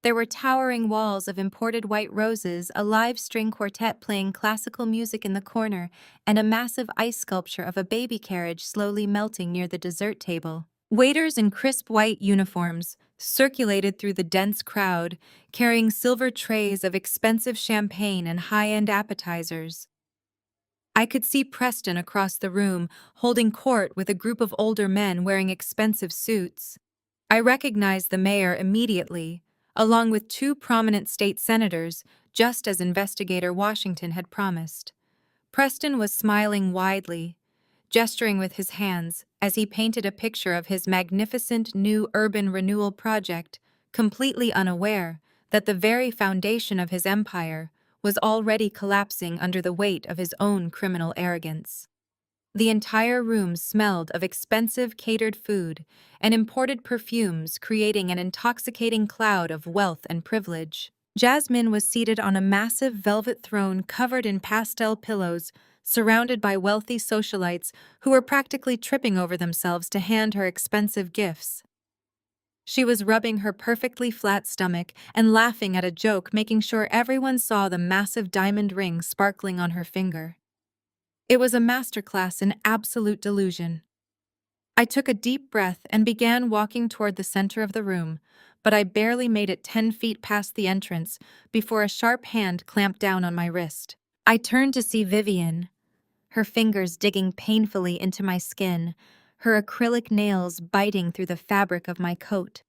There were towering walls of imported white roses, a live string quartet playing classical music in the corner, and a massive ice sculpture of a baby carriage slowly melting near the dessert table. Waiters in crisp white uniforms circulated through the dense crowd, carrying silver trays of expensive champagne and high-end appetizers. I could see Preston across the room, holding court with a group of older men wearing expensive suits. I recognized the mayor immediately, along with two prominent state senators, just as Investigator Washington had promised. Preston was smiling widely, gesturing with his hands as he painted a picture of his magnificent new urban renewal project, completely unaware that the very foundation of his empire was already collapsing under the weight of his own criminal arrogance. The entire room smelled of expensive catered food and imported perfumes, creating an intoxicating cloud of wealth and privilege. Jasmine was seated on a massive velvet throne covered in pastel pillows, surrounded by wealthy socialites who were practically tripping over themselves to hand her expensive gifts. She was rubbing her perfectly flat stomach and laughing at a joke, making sure everyone saw the massive diamond ring sparkling on her finger. It was a masterclass in absolute delusion. I took a deep breath and began walking toward the center of the room, but I barely made it 10 feet past the entrance before a sharp hand clamped down on my wrist. I turned to see Vivian, her fingers digging painfully into my skin, her acrylic nails biting through the fabric of my coat.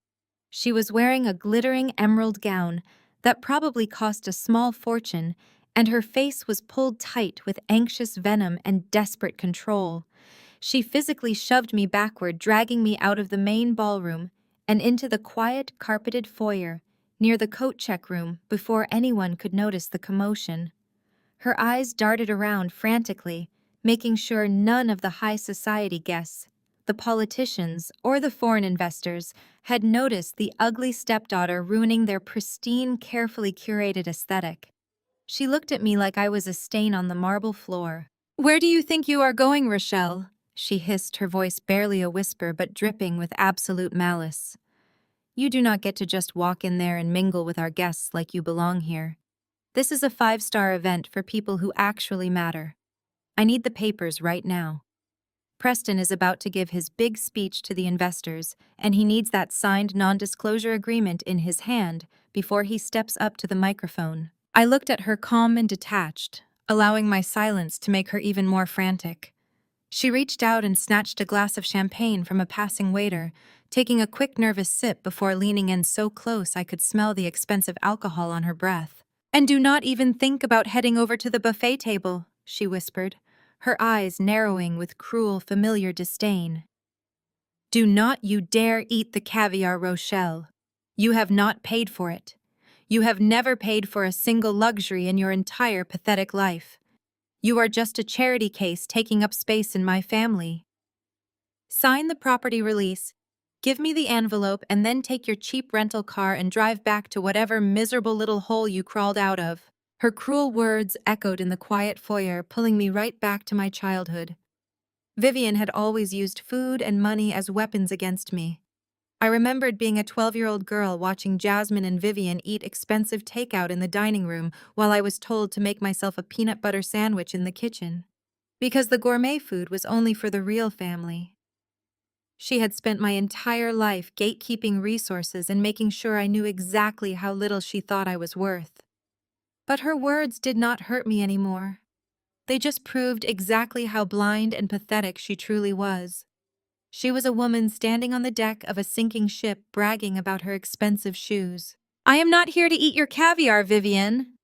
She was wearing a glittering emerald gown that probably cost a small fortune, and her face was pulled tight with anxious venom and desperate control. She physically shoved me backward, dragging me out of the main ballroom and into the quiet, carpeted foyer near the coat check room before anyone could notice the commotion. Her eyes darted around frantically, making sure none of the high society guests, the politicians, or the foreign investors had noticed the ugly stepdaughter ruining their pristine, carefully curated aesthetic. She looked at me like I was a stain on the marble floor. "Where do you think you are going, Rochelle?" she hissed, her voice barely a whisper but dripping with absolute malice. "You do not get to just walk in there and mingle with our guests like you belong here. This is a 5-star event for people who actually matter. I need the papers right now." Preston is about to give his big speech to the investors, and he needs that signed non-disclosure agreement in his hand before he steps up to the microphone. I looked at her calm and detached, allowing my silence to make her even more frantic. She reached out and snatched a glass of champagne from a passing waiter, taking a quick nervous sip before leaning in so close I could smell the expensive alcohol on her breath. "And do not even think about heading over to the buffet table," she whispered, her eyes narrowing with cruel, familiar disdain. "Do not you dare eat the caviar, Rochelle. You have not paid for it. You have never paid for a single luxury in your entire pathetic life. You are just a charity case taking up space in my family. Sign the property release, give me the envelope, and then take your cheap rental car and drive back to whatever miserable little hole you crawled out of." Her cruel words echoed in the quiet foyer, pulling me right back to my childhood. Vivian had always used food and money as weapons against me. I remembered being a 12-year-old girl watching Jasmine and Vivian eat expensive takeout in the dining room while I was told to make myself a peanut butter sandwich in the kitchen. Because the gourmet food was only for the real family. She had spent my entire life gatekeeping resources and making sure I knew exactly how little she thought I was worth. But her words did not hurt me anymore. They just proved exactly how blind and pathetic she truly was. She was a woman standing on the deck of a sinking ship bragging about her expensive shoes. "I am not here to eat your caviar, Vivian,"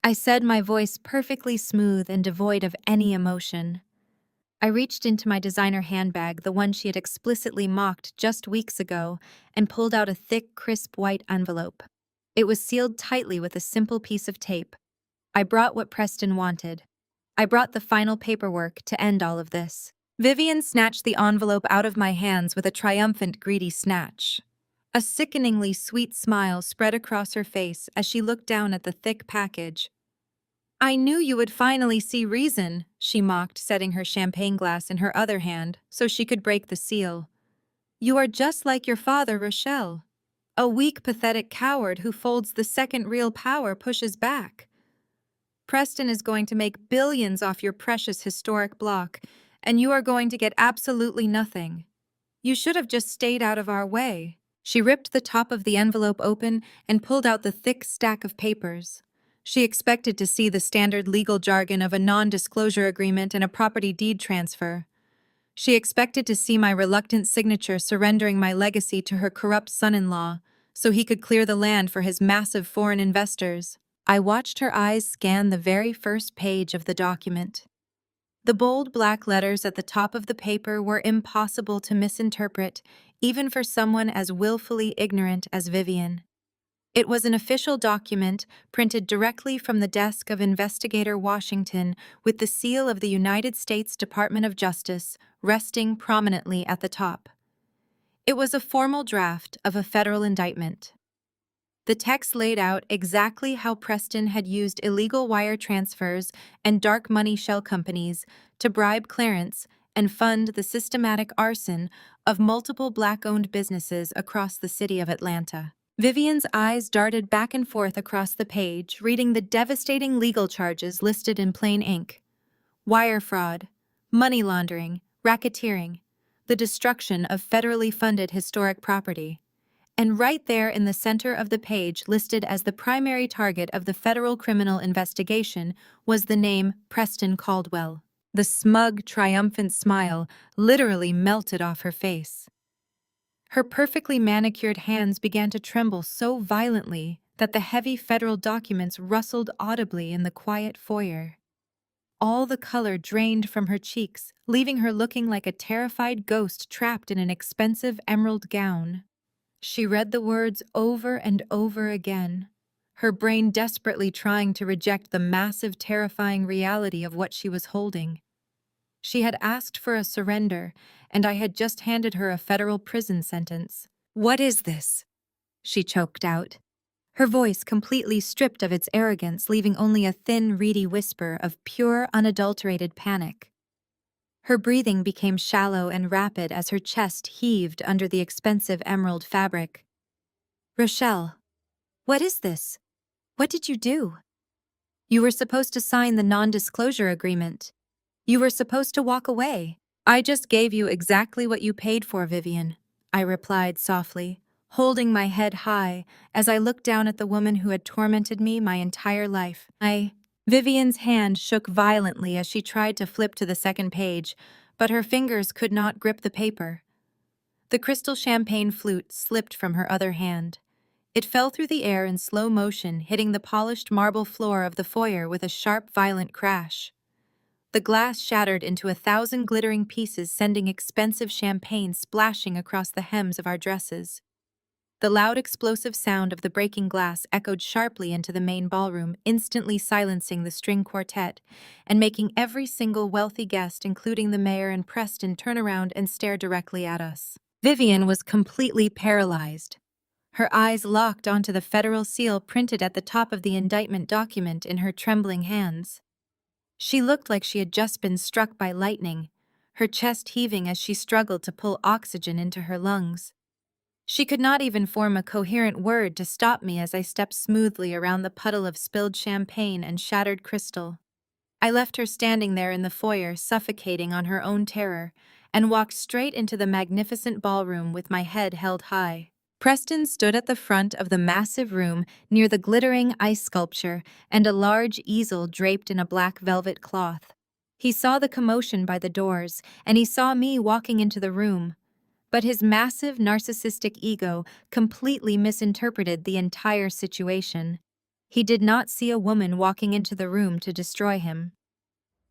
I said, my voice perfectly smooth and devoid of any emotion. I reached into my designer handbag, the one she had explicitly mocked just weeks ago, and pulled out a thick, crisp white envelope. It was sealed tightly with a simple piece of tape. I brought what Preston wanted. I brought the final paperwork to end all of this. Vivian snatched the envelope out of my hands with a triumphant, greedy snatch. A sickeningly sweet smile spread across her face as she looked down at the thick package. "I knew you would finally see reason," she mocked, setting her champagne glass in her other hand so she could break the seal. "You are just like your father, Rochelle. A weak, pathetic coward who folds the second real power pushes back. Preston is going to make billions off your precious historic block, and you are going to get absolutely nothing. You should have just stayed out of our way." She ripped the top of the envelope open and pulled out the thick stack of papers. She expected to see the standard legal jargon of a non-disclosure agreement and a property deed transfer. She expected to see my reluctant signature surrendering my legacy to her corrupt son-in-law so he could clear the land for his massive foreign investors. I watched her eyes scan the very first page of the document. The bold black letters at the top of the paper were impossible to misinterpret, even for someone as willfully ignorant as Vivian. It was an official document printed directly from the desk of Investigator Washington with the seal of the United States Department of Justice resting prominently at the top. It was a formal draft of a federal indictment. The text laid out exactly how Preston had used illegal wire transfers and dark money shell companies to bribe Clarence and fund the systematic arson of multiple Black-owned businesses across the city of Atlanta. Vivian's eyes darted back and forth across the page, reading the devastating legal charges listed in plain ink. Wire fraud, money laundering, racketeering, the destruction of federally funded historic property. And right there in the center of the page, listed as the primary target of the federal criminal investigation, was the name Preston Caldwell. The smug, triumphant smile literally melted off her face. Her perfectly manicured hands began to tremble so violently that the heavy federal documents rustled audibly in the quiet foyer. All the color drained from her cheeks, leaving her looking like a terrified ghost trapped in an expensive emerald gown. She read the words over and over again, her brain desperately trying to reject the massive, terrifying reality of what she was holding. She had asked for a surrender, and I had just handed her a federal prison sentence. "What is this?" she choked out, her voice completely stripped of its arrogance, leaving only a thin, reedy whisper of pure, unadulterated panic. Her breathing became shallow and rapid as her chest heaved under the expensive emerald fabric. "Rochelle, what is this? What did you do? You were supposed to sign the non-disclosure agreement. You were supposed to walk away." I just gave you exactly what you paid for, Vivian, I replied softly, holding my head high as I looked down at the woman who had tormented me my entire life. Vivian's hand shook violently as she tried to flip to the second page, but her fingers could not grip the paper. The crystal champagne flute slipped from her other hand. It fell through the air in slow motion, hitting the polished marble floor of the foyer with a sharp, violent crash. The glass shattered into 1,000 glittering pieces, sending expensive champagne splashing across the hems of our dresses. The loud, explosive sound of the breaking glass echoed sharply into the main ballroom, instantly silencing the string quartet and making every single wealthy guest, including the mayor and Preston, turn around and stare directly at us. Vivian was completely paralyzed. Her eyes locked onto the federal seal printed at the top of the indictment document in her trembling hands. She looked like she had just been struck by lightning, her chest heaving as she struggled to pull oxygen into her lungs. She could not even form a coherent word to stop me as I stepped smoothly around the puddle of spilled champagne and shattered crystal. I left her standing there in the foyer, suffocating on her own terror, and walked straight into the magnificent ballroom with my head held high. Preston stood at the front of the massive room near the glittering ice sculpture and a large easel draped in a black velvet cloth. He saw the commotion by the doors, and he saw me walking into the room. But his massive narcissistic ego completely misinterpreted the entire situation. He did not see a woman walking into the room to destroy him.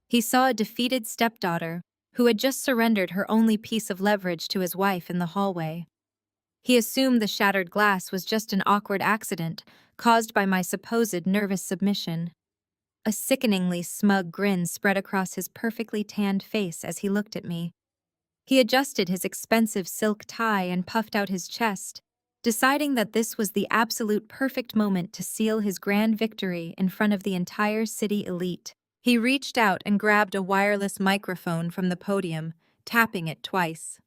He saw a defeated stepdaughter who had just surrendered her only piece of leverage to his wife in the hallway. He assumed the shattered glass was just an awkward accident caused by my supposed nervous submission. A sickeningly smug grin spread across his perfectly tanned face as he looked at me. He adjusted his expensive silk tie and puffed out his chest, deciding that this was the absolute perfect moment to seal his grand victory in front of the entire city elite. He reached out and grabbed a wireless microphone from the podium, tapping it twice.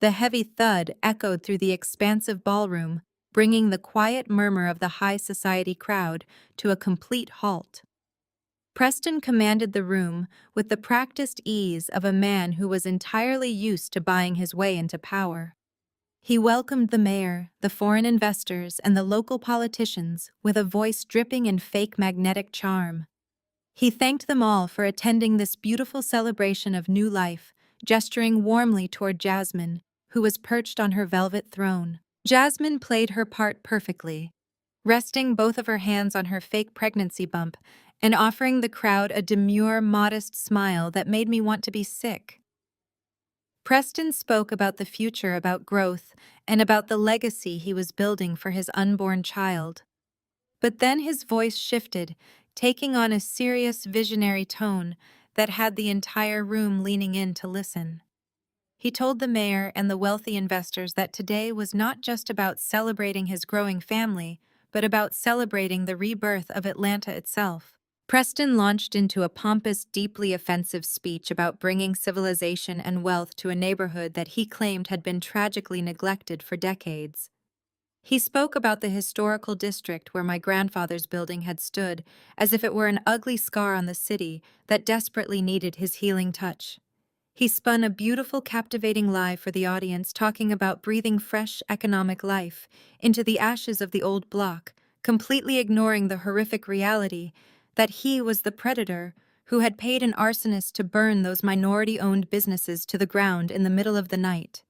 The heavy thud echoed through the expansive ballroom, bringing the quiet murmur of the high society crowd to a complete halt. Preston commanded the room with the practiced ease of a man who was entirely used to buying his way into power. He welcomed the mayor, the foreign investors, and the local politicians with a voice dripping in fake magnetic charm. He thanked them all for attending this beautiful celebration of new life, gesturing warmly toward Jasmine, who was perched on her velvet throne. Jasmine played her part perfectly, resting both of her hands on her fake pregnancy bump and offering the crowd a demure, modest smile that made me want to be sick. Preston spoke about the future, about growth, and about the legacy he was building for his unborn child. But then his voice shifted, taking on a serious, visionary tone that had the entire room leaning in to listen. He told the mayor and the wealthy investors that today was not just about celebrating his growing family, but about celebrating the rebirth of Atlanta itself. Preston launched into a pompous, deeply offensive speech about bringing civilization and wealth to a neighborhood that he claimed had been tragically neglected for decades. He spoke about the historical district where my grandfather's building had stood, as if it were an ugly scar on the city that desperately needed his healing touch. He spun a beautiful, captivating lie for the audience, talking about breathing fresh economic life into the ashes of the old block, completely ignoring the horrific reality that he was the predator who had paid an arsonist to burn those minority-owned businesses to the ground in the middle of the night.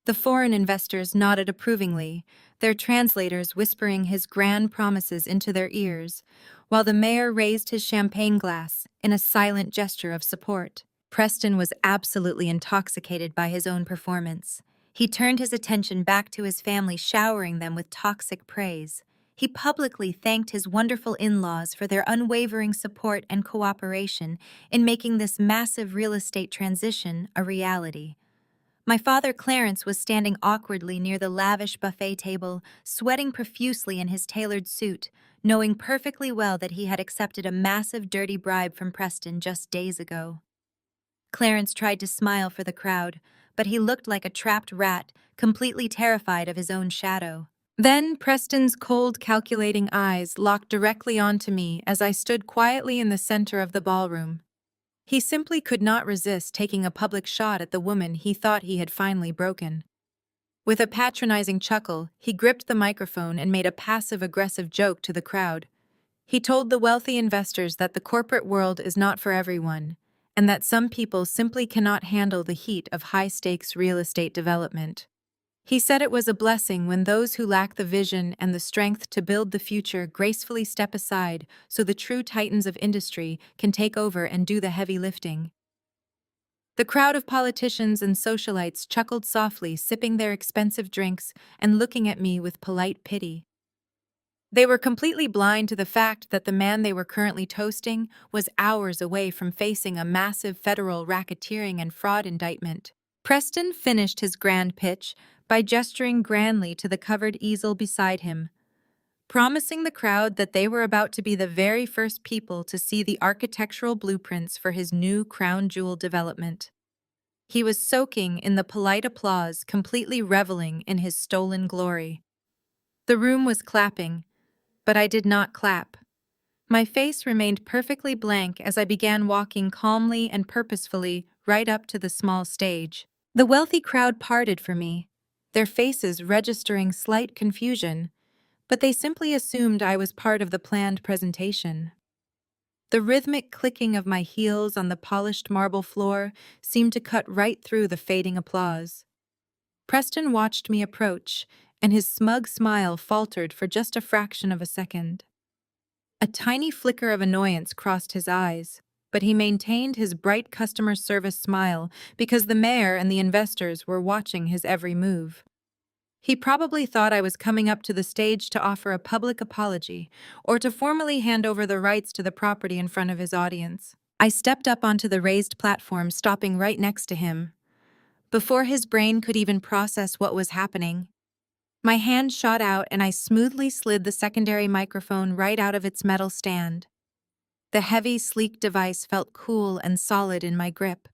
The foreign investors nodded approvingly, their translators whispering his grand promises into their ears, while the mayor raised his champagne glass in a silent gesture of support. Preston was absolutely intoxicated by his own performance. He turned his attention back to his family, showering them with toxic praise. He publicly thanked his wonderful in-laws for their unwavering support and cooperation in making this massive real estate transition a reality. My father Clarence was standing awkwardly near the lavish buffet table, sweating profusely in his tailored suit, knowing perfectly well that he had accepted a massive dirty bribe from Preston just days ago. Clarence tried to smile for the crowd, but he looked like a trapped rat, completely terrified of his own shadow. Then Preston's cold, calculating eyes locked directly onto me as I stood quietly in the center of the ballroom. He simply could not resist taking a public shot at the woman he thought he had finally broken. With a patronizing chuckle, he gripped the microphone and made a passive-aggressive joke to the crowd. He told the wealthy investors that the corporate world is not for everyone, and that some people simply cannot handle the heat of high-stakes real estate development. He said it was a blessing when those who lack the vision and the strength to build the future gracefully step aside so the true titans of industry can take over and do the heavy lifting. The crowd of politicians and socialites chuckled softly, sipping their expensive drinks and looking at me with polite pity. They were completely blind to the fact that the man they were currently toasting was hours away from facing a massive federal racketeering and fraud indictment. Preston finished his grand pitch by gesturing grandly to the covered easel beside him, promising the crowd that they were about to be the very first people to see the architectural blueprints for his new crown jewel development. He was soaking in the polite applause, completely reveling in his stolen glory. The room was clapping, but I did not clap. My face remained perfectly blank as I began walking calmly and purposefully right up to the small stage. The wealthy crowd parted for me, their faces registering slight confusion, but they simply assumed I was part of the planned presentation. The rhythmic clicking of my heels on the polished marble floor seemed to cut right through the fading applause. Preston watched me approach, and his smug smile faltered for just a fraction of a second. A tiny flicker of annoyance crossed his eyes, but he maintained his bright customer service smile because the mayor and the investors were watching his every move. He probably thought I was coming up to the stage to offer a public apology or to formally hand over the rights to the property in front of his audience. I stepped up onto the raised platform, stopping right next to him. Before his brain could even process what was happening, my hand shot out and I smoothly slid the secondary microphone right out of its metal stand. The heavy, sleek device felt cool and solid in my grip.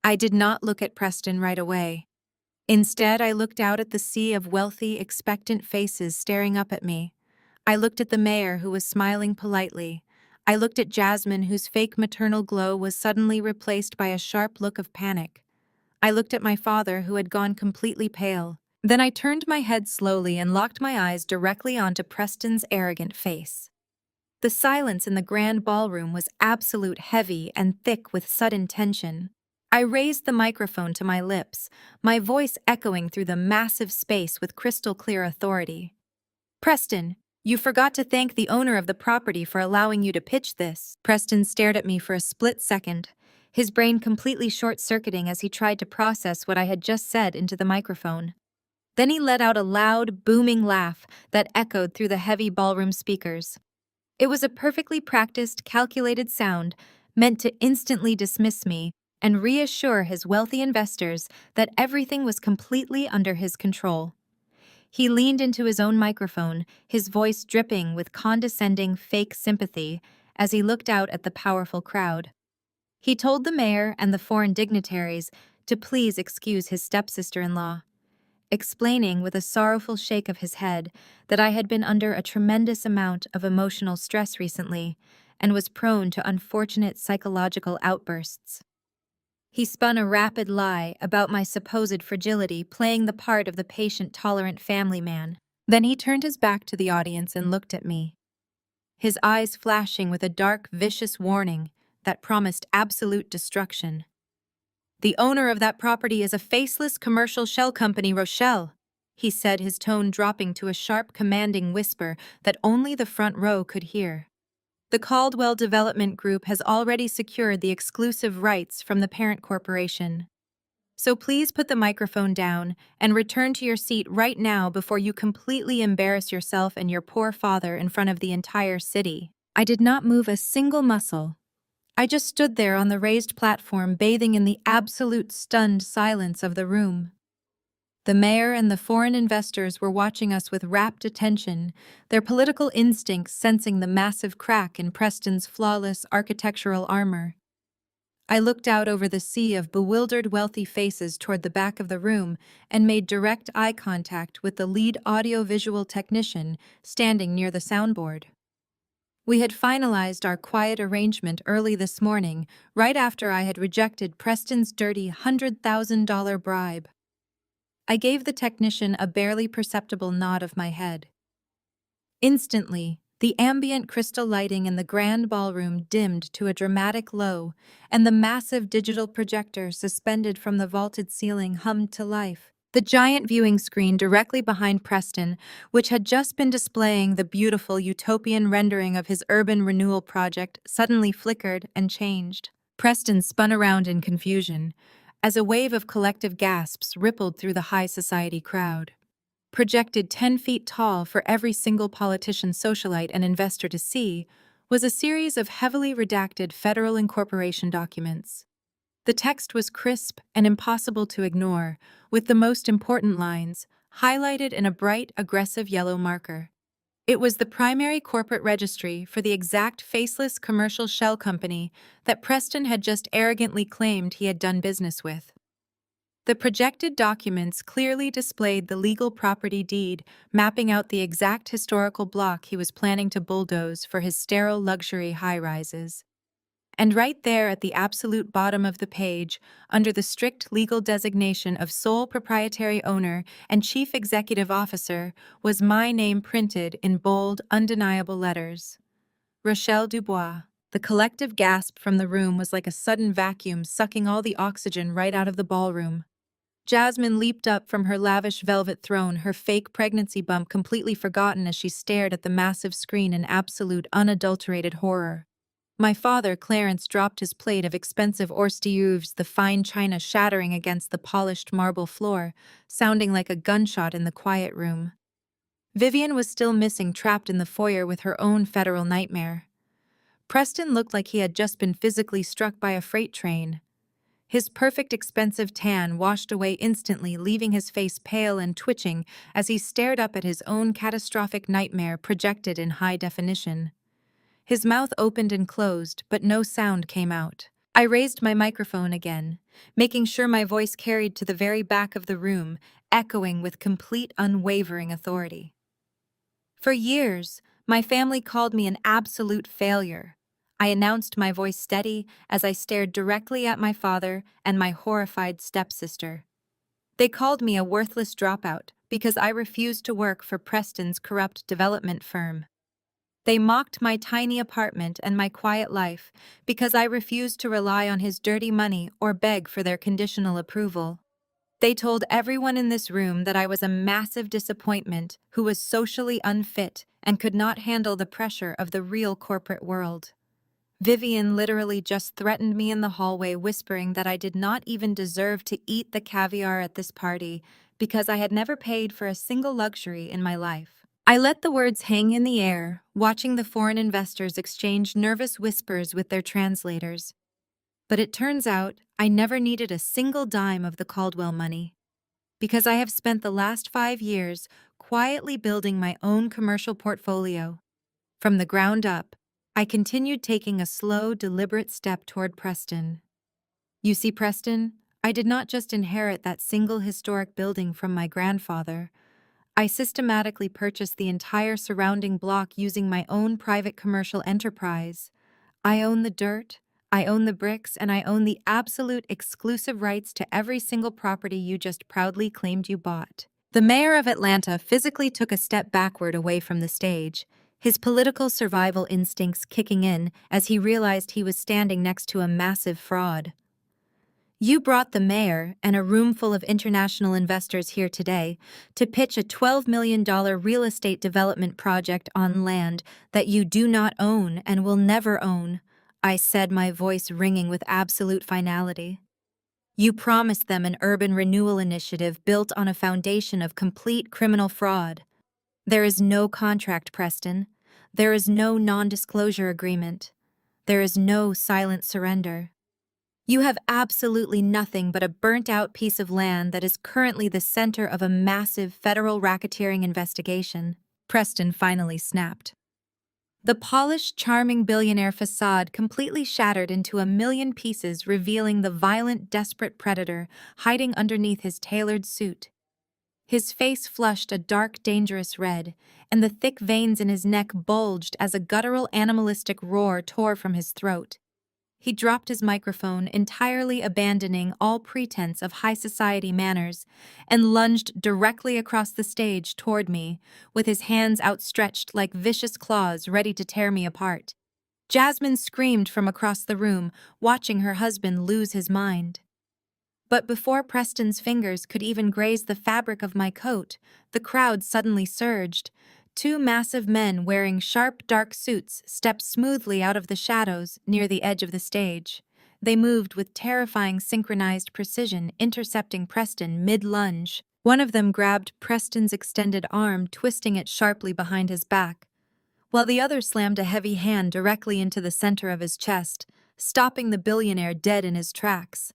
I did not look at Preston right away. Instead, I looked out at the sea of wealthy, expectant faces staring up at me. I looked at the mayor, who was smiling politely. I looked at Jasmine, whose fake maternal glow was suddenly replaced by a sharp look of panic. I looked at my father, who had gone completely pale. Then I turned my head slowly and locked my eyes directly onto Preston's arrogant face. The silence in the grand ballroom was absolute, heavy and thick with sudden tension. I raised the microphone to my lips, my voice echoing through the massive space with crystal-clear authority. "Preston, you forgot to thank the owner of the property for allowing you to pitch this." Preston stared at me for a split second, his brain completely short-circuiting as he tried to process what I had just said into the microphone. Then he let out a loud, booming laugh that echoed through the heavy ballroom speakers. It was a perfectly practiced, calculated sound meant to instantly dismiss me and reassure his wealthy investors that everything was completely under his control. He leaned into his own microphone, his voice dripping with condescending, fake sympathy as he looked out at the powerful crowd. He told the mayor and the foreign dignitaries to please excuse his stepsister-in-law, explaining with a sorrowful shake of his head that I had been under a tremendous amount of emotional stress recently and was prone to unfortunate psychological outbursts. He spun a rapid lie about my supposed fragility, playing the part of the patient-tolerant family man. Then he turned his back to the audience and looked at me, his eyes flashing with a dark, vicious warning that promised absolute destruction. "The owner of that property is a faceless commercial shell company, Rochelle," he said, his tone dropping to a sharp, commanding whisper that only the front row could hear. "The Caldwell Development Group has already secured the exclusive rights from the parent corporation. So please put the microphone down and return to your seat right now before you completely embarrass yourself and your poor father in front of the entire city." I did not move a single muscle. I just stood there on the raised platform, bathing in the absolute stunned silence of the room. The mayor and the foreign investors were watching us with rapt attention, their political instincts sensing the massive crack in Preston's flawless architectural armor. I looked out over the sea of bewildered, wealthy faces toward the back of the room and made direct eye contact with the lead audiovisual technician standing near the soundboard. We had finalized our quiet arrangement early this morning, right after I had rejected Preston's dirty $100,000 bribe. I gave the technician a barely perceptible nod of my head. Instantly, the ambient crystal lighting in the grand ballroom dimmed to a dramatic low, and the massive digital projector suspended from the vaulted ceiling hummed to life. The giant viewing screen directly behind Preston, which had just been displaying the beautiful utopian rendering of his urban renewal project, suddenly flickered and changed. Preston spun around in confusion, as a wave of collective gasps rippled through the high society crowd. Projected 10 feet tall for every single politician, socialite, and investor to see, was a series of heavily redacted federal incorporation documents. The text was crisp and impossible to ignore, with the most important lines highlighted in a bright, aggressive yellow marker. It was the primary corporate registry for the exact faceless commercial shell company that Preston had just arrogantly claimed he had done business with. The projected documents clearly displayed the legal property deed, mapping out the exact historical block he was planning to bulldoze for his sterile luxury high-rises. And right there at the absolute bottom of the page, under the strict legal designation of sole proprietary owner and chief executive officer, was my name printed in bold, undeniable letters. Rochelle Dubois. The collective gasp from the room was like a sudden vacuum sucking all the oxygen right out of the ballroom. Jasmine leaped up from her lavish velvet throne, her fake pregnancy bump completely forgotten as she stared at the massive screen in absolute, unadulterated horror. My father, Clarence, dropped his plate of expensive hors d'oeuvres, the fine china shattering against the polished marble floor, sounding like a gunshot in the quiet room. Vivian was still missing, trapped in the foyer with her own federal nightmare. Preston looked like he had just been physically struck by a freight train. His perfect expensive tan washed away instantly, leaving his face pale and twitching as he stared up at his own catastrophic nightmare projected in high definition. His mouth opened and closed, but no sound came out. I raised my microphone again, making sure my voice carried to the very back of the room, echoing with complete unwavering authority. For years, my family called me an absolute failure. I announced, my voice steady, as I stared directly at my father and my horrified stepsister. They called me a worthless dropout because I refused to work for Preston's corrupt development firm. They mocked my tiny apartment and my quiet life because I refused to rely on his dirty money or beg for their conditional approval. They told everyone in this room that I was a massive disappointment who was socially unfit and could not handle the pressure of the real corporate world. Vivian literally just threatened me in the hallway, whispering that I did not even deserve to eat the caviar at this party because I had never paid for a single luxury in my life. I let the words hang in the air, watching the foreign investors exchange nervous whispers with their translators. But it turns out I never needed a single dime of the Caldwell money, because I have spent the last 5 years quietly building my own commercial portfolio. From the ground up, I continued taking a slow, deliberate step toward Preston. You see, Preston, I did not just inherit that single historic building from my grandfather. I systematically purchased the entire surrounding block using my own private commercial enterprise. I own the dirt, I own the bricks, and I own the absolute exclusive rights to every single property you just proudly claimed you bought. The mayor of Atlanta physically took a step backward away from the stage, his political survival instincts kicking in as he realized he was standing next to a massive fraud. You brought the mayor and a room full of international investors here today to pitch a $12 million real estate development project on land that you do not own and will never own, I said, my voice ringing with absolute finality. You promised them an urban renewal initiative built on a foundation of complete criminal fraud. There is no contract, Preston. There is no non-disclosure agreement. There is no silent surrender. You have absolutely nothing but a burnt-out piece of land that is currently the center of a massive federal racketeering investigation. Preston finally snapped. The polished, charming billionaire facade completely shattered into a million pieces, revealing the violent, desperate predator hiding underneath his tailored suit. His face flushed a dark, dangerous red, and the thick veins in his neck bulged as a guttural, animalistic roar tore from his throat. He dropped his microphone, entirely abandoning all pretense of high society manners, and lunged directly across the stage toward me, with his hands outstretched like vicious claws ready to tear me apart. Jasmine screamed from across the room, watching her husband lose his mind. But before Preston's fingers could even graze the fabric of my coat, the crowd suddenly surged. Two massive men wearing sharp, dark suits stepped smoothly out of the shadows near the edge of the stage. They moved with terrifying synchronized precision, intercepting Preston mid-lunge. One of them grabbed Preston's extended arm, twisting it sharply behind his back, while the other slammed a heavy hand directly into the center of his chest, stopping the billionaire dead in his tracks.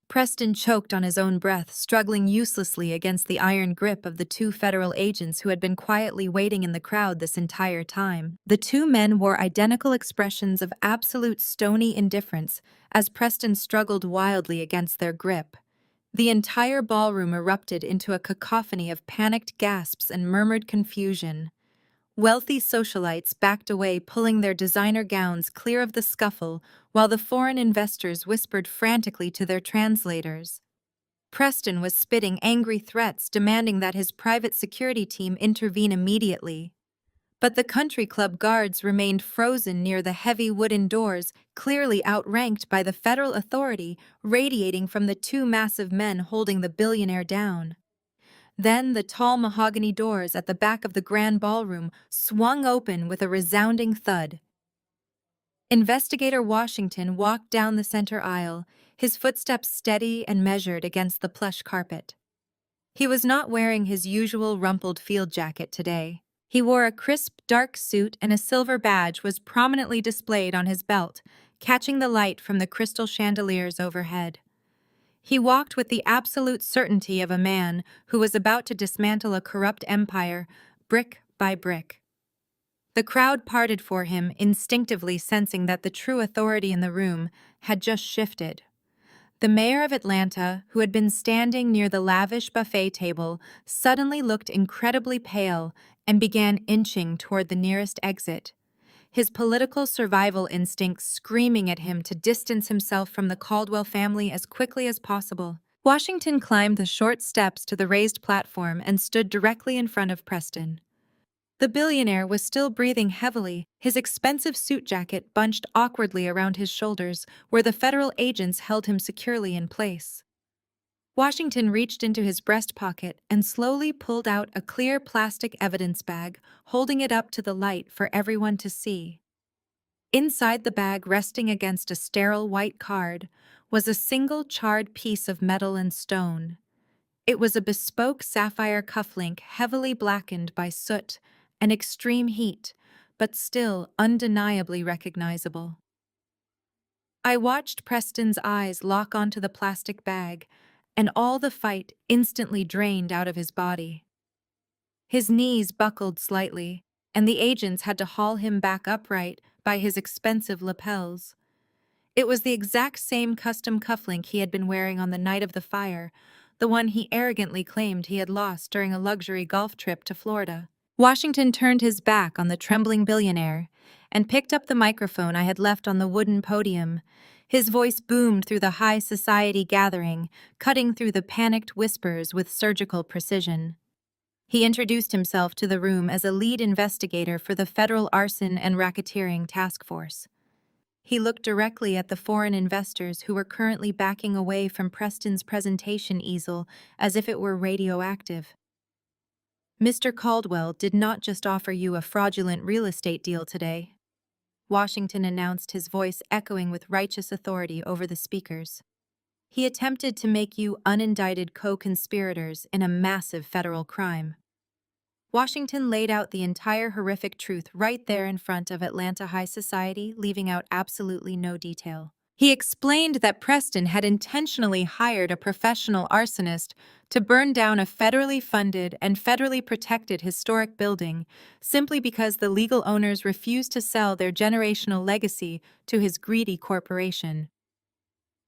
Preston choked on his own breath, struggling uselessly against the iron grip of the two federal agents who had been quietly waiting in the crowd this entire time. The two men wore identical expressions of absolute stony indifference as Preston struggled wildly against their grip. The entire ballroom erupted into a cacophony of panicked gasps and murmured confusion. Wealthy socialites backed away, pulling their designer gowns clear of the scuffle, while the foreign investors whispered frantically to their translators. Preston was spitting angry threats, demanding that his private security team intervene immediately. But the country club guards remained frozen near the heavy wooden doors, clearly outranked by the federal authority radiating from the two massive men holding the billionaire down. Then the tall mahogany doors at the back of the grand ballroom swung open with a resounding thud. Investigator Washington walked down the center aisle, his footsteps steady and measured against the plush carpet. He was not wearing his usual rumpled field jacket today. He wore a crisp, dark suit, and a silver badge was prominently displayed on his belt, catching the light from the crystal chandeliers overhead. He walked with the absolute certainty of a man who was about to dismantle a corrupt empire, brick by brick. The crowd parted for him, instinctively sensing that the true authority in the room had just shifted. The mayor of Atlanta, who had been standing near the lavish buffet table, suddenly looked incredibly pale and began inching toward the nearest exit, his political survival instinct screaming at him to distance himself from the Caldwell family as quickly as possible. Washington climbed the short steps to the raised platform and stood directly in front of Preston. The billionaire was still breathing heavily, his expensive suit jacket bunched awkwardly around his shoulders, where the federal agents held him securely in place. Washington reached into his breast pocket and slowly pulled out a clear plastic evidence bag, holding it up to the light for everyone to see. Inside the bag, resting against a sterile white card, was a single charred piece of metal and stone. It was a bespoke sapphire cufflink heavily blackened by soot and extreme heat, but still undeniably recognizable. I watched Preston's eyes lock onto the plastic bag, and all the fight instantly drained out of his body. His knees buckled slightly, and the agents had to haul him back upright by his expensive lapels. It was the exact same custom cufflink he had been wearing on the night of the fire, the one he arrogantly claimed he had lost during a luxury golf trip to Florida. Washington turned his back on the trembling billionaire and picked up the microphone I had left on the wooden podium. His voice boomed through the high society gathering, cutting through the panicked whispers with surgical precision. He introduced himself to the room as a lead investigator for the Federal Arson and Racketeering Task Force. He looked directly at the foreign investors who were currently backing away from Preston's presentation easel as if it were radioactive. Mr. Caldwell did not just offer you a fraudulent real estate deal today, Washington announced, his voice echoing with righteous authority over the speakers. He attempted to make you unindicted co-conspirators in a massive federal crime. Washington laid out the entire horrific truth right there in front of Atlanta high society, leaving out absolutely no detail. He explained that Preston had intentionally hired a professional arsonist to burn down a federally funded and federally protected historic building simply because the legal owners refused to sell their generational legacy to his greedy corporation.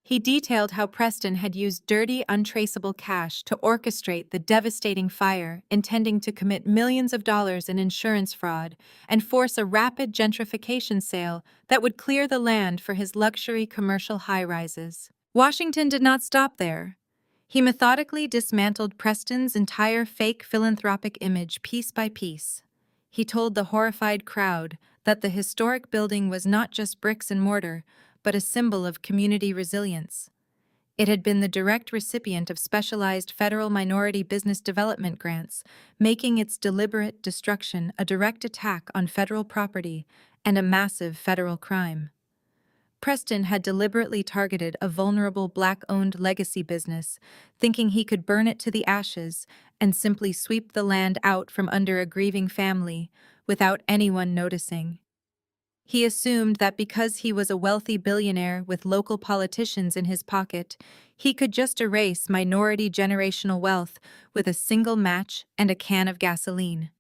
He detailed how Preston had used dirty, untraceable cash to orchestrate the devastating fire, intending to commit millions of dollars in insurance fraud and force a rapid gentrification sale that would clear the land for his luxury commercial high-rises. Washington did not stop there. He methodically dismantled Preston's entire fake philanthropic image piece by piece. He told the horrified crowd that the historic building was not just bricks and mortar, but a symbol of community resilience. It had been the direct recipient of specialized federal minority business development grants, making its deliberate destruction a direct attack on federal property and a massive federal crime. Preston had deliberately targeted a vulnerable Black-owned legacy business, thinking he could burn it to the ashes and simply sweep the land out from under a grieving family without anyone noticing. He assumed that because he was a wealthy billionaire with local politicians in his pocket, he could just erase minority generational wealth with a single match and a can of gasoline.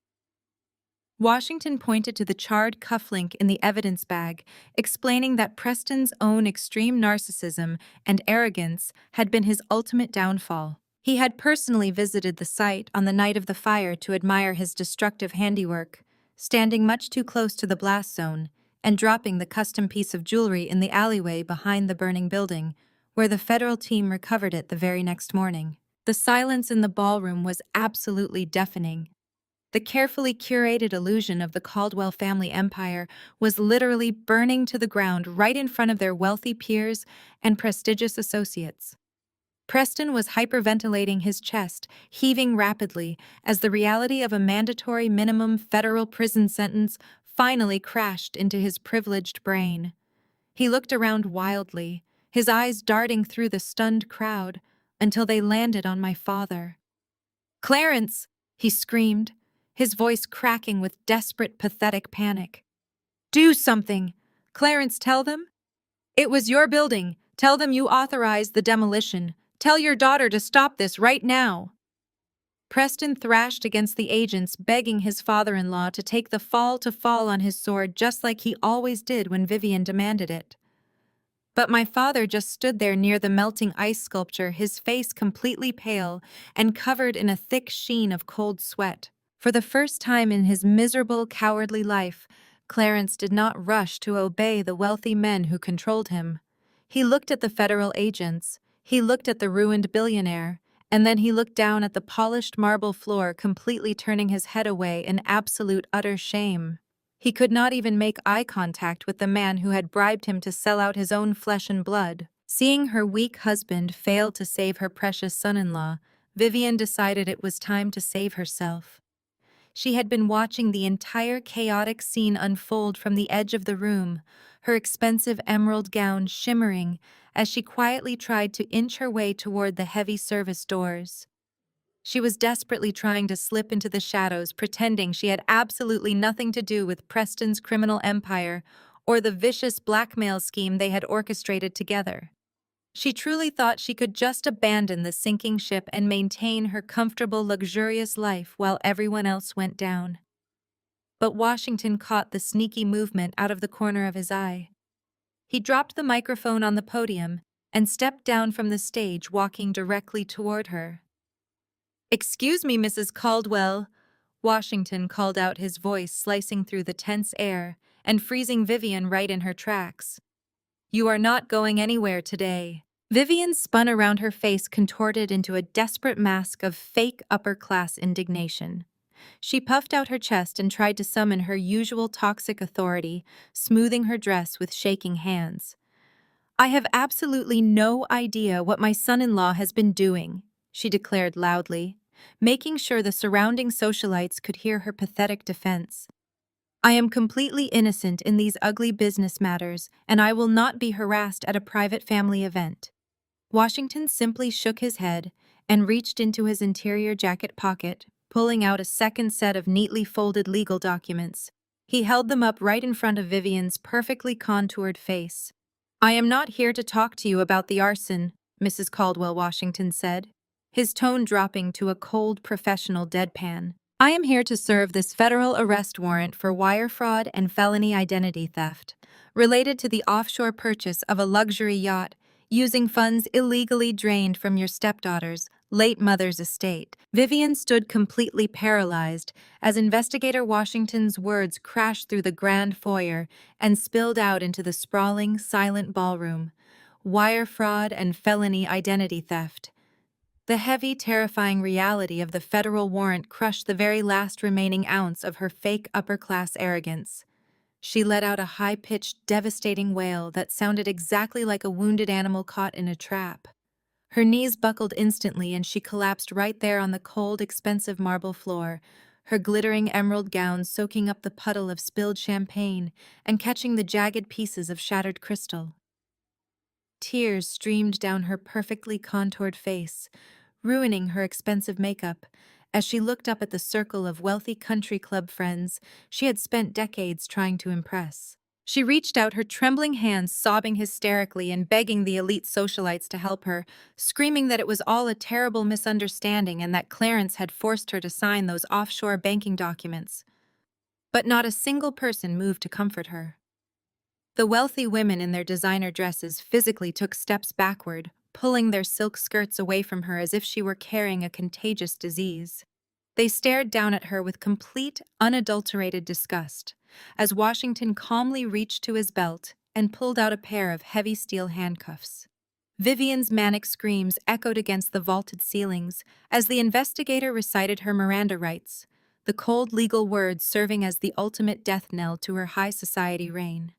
Washington pointed to the charred cufflink in the evidence bag, explaining that Preston's own extreme narcissism and arrogance had been his ultimate downfall. He had personally visited the site on the night of the fire to admire his destructive handiwork, standing much too close to the blast zone and dropping the custom piece of jewelry in the alleyway behind the burning building, where the federal team recovered it the very next morning. The silence in the ballroom was absolutely deafening. The carefully curated illusion of the Caldwell family empire was literally burning to the ground right in front of their wealthy peers and prestigious associates. Preston was hyperventilating his chest, heaving rapidly, as the reality of a mandatory minimum federal prison sentence finally crashed into his privileged brain. He looked around wildly, his eyes darting through the stunned crowd, until they landed on my father. "Clarence!" he screamed, his voice cracking with desperate, pathetic panic. "Do something! Clarence, tell them. It was your building. Tell them you authorized the demolition. Tell your daughter to stop this right now." Preston thrashed against the agents, begging his father-in-law to take the fall on his sword just like he always did when Vivian demanded it. But my father just stood there near the melting ice sculpture, his face completely pale and covered in a thick sheen of cold sweat. For the first time in his miserable, cowardly life, Clarence did not rush to obey the wealthy men who controlled him. He looked at the federal agents, he looked at the ruined billionaire, and then he looked down at the polished marble floor, completely turning his head away in absolute utter shame. He could not even make eye contact with the man who had bribed him to sell out his own flesh and blood. Seeing her weak husband fail to save her precious son-in-law, Vivian decided it was time to save herself. She had been watching the entire chaotic scene unfold from the edge of the room, her expensive emerald gown shimmering as she quietly tried to inch her way toward the heavy service doors. She was desperately trying to slip into the shadows, pretending she had absolutely nothing to do with Preston's criminal empire or the vicious blackmail scheme they had orchestrated together. She truly thought she could just abandon the sinking ship and maintain her comfortable, luxurious life while everyone else went down. But Washington caught the sneaky movement out of the corner of his eye. He dropped the microphone on the podium and stepped down from the stage, walking directly toward her. "Excuse me, Mrs. Caldwell," Washington called out, his voice slicing through the tense air and freezing Vivian right in her tracks. "You are not going anywhere today." Vivian spun around, her face contorted into a desperate mask of fake upper-class indignation. She puffed out her chest and tried to summon her usual toxic authority, smoothing her dress with shaking hands. "I have absolutely no idea what my son-in-law has been doing," she declared loudly, making sure the surrounding socialites could hear her pathetic defense. "I am completely innocent in these ugly business matters, and I will not be harassed at a private family event." Washington simply shook his head and reached into his interior jacket pocket, pulling out a second set of neatly folded legal documents. He held them up right in front of Vivian's perfectly contoured face. "I am not here to talk to you about the arson," Mrs. Caldwell Washington said, his tone dropping to a cold, professional deadpan. "I am here to serve this federal arrest warrant for wire fraud and felony identity theft, related to the offshore purchase of a luxury yacht using funds illegally drained from your stepdaughter's late mother's estate. Vivian stood completely paralyzed as Investigator Washington's words crashed through the grand foyer and spilled out into the sprawling, silent ballroom. Wire fraud and felony identity theft. The heavy, terrifying reality of the federal warrant crushed the very last remaining ounce of her fake upper-class arrogance. She let out a high-pitched, devastating wail that sounded exactly like a wounded animal caught in a trap. Her knees buckled instantly and she collapsed right there on the cold, expensive marble floor, her glittering emerald gown soaking up the puddle of spilled champagne and catching the jagged pieces of shattered crystal. Tears streamed down her perfectly contoured face, ruining her expensive makeup. As she looked up at the circle of wealthy country club friends she had spent decades trying to impress. She reached out her trembling hands, sobbing hysterically and begging the elite socialites to help her, screaming that it was all a terrible misunderstanding and that Clarence had forced her to sign those offshore banking documents. But not a single person moved to comfort her. The wealthy women in their designer dresses physically took steps backward, pulling their silk skirts away from her as if she were carrying a contagious disease. They stared down at her with complete, unadulterated disgust, as Washington calmly reached to his belt and pulled out a pair of heavy steel handcuffs. Vivian's manic screams echoed against the vaulted ceilings as the investigator recited her Miranda rights, the cold legal words serving as the ultimate death knell to her high society reign.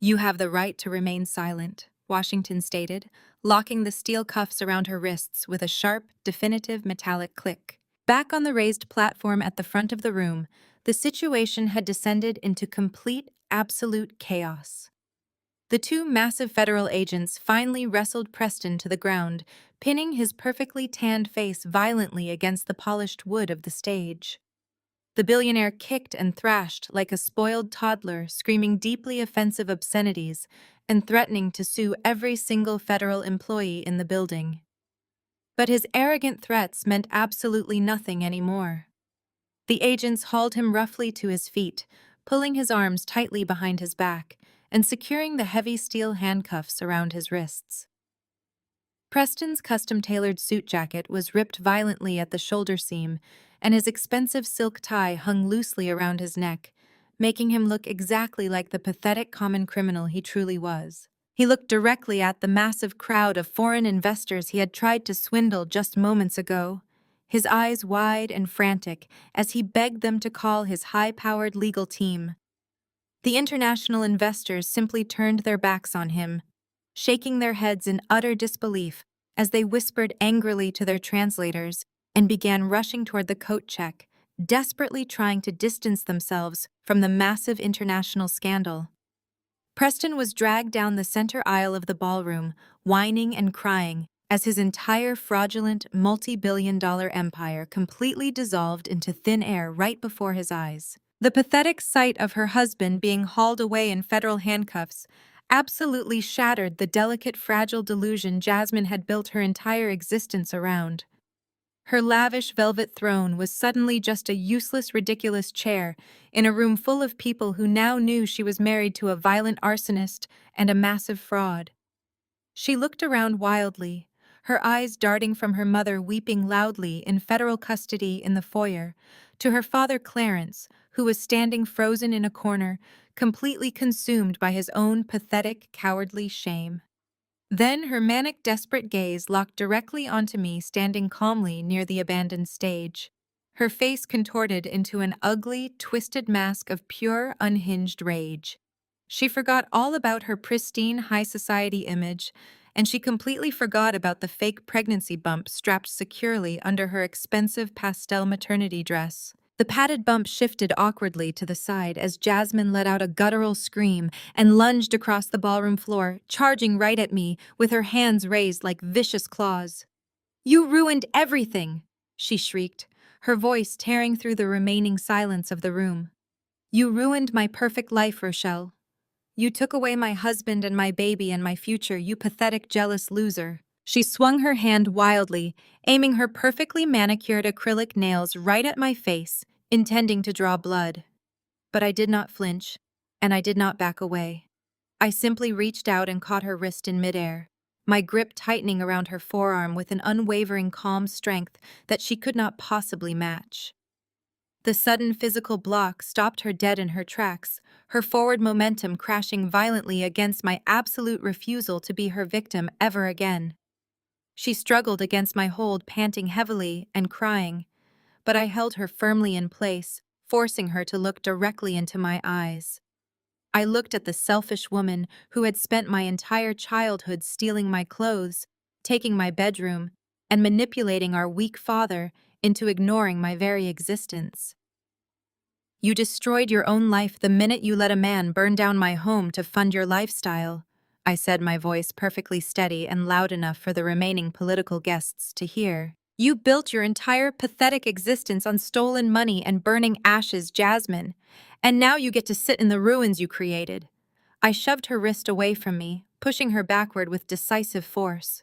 "You have the right to remain silent," Washington stated, locking the steel cuffs around her wrists with a sharp, definitive metallic click. Back on the raised platform at the front of the room, the situation had descended into complete, absolute chaos. The two massive federal agents finally wrestled Preston to the ground, pinning his perfectly tanned face violently against the polished wood of the stage. The billionaire kicked and thrashed like a spoiled toddler, screaming deeply offensive obscenities and threatening to sue every single federal employee in the building. But his arrogant threats meant absolutely nothing anymore. The agents hauled him roughly to his feet, pulling his arms tightly behind his back and securing the heavy steel handcuffs around his wrists. Preston's custom-tailored suit jacket was ripped violently at the shoulder seam, and his expensive silk tie hung loosely around his neck, making him look exactly like the pathetic common criminal he truly was. He looked directly at the massive crowd of foreign investors he had tried to swindle just moments ago, his eyes wide and frantic as he begged them to call his high-powered legal team. The international investors simply turned their backs on him, shaking their heads in utter disbelief as they whispered angrily to their translators and began rushing toward the coat check, desperately trying to distance themselves from the massive international scandal. Preston was dragged down the center aisle of the ballroom, whining and crying, as his entire fraudulent, multi-billion-dollar empire completely dissolved into thin air right before his eyes. The pathetic sight of her husband being hauled away in federal handcuffs absolutely shattered the delicate, fragile delusion Jasmine had built her entire existence around. Her lavish velvet throne was suddenly just a useless, ridiculous chair in a room full of people who now knew she was married to a violent arsonist and a massive fraud. She looked around wildly, her eyes darting from her mother weeping loudly in federal custody in the foyer, to her father Clarence, who was standing frozen in a corner, completely consumed by his own pathetic, cowardly shame. Then her manic, desperate gaze locked directly onto me standing calmly near the abandoned stage, her face contorted into an ugly, twisted mask of pure, unhinged rage. She forgot all about her pristine high society image, and she completely forgot about the fake pregnancy bump strapped securely under her expensive pastel maternity dress. The padded bump shifted awkwardly to the side as Jasmine let out a guttural scream and lunged across the ballroom floor, charging right at me with her hands raised like vicious claws. "You ruined everything!" she shrieked, her voice tearing through the remaining silence of the room. "You ruined my perfect life, Rochelle. You took away my husband and my baby and my future, you pathetic, jealous loser." She swung her hand wildly, aiming her perfectly manicured acrylic nails right at my face, intending to draw blood. But I did not flinch, and I did not back away. I simply reached out and caught her wrist in midair. my grip tightening around her forearm with an unwavering calm strength that she could not possibly match. The sudden physical block stopped her dead in her tracks, her forward momentum crashing violently against my absolute refusal to be her victim ever again. She struggled against my hold, panting heavily and crying, but I held her firmly in place, forcing her to look directly into my eyes. I looked at the selfish woman who had spent my entire childhood stealing my clothes, taking my bedroom, and manipulating our weak father into ignoring my very existence. You destroyed your own life the minute you let a man burn down my home to fund your lifestyle, I said, my voice perfectly steady and loud enough for the remaining political guests to hear. You built your entire pathetic existence on stolen money and burning ashes, Jasmine, and now you get to sit in the ruins you created. I shoved her wrist away from me, pushing her backward with decisive force.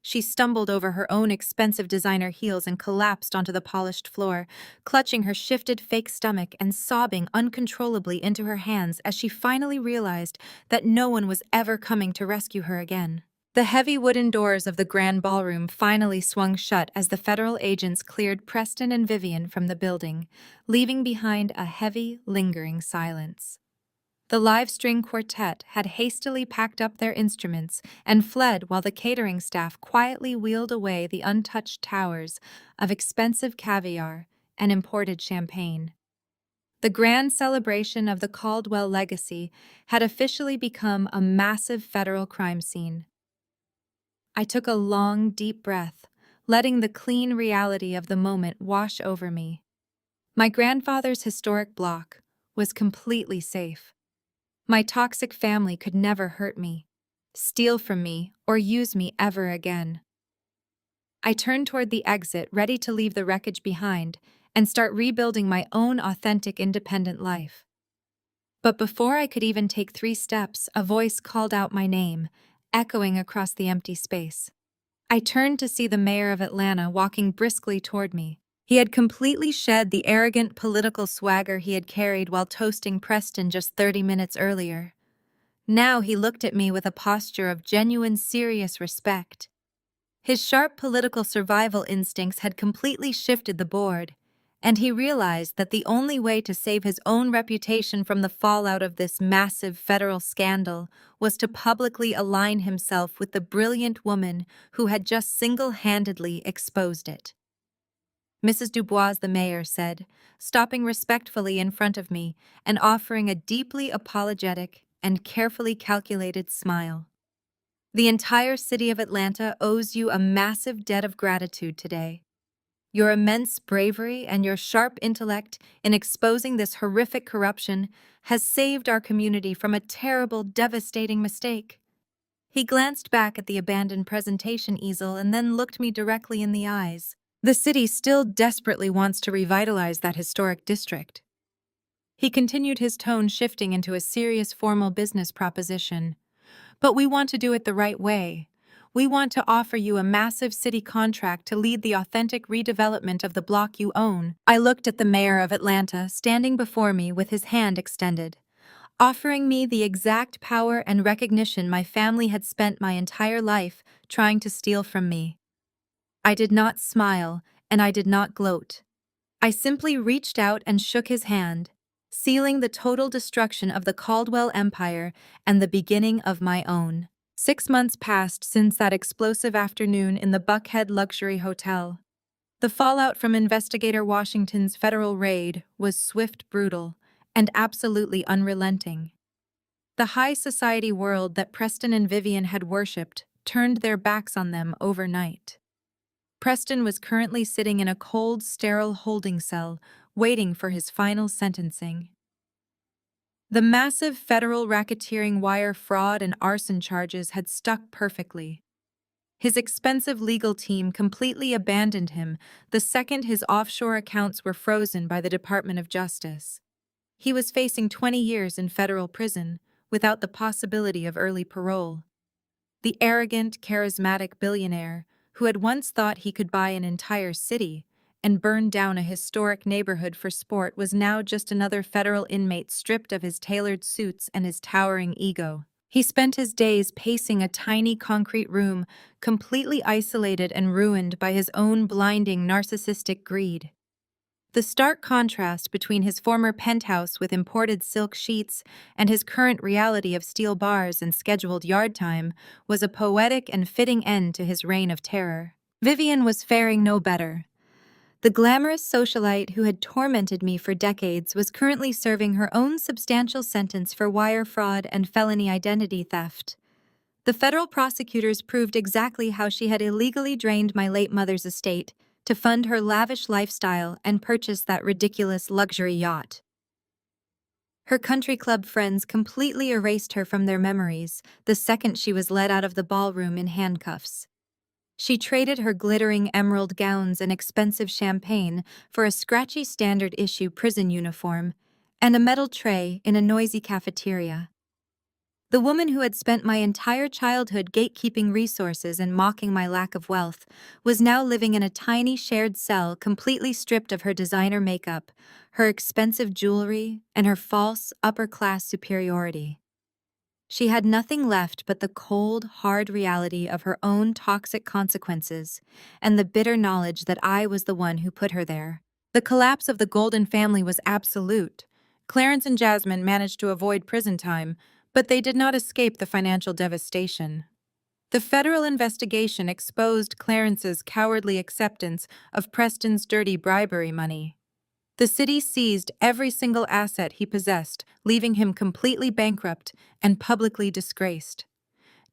She stumbled over her own expensive designer heels and collapsed onto the polished floor, clutching her shifted fake stomach and sobbing uncontrollably into her hands as she finally realized that no one was ever coming to rescue her again. The heavy wooden doors of the grand ballroom finally swung shut as the federal agents cleared Preston and Vivian from the building, leaving behind a heavy, lingering silence. The live string quartet had hastily packed up their instruments and fled while the catering staff quietly wheeled away the untouched towers of expensive caviar and imported champagne. The grand celebration of the Caldwell legacy had officially become a massive federal crime scene. I took a long, deep breath, letting the clean reality of the moment wash over me. My grandfather's historic block was completely safe. My toxic family could never hurt me, steal from me, or use me ever again. I turned toward the exit, ready to leave the wreckage behind and start rebuilding my own authentic, independent life. But before I could even take 3 steps, a voice called out my name, echoing across the empty space. I turned to see the mayor of Atlanta walking briskly toward me. He had completely shed the arrogant political swagger he had carried while toasting Preston just 30 minutes earlier. Now he looked at me with a posture of genuine, serious respect. His sharp political survival instincts had completely shifted the board, and he realized that the only way to save his own reputation from the fallout of this massive federal scandal was to publicly align himself with the brilliant woman who had just single-handedly exposed it. Mrs. Dubois, the mayor said, stopping respectfully in front of me and offering a deeply apologetic and carefully calculated smile. The entire city of Atlanta owes you a massive debt of gratitude today. Your immense bravery and your sharp intellect in exposing this horrific corruption has saved our community from a terrible, devastating mistake. He glanced back at the abandoned presentation easel and then looked me directly in the eyes. The city still desperately wants to revitalize that historic district. He continued, his tone shifting into a serious, formal business proposition. But we want to do it the right way. We want to offer you a massive city contract to lead the authentic redevelopment of the block you own. I looked at the mayor of Atlanta, standing before me with his hand extended, offering me the exact power and recognition my family had spent my entire life trying to steal from me. I did not smile, and I did not gloat. I simply reached out and shook his hand, sealing the total destruction of the Caldwell Empire and the beginning of my own. 6 months passed since that explosive afternoon in the Buckhead Luxury Hotel. The fallout from Investigator Washington's federal raid was swift, brutal, and absolutely unrelenting. The high society world that Preston and Vivian had worshipped turned their backs on them overnight. Preston was currently sitting in a cold, sterile holding cell, waiting for his final sentencing. The massive federal racketeering, wire fraud, and arson charges had stuck perfectly. His expensive legal team completely abandoned him the second his offshore accounts were frozen by the Department of Justice. He was facing 20 years in federal prison, without the possibility of early parole. The arrogant, charismatic billionaire, who had once thought he could buy an entire city and burn down a historic neighborhood for sport, was now just another federal inmate stripped of his tailored suits and his towering ego. He spent his days pacing a tiny concrete room, completely isolated and ruined by his own blinding narcissistic greed. The stark contrast between his former penthouse with imported silk sheets and his current reality of steel bars and scheduled yard time was a poetic and fitting end to his reign of terror. Vivian was faring no better. The glamorous socialite who had tormented me for decades was currently serving her own substantial sentence for wire fraud and felony identity theft. The federal prosecutors proved exactly how she had illegally drained my late mother's estate to fund her lavish lifestyle and purchase that ridiculous luxury yacht. Her country club friends completely erased her from their memories the second she was led out of the ballroom in handcuffs. She traded her glittering emerald gowns and expensive champagne for a scratchy standard-issue prison uniform and a metal tray in a noisy cafeteria. The woman who had spent my entire childhood gatekeeping resources and mocking my lack of wealth was now living in a tiny shared cell completely stripped of her designer makeup, her expensive jewelry, and her false, upper-class superiority. She had nothing left but the cold, hard reality of her own toxic consequences and the bitter knowledge that I was the one who put her there. The collapse of the Golden family was absolute. Clarence and Jasmine managed to avoid prison time, but they did not escape the financial devastation. The federal investigation exposed Clarence's cowardly acceptance of Preston's dirty bribery money. The city seized every single asset he possessed, leaving him completely bankrupt and publicly disgraced.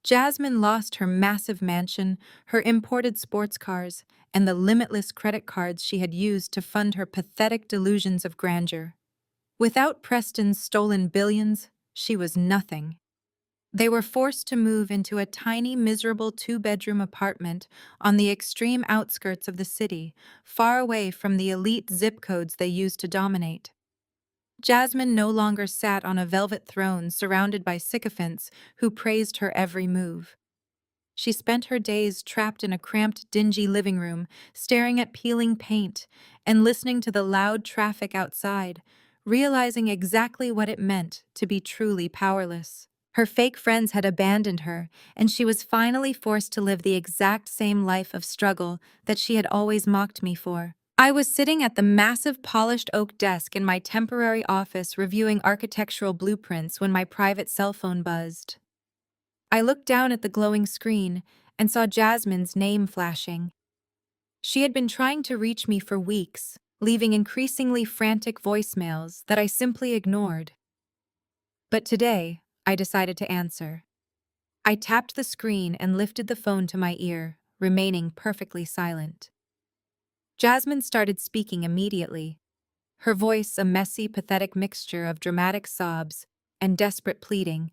Jasmine lost her massive mansion, her imported sports cars, and the limitless credit cards she had used to fund her pathetic delusions of grandeur. Without Preston's stolen billions, she was nothing. They were forced to move into a tiny, miserable two-bedroom apartment on the extreme outskirts of the city, far away from the elite zip codes they used to dominate. Jasmine no longer sat on a velvet throne surrounded by sycophants who praised her every move. She spent her days trapped in a cramped, dingy living room, staring at peeling paint and listening to the loud traffic outside, realizing exactly what it meant to be truly powerless. Her fake friends had abandoned her, and she was finally forced to live the exact same life of struggle that she had always mocked me for. I was sitting at the massive polished oak desk in my temporary office reviewing architectural blueprints when my private cell phone buzzed. I looked down at the glowing screen and saw Jasmine's name flashing. She had been trying to reach me for weeks, leaving increasingly frantic voicemails that I simply ignored. But today, I decided to answer. I tapped the screen and lifted the phone to my ear, remaining perfectly silent. Jasmine started speaking immediately, her voice a messy, pathetic mixture of dramatic sobs and desperate pleading.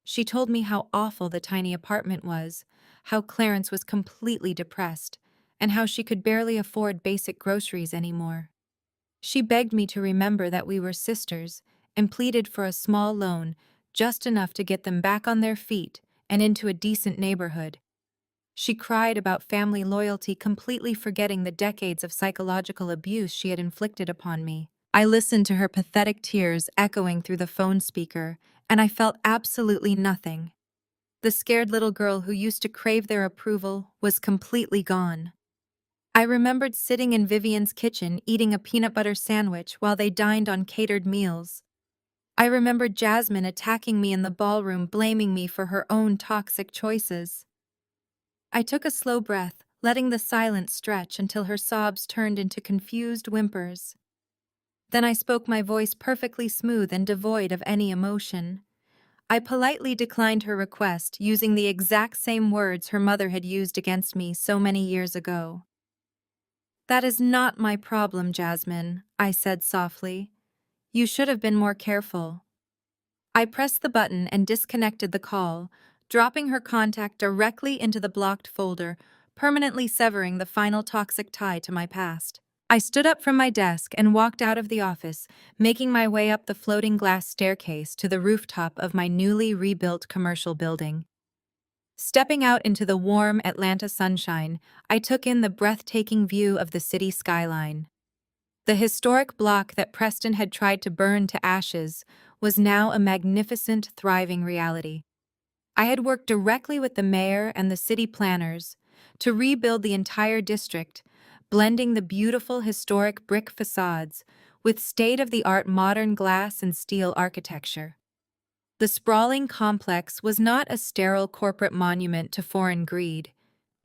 She told me how awful the tiny apartment was, how Clarence was completely depressed, and how she could barely afford basic groceries anymore. She begged me to remember that we were sisters and pleaded for a small loan, just enough to get them back on their feet and into a decent neighborhood. She cried about family loyalty, completely forgetting the decades of psychological abuse she had inflicted upon me. I listened to her pathetic tears echoing through the phone speaker, and I felt absolutely nothing. The scared little girl who used to crave their approval was completely gone. I remembered sitting in Vivian's kitchen eating a peanut butter sandwich while they dined on catered meals. I remembered Jasmine attacking me in the ballroom, blaming me for her own toxic choices. I took a slow breath, letting the silence stretch until her sobs turned into confused whimpers. Then I spoke, my voice perfectly smooth and devoid of any emotion. I politely declined her request, using the exact same words her mother had used against me so many years ago. "That is not my problem, Jasmine," I said softly. "You should have been more careful." I pressed the button and disconnected the call, dropping her contact directly into the blocked folder, permanently severing the final toxic tie to my past. I stood up from my desk and walked out of the office, making my way up the floating glass staircase to the rooftop of my newly rebuilt commercial building. Stepping out into the warm Atlanta sunshine, I took in the breathtaking view of the city skyline. The historic block that Preston had tried to burn to ashes was now a magnificent, thriving reality. I had worked directly with the mayor and the city planners to rebuild the entire district, blending the beautiful historic brick facades with state-of-the-art modern glass and steel architecture. The sprawling complex was not a sterile corporate monument to foreign greed.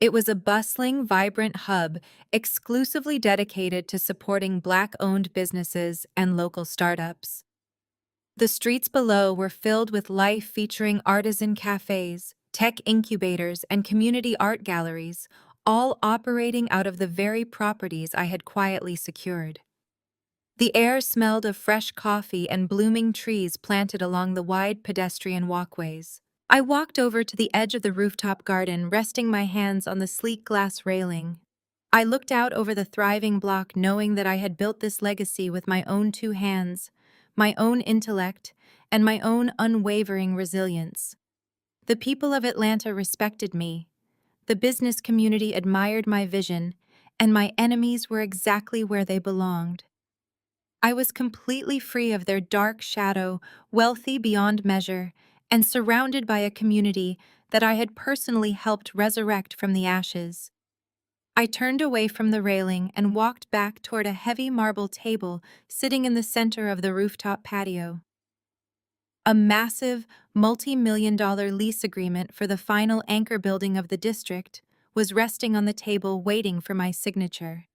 It was a bustling, vibrant hub exclusively dedicated to supporting Black-owned businesses and local startups. The streets below were filled with life featuring artisan cafes, tech incubators, and community art galleries, all operating out of the very properties I had quietly secured. The air smelled of fresh coffee and blooming trees planted along the wide pedestrian walkways. I walked over to the edge of the rooftop garden, resting my hands on the sleek glass railing. I looked out over the thriving block, knowing that I had built this legacy with my own two hands, my own intellect, and my own unwavering resilience. The people of Atlanta respected me, the business community admired my vision, and my enemies were exactly where they belonged. I was completely free of their dark shadow, wealthy beyond measure, and surrounded by a community that I had personally helped resurrect from the ashes. I turned away from the railing and walked back toward a heavy marble table sitting in the center of the rooftop patio. A massive, multi-million-dollar lease agreement for the final anchor building of the district was resting on the table waiting for my signature.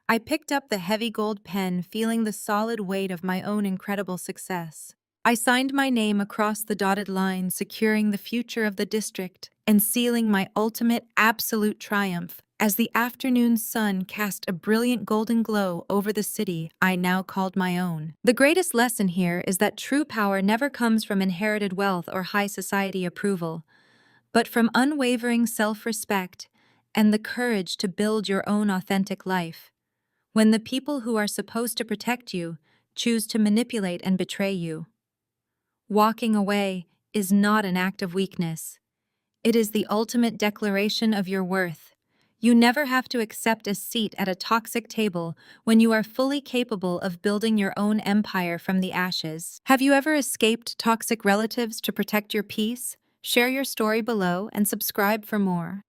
I picked up the heavy gold pen, feeling the solid weight of my own incredible success. I signed my name across the dotted line, securing the future of the district and sealing my ultimate absolute triumph as the afternoon sun cast a brilliant golden glow over the city I now called my own. The greatest lesson here is that true power never comes from inherited wealth or high society approval, but from unwavering self-respect and the courage to build your own authentic life. When the people who are supposed to protect you choose to manipulate and betray you. Walking away is not an act of weakness. It is the ultimate declaration of your worth. You never have to accept a seat at a toxic table when you are fully capable of building your own empire from the ashes. Have you ever escaped toxic relatives to protect your peace? Share your story below and subscribe for more.